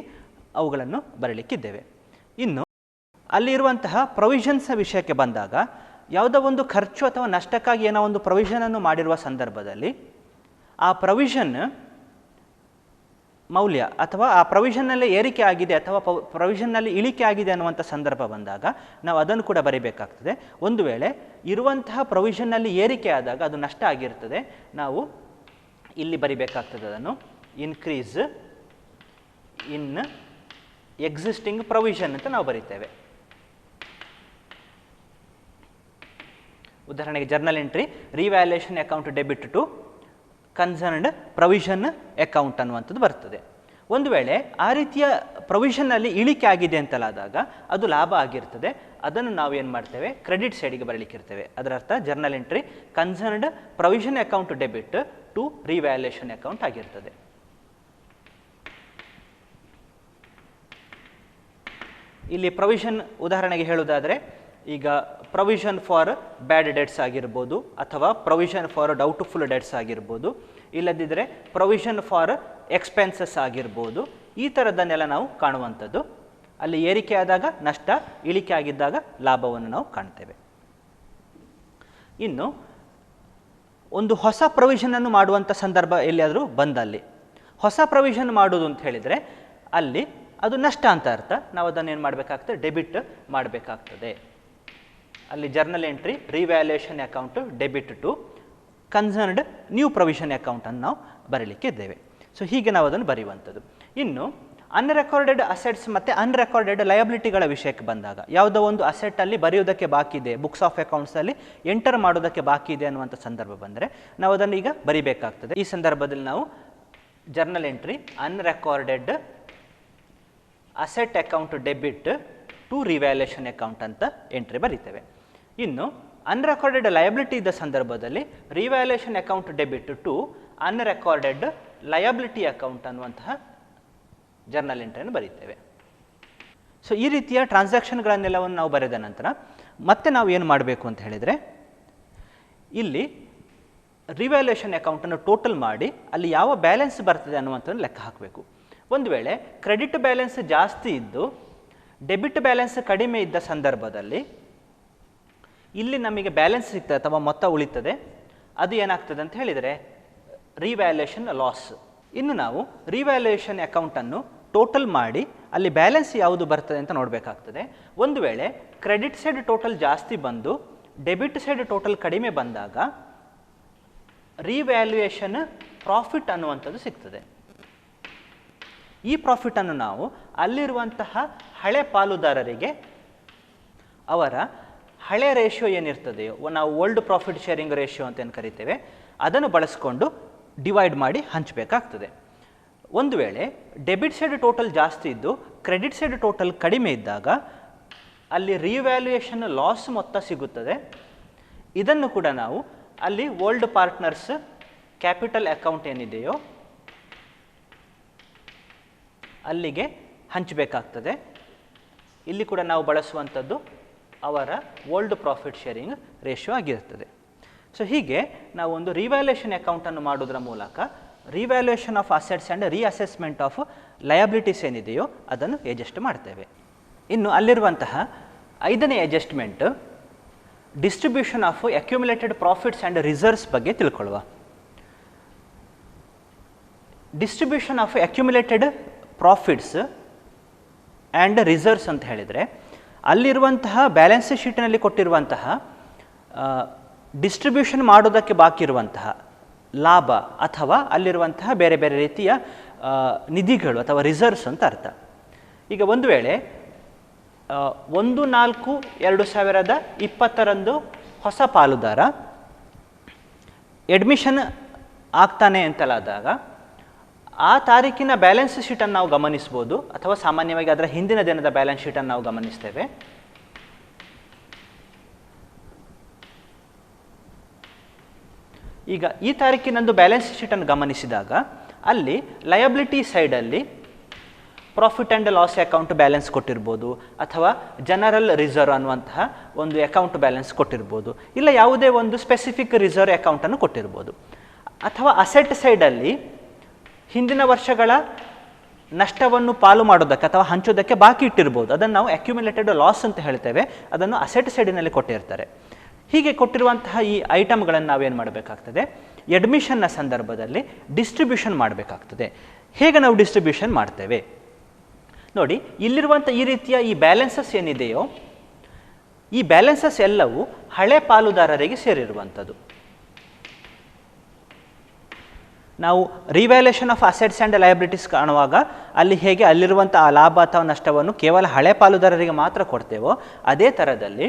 ಅವುಗಳನ್ನು ಬರಲಿಕ್ಕಿದ್ದೇವೆ. ಇನ್ನು ಅಲ್ಲಿರುವಂತಹ ಪ್ರೊವಿಷನ್ಸ್ ವಿಷಯಕ್ಕೆ ಬಂದಾಗ, ಯಾವುದೋ ಒಂದು ಖರ್ಚು ಅಥವಾ ನಷ್ಟಕ್ಕಾಗಿ ಏನೋ ಒಂದು ಪ್ರೊವಿಷನನ್ನು ಮಾಡಿರುವ ಸಂದರ್ಭದಲ್ಲಿ ಆ ಪ್ರೊವಿಷನ್ ಮೌಲ್ಯ ಅಥವಾ ಆ ಪ್ರೊವಿಷನ್ನಲ್ಲಿ ಏರಿಕೆ ಆಗಿದೆ ಅಥವಾ ಪ್ರೊವಿಷನ್ನಲ್ಲಿ ಇಳಿಕೆ ಆಗಿದೆ ಅನ್ನುವಂಥ ಸಂದರ್ಭ ಬಂದಾಗ ನಾವು ಅದನ್ನು ಕೂಡ ಬರೀಬೇಕಾಗ್ತದೆ. ಒಂದು ವೇಳೆ ಇರುವಂತಹ ಪ್ರೊವಿಷನ್ನಲ್ಲಿ ಏರಿಕೆ ಆದಾಗ ಅದು ನಷ್ಟ ಆಗಿರ್ತದೆ, ನಾವು ಇಲ್ಲಿ ಬರಿಬೇಕಾಗ್ತದೆ ಅದನ್ನು ಇನ್ಕ್ರೀಸ್ ಇನ್ ಎಕ್ಸಿಸ್ಟಿಂಗ್ ಪ್ರೊವಿಷನ್ ಅಂತ ನಾವು ಬರಿತೇವೆ. ಉದಾಹರಣೆಗೆ journal entry revaluation account debit to concerned provision account ಅನ್ನುವಂಥದ್ದು ಬರ್ತದೆ. ಒಂದು ವೇಳೆ ಆ ರೀತಿಯ ಪ್ರೊವಿಷನ್ನಲ್ಲಿ ಇಳಿಕೆ ಆಗಿದೆ ಅಂತಲಾದಾಗ ಅದು ಲಾಭ ಆಗಿರ್ತದೆ. ಅದನ್ನು ನಾವು ಏನು ಮಾಡ್ತೇವೆ, ಕ್ರೆಡಿಟ್ ಸೈಡಿಗೆ ಬರಲಿಕ್ಕಿರ್ತೇವೆ. ಅದರ ಅರ್ಥ journal entry concerned provision account debit to revaluation account ಆಗಿರ್ತದೆ. ಇಲ್ಲಿ ಪ್ರೊವಿಷನ್ ಉದಾಹರಣೆಗೆ ಹೇಳುವುದಾದರೆ, ಈಗ ಪ್ರೊವಿಷನ್ ಫಾರ್ ಬ್ಯಾಡ್ ಡೆಟ್ಸ್ ಆಗಿರ್ಬೋದು, ಅಥವಾ ಪ್ರೊವಿಷನ್ ಫಾರ್ ಡೌಟ್ಫುಲ್ ಡೆಟ್ಸ್ ಆಗಿರ್ಬೋದು, ಇಲ್ಲದಿದ್ದರೆ ಪ್ರೊವಿಷನ್ ಫಾರ್ ಎಕ್ಸ್ಪೆನ್ಸಸ್ ಆಗಿರ್ಬೋದು. ಈ ಥರದ್ದನ್ನೆಲ್ಲ ನಾವು ಕಾಣುವಂಥದ್ದು. ಅಲ್ಲಿ ಏರಿಕೆ ಆದಾಗ ನಷ್ಟ, ಇಳಿಕೆ ಆಗಿದ್ದಾಗ ಲಾಭವನ್ನು ನಾವು ಕಾಣ್ತೇವೆ. ಇನ್ನು ಒಂದು ಹೊಸ ಪ್ರೊವಿಷನನ್ನು ಮಾಡುವಂಥ ಸಂದರ್ಭ ಎಲ್ಲಿಯಾದರೂ ಬಂದಲ್ಲಿ, ಹೊಸ ಪ್ರೊವಿಷನ್ ಮಾಡೋದು ಅಂತ ಹೇಳಿದರೆ ಅಲ್ಲಿ ಅದು ನಷ್ಟ ಅಂತ ಅರ್ಥ. ನಾವು ಅದನ್ನು ಏನು ಮಾಡಬೇಕಾಗ್ತದೆ, ಡೆಬಿಟ್ ಮಾಡಬೇಕಾಗ್ತದೆ. ಅಲ್ಲಿ journal entry revaluation account debit to concerned new provision ಅಕೌಂಟನ್ನು ನಾವು ಬರೀಲಿಕ್ಕೆ ಇದ್ದೇವೆ. ಸೊ ಹೀಗೆ ನಾವು ಅದನ್ನು ಬರೆಯುವಂಥದ್ದು. ಇನ್ನು ಅನ್ರೆಕಾರ್ಡೆಡ್ ಅಸೆಟ್ಸ್ ಮತ್ತು ಅನ್ರೆಕಾರ್ಡೆಡ್ ಲಯಬಿಲಿಟಿಗಳ ವಿಷಯಕ್ಕೆ ಬಂದಾಗ, ಯಾವುದೋ ಒಂದು ಅಸೆಟ್ಟಲ್ಲಿ ಬರೆಯುವುದಕ್ಕೆ ಬಾಕಿ ಇದೆ, ಬುಕ್ಸ್ ಆಫ್ ಅಕೌಂಟ್ಸಲ್ಲಿ ಎಂಟರ್ ಮಾಡೋದಕ್ಕೆ ಬಾಕಿ ಇದೆ ಅನ್ನುವಂಥ ಸಂದರ್ಭ ಬಂದರೆ ನಾವು ಅದನ್ನು ಈಗ ಬರಿಬೇಕಾಗ್ತದೆ. ಈ ಸಂದರ್ಭದಲ್ಲಿ ನಾವು journal entry unrecorded asset account debit to revaluation account ಅಂತ ಎಂಟ್ರಿ ಬರೀತೇವೆ. ಇನ್ನು ಅನ್ರೆಕಾರ್ಡೆಡ್ ಲಯಬಿಲಿಟಿ ಇದ್ದ ಸಂದರ್ಭದಲ್ಲಿ revaluation account debit to unrecorded liability account ಅನ್ನುವಂತಹ ಜರ್ನಲ್ ಎಂಟ್ರಿಯನ್ನು ಬರೀತೇವೆ. ಸೊ ಈ ರೀತಿಯ ಟ್ರಾನ್ಸಾಕ್ಷನ್ಗಳನ್ನೆಲ್ಲವನ್ನು ನಾವು ಬರೆದ ನಂತರ ಮತ್ತೆ ನಾವು ಏನು ಮಾಡಬೇಕು ಅಂತ ಹೇಳಿದರೆ, ಇಲ್ಲಿ ರಿವ್ಯಾಲ್ಯೂಯೇಷನ್ ಅಕೌಂಟನ್ನು ಟೋಟಲ್ ಮಾಡಿ ಅಲ್ಲಿ ಯಾವ ಬ್ಯಾಲೆನ್ಸ್ ಬರ್ತದೆ ಅನ್ನುವಂಥದ್ದು ಲೆಕ್ಕ ಹಾಕಬೇಕು. ಒಂದು ವೇಳೆ ಕ್ರೆಡಿಟ್ ಬ್ಯಾಲೆನ್ಸ್ ಜಾಸ್ತಿ ಇದ್ದು ಡೆಬಿಟ್ ಬ್ಯಾಲೆನ್ಸ್ ಕಡಿಮೆ ಇದ್ದ ಸಂದರ್ಭದಲ್ಲಿ ಇಲ್ಲಿ ನಮಗೆ ಬ್ಯಾಲೆನ್ಸ್ ಸಿಗ್ತದೆ ಅಥವಾ ಮೊತ್ತ ಉಳಿತದೆ. ಅದು ಏನಾಗ್ತದೆ ಅಂತ ಹೇಳಿದರೆ ರಿವ್ಯಾಲ್ಯೂಯೇಷನ್ ಲಾಸ್. ಇನ್ನು ನಾವು ರಿವ್ಯಾಲ್ಯೂಯೇಷನ್ ಅಕೌಂಟನ್ನು ಟೋಟಲ್ ಮಾಡಿ ಅಲ್ಲಿ ಬ್ಯಾಲೆನ್ಸ್ ಯಾವುದು ಬರ್ತದೆ ಅಂತ ನೋಡಬೇಕಾಗ್ತದೆ. ಒಂದು ವೇಳೆ ಕ್ರೆಡಿಟ್ ಸೈಡ್ ಟೋಟಲ್ ಜಾಸ್ತಿ ಬಂದು ಡೆಬಿಟ್ ಸೈಡ್ ಟೋಟಲ್ ಕಡಿಮೆ ಬಂದಾಗ ರಿವ್ಯಾಲ್ಯೂಯೇಷನ್ ಪ್ರಾಫಿಟ್ ಅನ್ನುವಂಥದ್ದು ಸಿಗ್ತದೆ. ಈ ಪ್ರಾಫಿಟನ್ನು ನಾವು ಅಲ್ಲಿರುವಂತಹ ಹಳೆ ಪಾಲುದಾರರಿಗೆ ಅವರ ಹಳೆ ರೇಷಿಯೋ ಏನಿರ್ತದೆಯೋ, ನಾವು ಓಲ್ಡ್ ಪ್ರಾಫಿಟ್ ಶೇರಿಂಗ್ ರೇಷಿಯೋ ಅಂತ ಏನು ಕರಿತೇವೆ, ಅದನ್ನು ಬಳಸಿಕೊಂಡು ಡಿವೈಡ್ ಮಾಡಿ ಹಂಚಬೇಕಾಗ್ತದೆ. ಒಂದು ವೇಳೆ ಡೆಬಿಟ್ ಸೈಡ್ ಟೋಟಲ್ ಜಾಸ್ತಿ ಇದ್ದು ಕ್ರೆಡಿಟ್ ಸೈಡ್ ಟೋಟಲ್ ಕಡಿಮೆ ಇದ್ದಾಗ ಅಲ್ಲಿ ರಿವ್ಯಾಲ್ಯೂಯೇಷನ್ ಲಾಸ್ ಮೊತ್ತ ಸಿಗುತ್ತದೆ. ಇದನ್ನು ಕೂಡ ನಾವು ಅಲ್ಲಿ ಓಲ್ಡ್ ಪಾರ್ಟ್ನರ್ಸ್ ಕ್ಯಾಪಿಟಲ್ ಅಕೌಂಟ್ ಏನಿದೆಯೋ ಅಲ್ಲಿಗೆ ಹಂಚಬೇಕಾಗ್ತದೆ. ಇಲ್ಲಿ ಕೂಡ ನಾವು ಬಳಸುವಂಥದ್ದು ಅವರ ಓಲ್ಡ್ ಪ್ರಾಫಿಟ್ ಶೇರಿಂಗ್ ರೇಷಿಯೋ ಆಗಿರ್ತದೆ. ಸೊ ಹೀಗೆ ನಾವು ಒಂದು ರಿವ್ಯಾಲ್ಯೂಯೇಷನ್ ಅಕೌಂಟನ್ನು ಮಾಡೋದ್ರ ಮೂಲಕ revaluation of assets and reassessment of liabilities ಏನಿದೆಯೋ ಅದನ್ನು ಅಡ್ಜಸ್ಟ್ ಮಾಡ್ತೇವೆ. ಇನ್ನು ಅಲ್ಲಿರುವಂತಹ 5ನೇ adjustment distribution of accumulated profits and reserves ಬಗ್ಗೆ ತಿಳ್ಕೊಳ್ಳುವ. Distribution of accumulated profits and reserves ಅಂತ ಹೇಳಿದರೆ ಅಲ್ಲಿರುವಂತಹ ಬ್ಯಾಲೆನ್ಸ್ ಶೀಟ್ನಲ್ಲಿ ಕೊಟ್ಟಿರುವಂತಹ ಡಿಸ್ಟ್ರಿಬ್ಯೂಷನ್ ಮಾಡೋದಕ್ಕೆ ಬಾಕಿ ಇರುವಂತಹ ಲಾಭ ಅಥವಾ ಅಲ್ಲಿರುವಂತಹ ಬೇರೆ ಬೇರೆ ರೀತಿಯ ನಿಧಿಗಳು ಅಥವಾ ರಿಸರ್ವ್ಸ್ ಅಂತ ಅರ್ಥ. ಈಗ ಒಂದು ವೇಳೆ 1/4/2020 ಹೊಸ ಪಾಲುದಾರ ಅಡ್ಮಿಷನ್ ಆಗ್ತಾನೆ ಅಂತಲಾದಾಗ ಆ ತಾರೀಕಿನ ಬ್ಯಾಲೆನ್ಸ್ ಶೀಟನ್ನು ನಾವು ಗಮನಿಸ್ಬೋದು, ಅಥವಾ ಸಾಮಾನ್ಯವಾಗಿ ಅದರ ಹಿಂದಿನ ದಿನದ ಬ್ಯಾಲೆನ್ಸ್ ಶೀಟನ್ನು ನಾವು ಗಮನಿಸ್ತೇವೆ. ಈಗ ಈ ತಾರೀಕಿನಂದು ಬ್ಯಾಲೆನ್ಸ್ ಶೀಟನ್ನು ಗಮನಿಸಿದಾಗ ಅಲ್ಲಿ ಲಯಬಿಲಿಟಿ ಸೈಡಲ್ಲಿ profit and loss account balance ಕೊಟ್ಟಿರ್ಬೋದು, ಅಥವಾ ಜನರಲ್ ರಿಸರ್ವ್ ಅನ್ನುವಂತಹ ಒಂದು ಅಕೌಂಟ್ ಬ್ಯಾಲೆನ್ಸ್ ಕೊಟ್ಟಿರ್ಬೋದು, ಇಲ್ಲ ಯಾವುದೇ ಒಂದು ಸ್ಪೆಸಿಫಿಕ್ ರಿಸರ್ವ್ ಅಕೌಂಟನ್ನು ಕೊಟ್ಟಿರ್ಬೋದು. ಅಥವಾ ಅಸೆಟ್ ಸೈಡಲ್ಲಿ ಹಿಂದಿನ ವರ್ಷಗಳ ನಷ್ಟವನ್ನು ಪಾಲು ಮಾಡೋದಕ್ಕೆ ಅಥವಾ ಹಂಚೋದಕ್ಕೆ ಬಾಕಿ ಇಟ್ಟಿರ್ಬೋದು, ಅದನ್ನು ನಾವು ಅಕ್ಯುಮುಲೇಟೆಡ್ ಲಾಸ್ ಅಂತ ಹೇಳ್ತೇವೆ. ಅದನ್ನು ಅಸೆಟ್ ಸೈಡಿನಲ್ಲಿ ಕೊಟ್ಟಿರ್ತಾರೆ. ಹೀಗೆ ಕೊಟ್ಟಿರುವಂತಹ ಈ ಐಟಮ್ಗಳನ್ನು ನಾವೇನು ಮಾಡಬೇಕಾಗ್ತದೆ, ಅಡ್ಮಿಷನ್ನ ಸಂದರ್ಭದಲ್ಲಿ ಡಿಸ್ಟ್ರಿಬ್ಯೂಷನ್ ಮಾಡಬೇಕಾಗ್ತದೆ. ಹೇಗೆ ನಾವು ಡಿಸ್ಟ್ರಿಬ್ಯೂಷನ್ ಮಾಡ್ತೇವೆ ನೋಡಿ, ಇಲ್ಲಿರುವಂಥ ಈ ರೀತಿಯ ಈ ಬ್ಯಾಲೆನ್ಸಸ್ ಏನಿದೆಯೋ ಈ ಬ್ಯಾಲೆನ್ಸಸ್ ಎಲ್ಲವೂ ಹಳೆ ಪಾಲುದಾರರಿಗೆ ಸೇರಿರುವಂಥದ್ದು. ನಾವು revaluation of assets and liabilities ಕಾಣುವಾಗ ಅಲ್ಲಿ ಹೇಗೆ ಅಲ್ಲಿರುವಂಥ ಆ ಲಾಭ ಅಥವಾ ನಷ್ಟವನ್ನು ಕೇವಲ ಹಳೆ ಪಾಲುದಾರರಿಗೆ ಮಾತ್ರ ಕೊಡ್ತೇವೋ, ಅದೇ ಥರದಲ್ಲಿ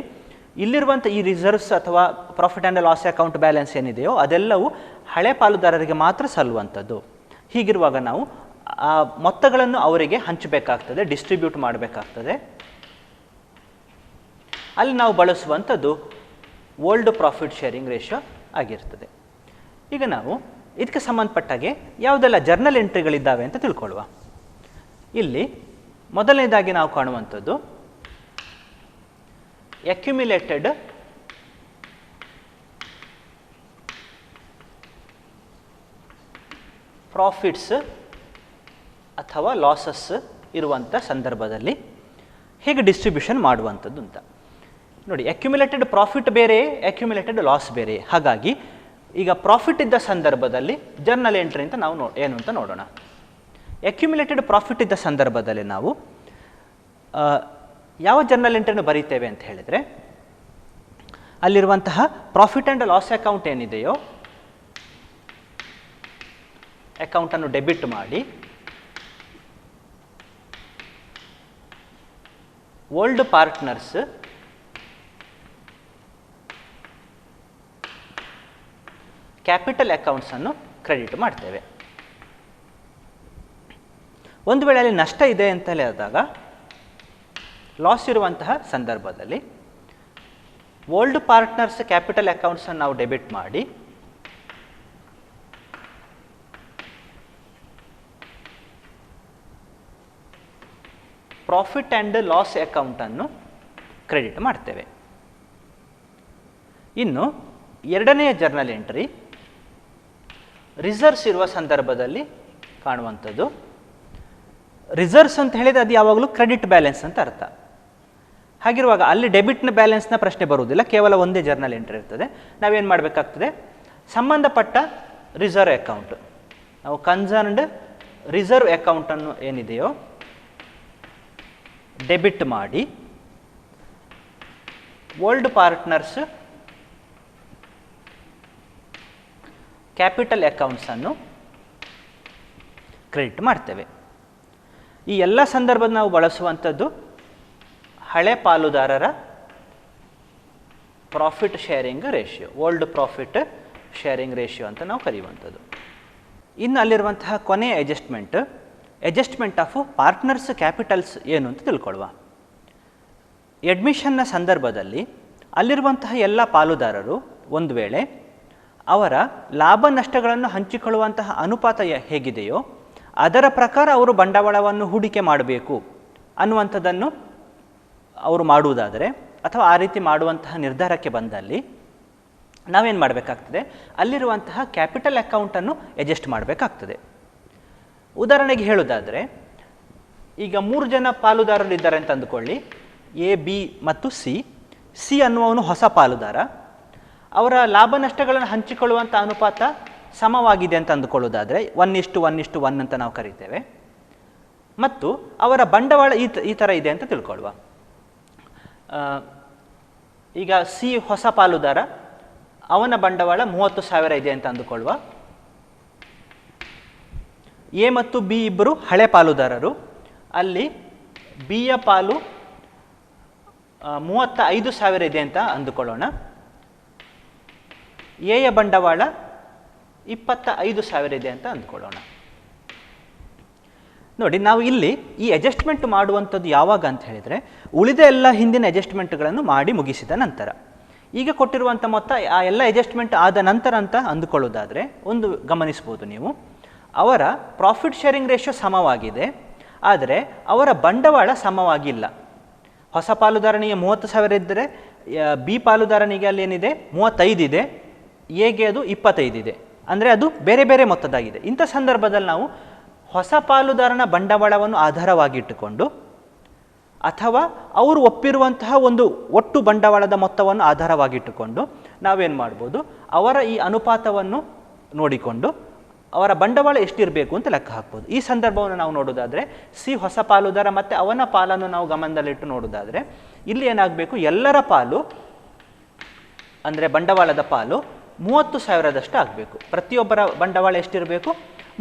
ಇಲ್ಲಿರುವಂಥ ಈ ರಿಸರ್ವ್ಸ್ ಅಥವಾ profit and loss account balance ಏನಿದೆಯೋ ಅದೆಲ್ಲವೂ ಹಳೆ ಪಾಲುದಾರರಿಗೆ ಮಾತ್ರ ಸಲ್ಲುವಂಥದ್ದು. ಹೀಗಿರುವಾಗ ನಾವು ಆ ಮೊತ್ತಗಳನ್ನು ಅವರಿಗೆ ಹಂಚಬೇಕಾಗ್ತದೆ, ಡಿಸ್ಟ್ರಿಬ್ಯೂಟ್ ಮಾಡಬೇಕಾಗ್ತದೆ. ಅಲ್ಲಿ ನಾವು ಬಳಸುವಂಥದ್ದು ಓಲ್ಡ್ ಪ್ರಾಫಿಟ್ ಶೇರಿಂಗ್ ರೇಷಿಯೋ ಆಗಿರ್ತದೆ. ಈಗ ನಾವು ಇದಕ್ಕೆ ಸಂಬಂಧಪಟ್ಟಾಗೆ ಯಾವುದೆಲ್ಲ ಜರ್ನಲ್ ಎಂಟ್ರಿಗಳಿದ್ದಾವೆ ಅಂತ ತಿಳ್ಕೊಳ್ಳುವ. ಇಲ್ಲಿ ಮೊದಲನೇದಾಗಿ ನಾವು ಕಾಣುವಂಥದ್ದು ಅಕ್ಯುಮುಲೇಟೆಡ್ ಪ್ರಾಫಿಟ್ಸ್ ಅಥವಾ ಲಾಸಸ್ ಇರುವಂಥ ಸಂದರ್ಭದಲ್ಲಿ ಹೇಗೆ ಡಿಸ್ಟ್ರಿಬ್ಯೂಷನ್ ಮಾಡುವಂಥದ್ದು ಅಂತ ನೋಡಿ. ಅಕ್ಯುಮುಲೇಟೆಡ್ ಪ್ರಾಫಿಟ್ ಬೇರೆ, ಅಕ್ಯುಮುಲೇಟೆಡ್ ಲಾಸ್ ಬೇರೆ. ಹಾಗಾಗಿ ಈಗ ಪ್ರಾಫಿಟ್ ಇದ್ದ ಸಂದರ್ಭದಲ್ಲಿ ಜರ್ನಲ್ ಎಂಟ್ರಿ ಅಂತ ನಾವು ಏನು ಅಂತ ನೋಡೋಣ. ಅಕ್ಯುಮುಲೇಟೆಡ್ ಪ್ರಾಫಿಟ್ ಇದ್ದ ಸಂದರ್ಭದಲ್ಲಿ ನಾವು ಯಾವ ಜರ್ನಲ್ ಎಂಟ್ರಿಯನ್ನು ಬರೀತೇವೆ ಅಂತ ಹೇಳಿದರೆ, ಅಲ್ಲಿರುವಂತಹ ಪ್ರಾಫಿಟ್ ಆ್ಯಂಡ್ ಲಾಸ್ ಅಕೌಂಟ್ ಏನಿದೆಯೋ ಅಕೌಂಟನ್ನು ಡೆಬಿಟ್ ಮಾಡಿ ಓಲ್ಡ್ ಪಾರ್ಟ್ನರ್ಸ್ ಕ್ಯಾಪಿಟಲ್ ಅಕೌಂಟ್ಸನ್ನು ಕ್ರೆಡಿಟ್ ಮಾಡ್ತೇವೆ. ಒಂದು ವೇಳೆ ಅಲ್ಲಿ ನಷ್ಟ ಇದೆ ಅಂತ ಹೇಳಿದಾಗ, ಲಾಸ್ ಇರುವಂತಹ ಸಂದರ್ಭದಲ್ಲಿ ಓಲ್ಡ್ ಪಾರ್ಟ್ನರ್ಸ್ ಕ್ಯಾಪಿಟಲ್ ಅಕೌಂಟ್ಸನ್ನು ನಾವು ಡೆಬಿಟ್ ಮಾಡಿ ಪ್ರಾಫಿಟ್ ಆ್ಯಂಡ್ ಲಾಸ್ ಅಕೌಂಟನ್ನು ಕ್ರೆಡಿಟ್ ಮಾಡ್ತೇವೆ. ಇನ್ನು ಎರಡನೆಯ ಜರ್ನಲ್ ಎಂಟ್ರಿ ರಿಸರ್ವ್ಸ್ ಇರುವ ಸಂದರ್ಭದಲ್ಲಿ ಕಾಣುವಂಥದ್ದು. ರಿಸರ್ವ್ಸ್ ಅಂತ ಹೇಳಿದರೆ ಅದು ಯಾವಾಗಲೂ ಕ್ರೆಡಿಟ್ ಬ್ಯಾಲೆನ್ಸ್ ಅಂತ ಅರ್ಥ. ಹಾಗಿರುವಾಗ ಅಲ್ಲಿ ಡೆಬಿಟ್ನ ಬ್ಯಾಲೆನ್ಸ್ನ ಪ್ರಶ್ನೆ ಬರುವುದಿಲ್ಲ, ಕೇವಲ ಒಂದೇ ಜರ್ನಲ್ ಎಂಟ್ರಿ ಇರ್ತದೆ. ನಾವೇನು ಮಾಡಬೇಕಾಗ್ತದೆ, ಸಂಬಂಧಪಟ್ಟ ರಿಸರ್ವ್ ಅಕೌಂಟ್, ನಾವು ಕನ್ಸರ್ನ್ಡ್ ರಿಸರ್ವ್ ಅಕೌಂಟನ್ನು ಏನಿದೆಯೋ ಡೆಬಿಟ್ ಮಾಡಿ ಓಲ್ಡ್ ಪಾರ್ಟ್ನರ್ಸ್ ಕ್ಯಾಪಿಟಲ್ ಅಕೌಂಟ್ಸನ್ನು ಕ್ರೆಡಿಟ್ ಮಾಡ್ತೇವೆ. ಈ ಎಲ್ಲ ಸಂದರ್ಭದ ನಾವು ಬಳಸುವಂಥದ್ದು ಹಳೆ ಪಾಲುದಾರರ profit sharing ratio, old profit sharing ratio ಅಂತ ನಾವು ಕರೆಯುವಂಥದ್ದು. ಇನ್ನು ಅಲ್ಲಿರುವಂತಹ ಕೊನೆಯ ಅಡ್ಜಸ್ಟ್ಮೆಂಟ್ ಆಫ್ ಪಾರ್ಟ್ನರ್ಸ್ ಕ್ಯಾಪಿಟಲ್ಸ್ ಏನು ಅಂತ ತಿಳ್ಕೊಳ್ಳುವ. ಅಡ್ಮಿಷನ್ನ ಸಂದರ್ಭದಲ್ಲಿ ಅಲ್ಲಿರುವಂತಹ ಎಲ್ಲ ಪಾಲುದಾರರು ಒಂದು ವೇಳೆ ಅವರ ಲಾಭ ನಷ್ಟಗಳನ್ನು ಹಂಚಿಕೊಳ್ಳುವಂತಹ ಅನುಪಾತ ಹೇಗಿದೆಯೋ ಅದರ ಪ್ರಕಾರ ಅವರು ಬಂಡವಾಳವನ್ನು ಹೂಡಿಕೆ ಮಾಡಬೇಕು ಅನ್ನುವಂಥದ್ದನ್ನು ಅವರು ಮಾಡುವುದಾದರೆ ಅಥವಾ ಆ ರೀತಿ ಮಾಡುವಂತಹ ನಿರ್ಧಾರಕ್ಕೆ ಬಂದಲ್ಲಿ ನಾವೇನು ಮಾಡಬೇಕಾಗ್ತದೆ, ಅಲ್ಲಿರುವಂತಹ ಕ್ಯಾಪಿಟಲ್ ಅಕೌಂಟನ್ನು ಅಡ್ಜಸ್ಟ್ ಮಾಡಬೇಕಾಗ್ತದೆ. ಉದಾಹರಣೆಗೆ ಹೇಳೋದಾದರೆ, ಈಗ 3 ಜನ ಪಾಲುದಾರರು ಇದ್ದಾರೆ ಅಂತ ಅಂದುಕೊಳ್ಳಿ, ಎ, ಬಿ ಮತ್ತು ಸಿ ಅನ್ನುವವನು ಹೊಸ ಪಾಲುದಾರ. ಅವರ ಲಾಭ ನಷ್ಟಗಳನ್ನು ಹಂಚಿಕೊಳ್ಳುವಂಥ ಅನುಪಾತ ಸಮವಾಗಿದೆ ಅಂತ ಅಂದುಕೊಳ್ಳೋದಾದರೆ 1:1:1 ಅಂತ ನಾವು ಕರಿತೇವೆ. ಮತ್ತು ಅವರ ಬಂಡವಾಳ ಈ ಥರ ಇದೆ ಅಂತ ತಿಳ್ಕೊಳ್ಳುವ. ಈಗ ಸಿ ಹೊಸ ಪಾಲುದಾರ, ಅವನ ಬಂಡವಾಳ 30,000 ಇದೆ ಅಂತ ಅಂದುಕೊಳ್ಳುವ. ಎ ಮತ್ತು ಬಿ ಇಬ್ಬರು ಹಳೆ ಪಾಲುದಾರರು, ಅಲ್ಲಿ ಬಿಯ ಪಾಲು 35,000 ಇದೆ ಅಂತ ಅಂದುಕೊಳ್ಳೋಣ. ಎಯ ಬಂಡವಾಳ 25,000 ಇದೆ ಅಂತ ಅಂದ್ಕೊಳ್ಳೋಣ. ನೋಡಿ, ನಾವು ಇಲ್ಲಿ ಈ ಅಡ್ಜಸ್ಟ್ಮೆಂಟ್ ಮಾಡುವಂಥದ್ದು ಯಾವಾಗ ಅಂತ ಹೇಳಿದರೆ, ಉಳಿದ ಎಲ್ಲ ಹಿಂದಿನ ಅಡ್ಜಸ್ಟ್ಮೆಂಟ್ಗಳನ್ನು ಮಾಡಿ ಮುಗಿಸಿದ ನಂತರ. ಈಗ ಕೊಟ್ಟಿರುವಂಥ ಮೊತ್ತ ಆ ಎಲ್ಲ ಅಡ್ಜಸ್ಟ್ಮೆಂಟ್ ಆದ ನಂತರ ಅಂತ ಅಂದುಕೊಳ್ಳೋದಾದರೆ ಒಂದು ಗಮನಿಸ್ಬೋದು ನೀವು, ಅವರ ಪ್ರಾಫಿಟ್ ಶೇರಿಂಗ್ ರೇಷಿಯೋ ಸಮವಾಗಿದೆ, ಆದರೆ ಅವರ ಬಂಡವಾಳ ಸಮವಾಗಿಲ್ಲ. ಹೊಸ ಪಾಲುದಾರನಿಗೆ 30,000 ಇದ್ದರೆ ಬಿ ಪಾಲುದಾರನಿಗೆ ಅಲ್ಲಿ ಏನಿದೆ 35 ಇದೆ, ಎಗೆ ಅದು 25 ಇದೆ. ಅಂದರೆ ಅದು ಬೇರೆ ಬೇರೆ ಮೊತ್ತದಾಗಿದೆ. ಇಂಥ ಸಂದರ್ಭದಲ್ಲಿ ನಾವು ಹೊಸ ಪಾಲುದಾರನ ಬಂಡವಾಳವನ್ನು ಆಧಾರವಾಗಿಟ್ಟುಕೊಂಡು ಅಥವಾ ಅವರು ಒಪ್ಪಿರುವಂತಹ ಒಂದು ಒಟ್ಟು ಬಂಡವಾಳದ ಮೊತ್ತವನ್ನು ಆಧಾರವಾಗಿಟ್ಟುಕೊಂಡು ನಾವೇನು ಮಾಡ್ಬೋದು, ಅವರ ಈ ಅನುಪಾತವನ್ನು ನೋಡಿಕೊಂಡು ಅವರ ಬಂಡವಾಳ ಎಷ್ಟಿರಬೇಕು ಅಂತ ಲೆಕ್ಕ ಹಾಕ್ಬೋದು. ಈ ಸಂದರ್ಭವನ್ನು ನಾವು ನೋಡೋದಾದರೆ, ಸಿ ಹೊಸ ಪಾಲುದಾರ ಮತ್ತು ಅವನ ಪಾಲನ್ನು ನಾವು ಗಮನದಲ್ಲಿಟ್ಟು ನೋಡೋದಾದರೆ, ಇಲ್ಲಿ ಏನಾಗಬೇಕು, ಎಲ್ಲರ ಪಾಲು ಅಂದರೆ ಬಂಡವಾಳದ ಪಾಲು 30,000ದಷ್ಟು ಆಗಬೇಕು. ಪ್ರತಿಯೊಬ್ಬರ ಬಂಡವಾಳ ಎಷ್ಟಿರಬೇಕು,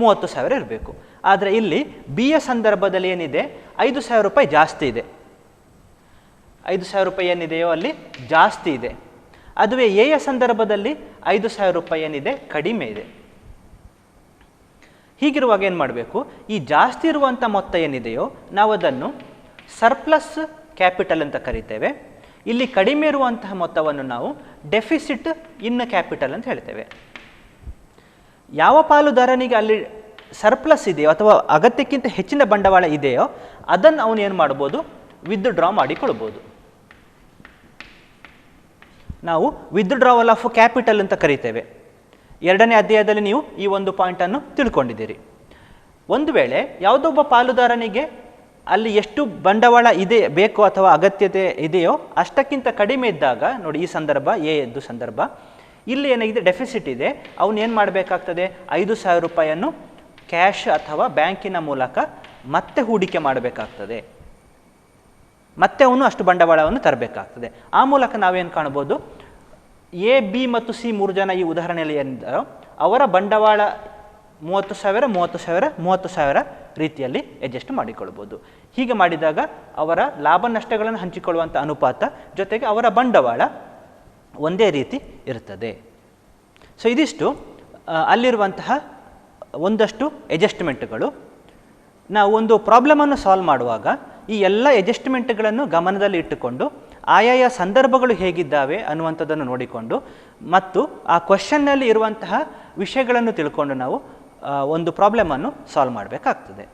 30,000 ಇರಬೇಕು. ಆದರೆ ಇಲ್ಲಿ ಬಿಯ ಸಂದರ್ಭದಲ್ಲಿ ಏನಿದೆ, 5,000 ರೂಪಾಯಿ ಜಾಸ್ತಿ ಇದೆ. 5,000 ರೂಪಾಯಿ ಏನಿದೆಯೋ ಅಲ್ಲಿ ಜಾಸ್ತಿ ಇದೆ. ಅದುವೇ ಎಯ ಸಂದರ್ಭದಲ್ಲಿ 5,000 ರೂಪಾಯಿ ಏನಿದೆ ಕಡಿಮೆ ಇದೆ. ಹೀಗಿರುವಾಗ ಏನು ಮಾಡಬೇಕು, ಈ ಜಾಸ್ತಿ ಇರುವಂಥ ಮೊತ್ತ ಏನಿದೆಯೋ ನಾವು ಅದನ್ನು ಸರ್ಪ್ಲಸ್ ಕ್ಯಾಪಿಟಲ್ ಅಂತ ಕರಿತೇವೆ. ಇಲ್ಲಿ ಕಡಿಮೆ ಇರುವಂತಹ ಮೊತ್ತವನ್ನು ನಾವು ಡೆಫಿಸಿಟ್ ಇನ್ ಕ್ಯಾಪಿಟಲ್ ಅಂತ ಹೇಳ್ತೇವೆ. ಯಾವ ಪಾಲುದಾರನಿಗೆ ಅಲ್ಲಿ ಸರ್ಪ್ಲಸ್ ಇದೆಯೋ ಅಥವಾ ಅಗತ್ಯಕ್ಕಿಂತ ಹೆಚ್ಚಿನ ಬಂಡವಾಳ ಇದೆಯೋ ಅದನ್ನು ಅವನು ಏನು ಮಾಡ್ಬೋದು, ವಿತ್ಡ್ರಾ ಮಾಡಿಕೊಳ್ಬೋದು. ನಾವು ವಿತ್ಡ್ರಾವಲ್ ಆಫ್ ಕ್ಯಾಪಿಟಲ್ ಅಂತ ಕರಿತೇವೆ. 2ನೇ ಅಧ್ಯಾಯದಲ್ಲಿ ನೀವು ಈ ಒಂದು ಪಾಯಿಂಟನ್ನು ತಿಳ್ಕೊಂಡಿದ್ದೀರಿ. ಒಂದು ವೇಳೆ ಯಾವುದೊಬ್ಬ ಪಾಲುದಾರನಿಗೆ ಅಲ್ಲಿ ಎಷ್ಟು ಬಂಡವಾಳ ಇದೆ ಬೇಕು ಅಥವಾ ಅಗತ್ಯತೆ ಇದೆಯೋ ಅಷ್ಟಕ್ಕಿಂತ ಕಡಿಮೆ ಇದ್ದಾಗ, ನೋಡಿ ಈ ಸಂದರ್ಭ ಎದ್ದು ಸಂದರ್ಭ, ಇಲ್ಲಿ ಏನಾಗಿದೆ ಡೆಫಿಸಿಟ್ ಇದೆ, ಅವನು ಏನು ಮಾಡಬೇಕಾಗ್ತದೆ, 5,000 ರೂಪಾಯಿಯನ್ನು ಕ್ಯಾಶ್ ಅಥವಾ ಬ್ಯಾಂಕಿನ ಮೂಲಕ ಮತ್ತೆ ಹೂಡಿಕೆ ಮಾಡಬೇಕಾಗ್ತದೆ. ಮತ್ತೆ ಅವನು ಅಷ್ಟು ಬಂಡವಾಳವನ್ನು ತರಬೇಕಾಗ್ತದೆ. ಆ ಮೂಲಕ ನಾವೇನು ಕಾಣ್ಬೋದು, ಎ, ಬಿ ಮತ್ತು ಸಿ 3 ಜನ ಈ ಉದಾಹರಣೆಯಲ್ಲಿ ಏನಿದ್ದಾರೋ ಅವರ ಬಂಡವಾಳ 30,000 ರೀತಿಯಲ್ಲಿ ಅಡ್ಜಸ್ಟ್ ಮಾಡಿಕೊಳ್ಬೋದು. ಹೀಗೆ ಮಾಡಿದಾಗ ಅವರ ಲಾಭ ನಷ್ಟಗಳನ್ನು ಹಂಚಿಕೊಳ್ಳುವಂಥ ಅನುಪಾತ ಜೊತೆಗೆ ಅವರ ಬಂಡವಾಳ ಒಂದೇ ರೀತಿ ಇರ್ತದೆ. ಸೊ ಇದಿಷ್ಟು ಅಲ್ಲಿರುವಂತಹ ಒಂದಷ್ಟು ಅಡ್ಜಸ್ಟ್ಮೆಂಟ್ಗಳು. ನಾವು ಒಂದು ಪ್ರಾಬ್ಲಮನ್ನು ಸಾಲ್ವ್ ಮಾಡುವಾಗ ಈ ಎಲ್ಲ ಅಡ್ಜಸ್ಟ್ಮೆಂಟ್ಗಳನ್ನು ಗಮನದಲ್ಲಿ ಇಟ್ಟುಕೊಂಡು ಆಯಾಯ ಸಂದರ್ಭಗಳು ಹೇಗಿದ್ದಾವೆ ಅನ್ನುವಂಥದ್ದನ್ನು ನೋಡಿಕೊಂಡು ಮತ್ತು ಆ ಕ್ವೆಶ್ಚನ್ನಲ್ಲಿ ಇರುವಂತಹ ವಿಷಯಗಳನ್ನು ತಿಳ್ಕೊಂಡು ನಾವು ಒಂದು ಪ್ರಾಬ್ಲಮನ್ನು ಸಾಲ್ವ್ ಮಾಡಬೇಕಾಗ್ತದೆ.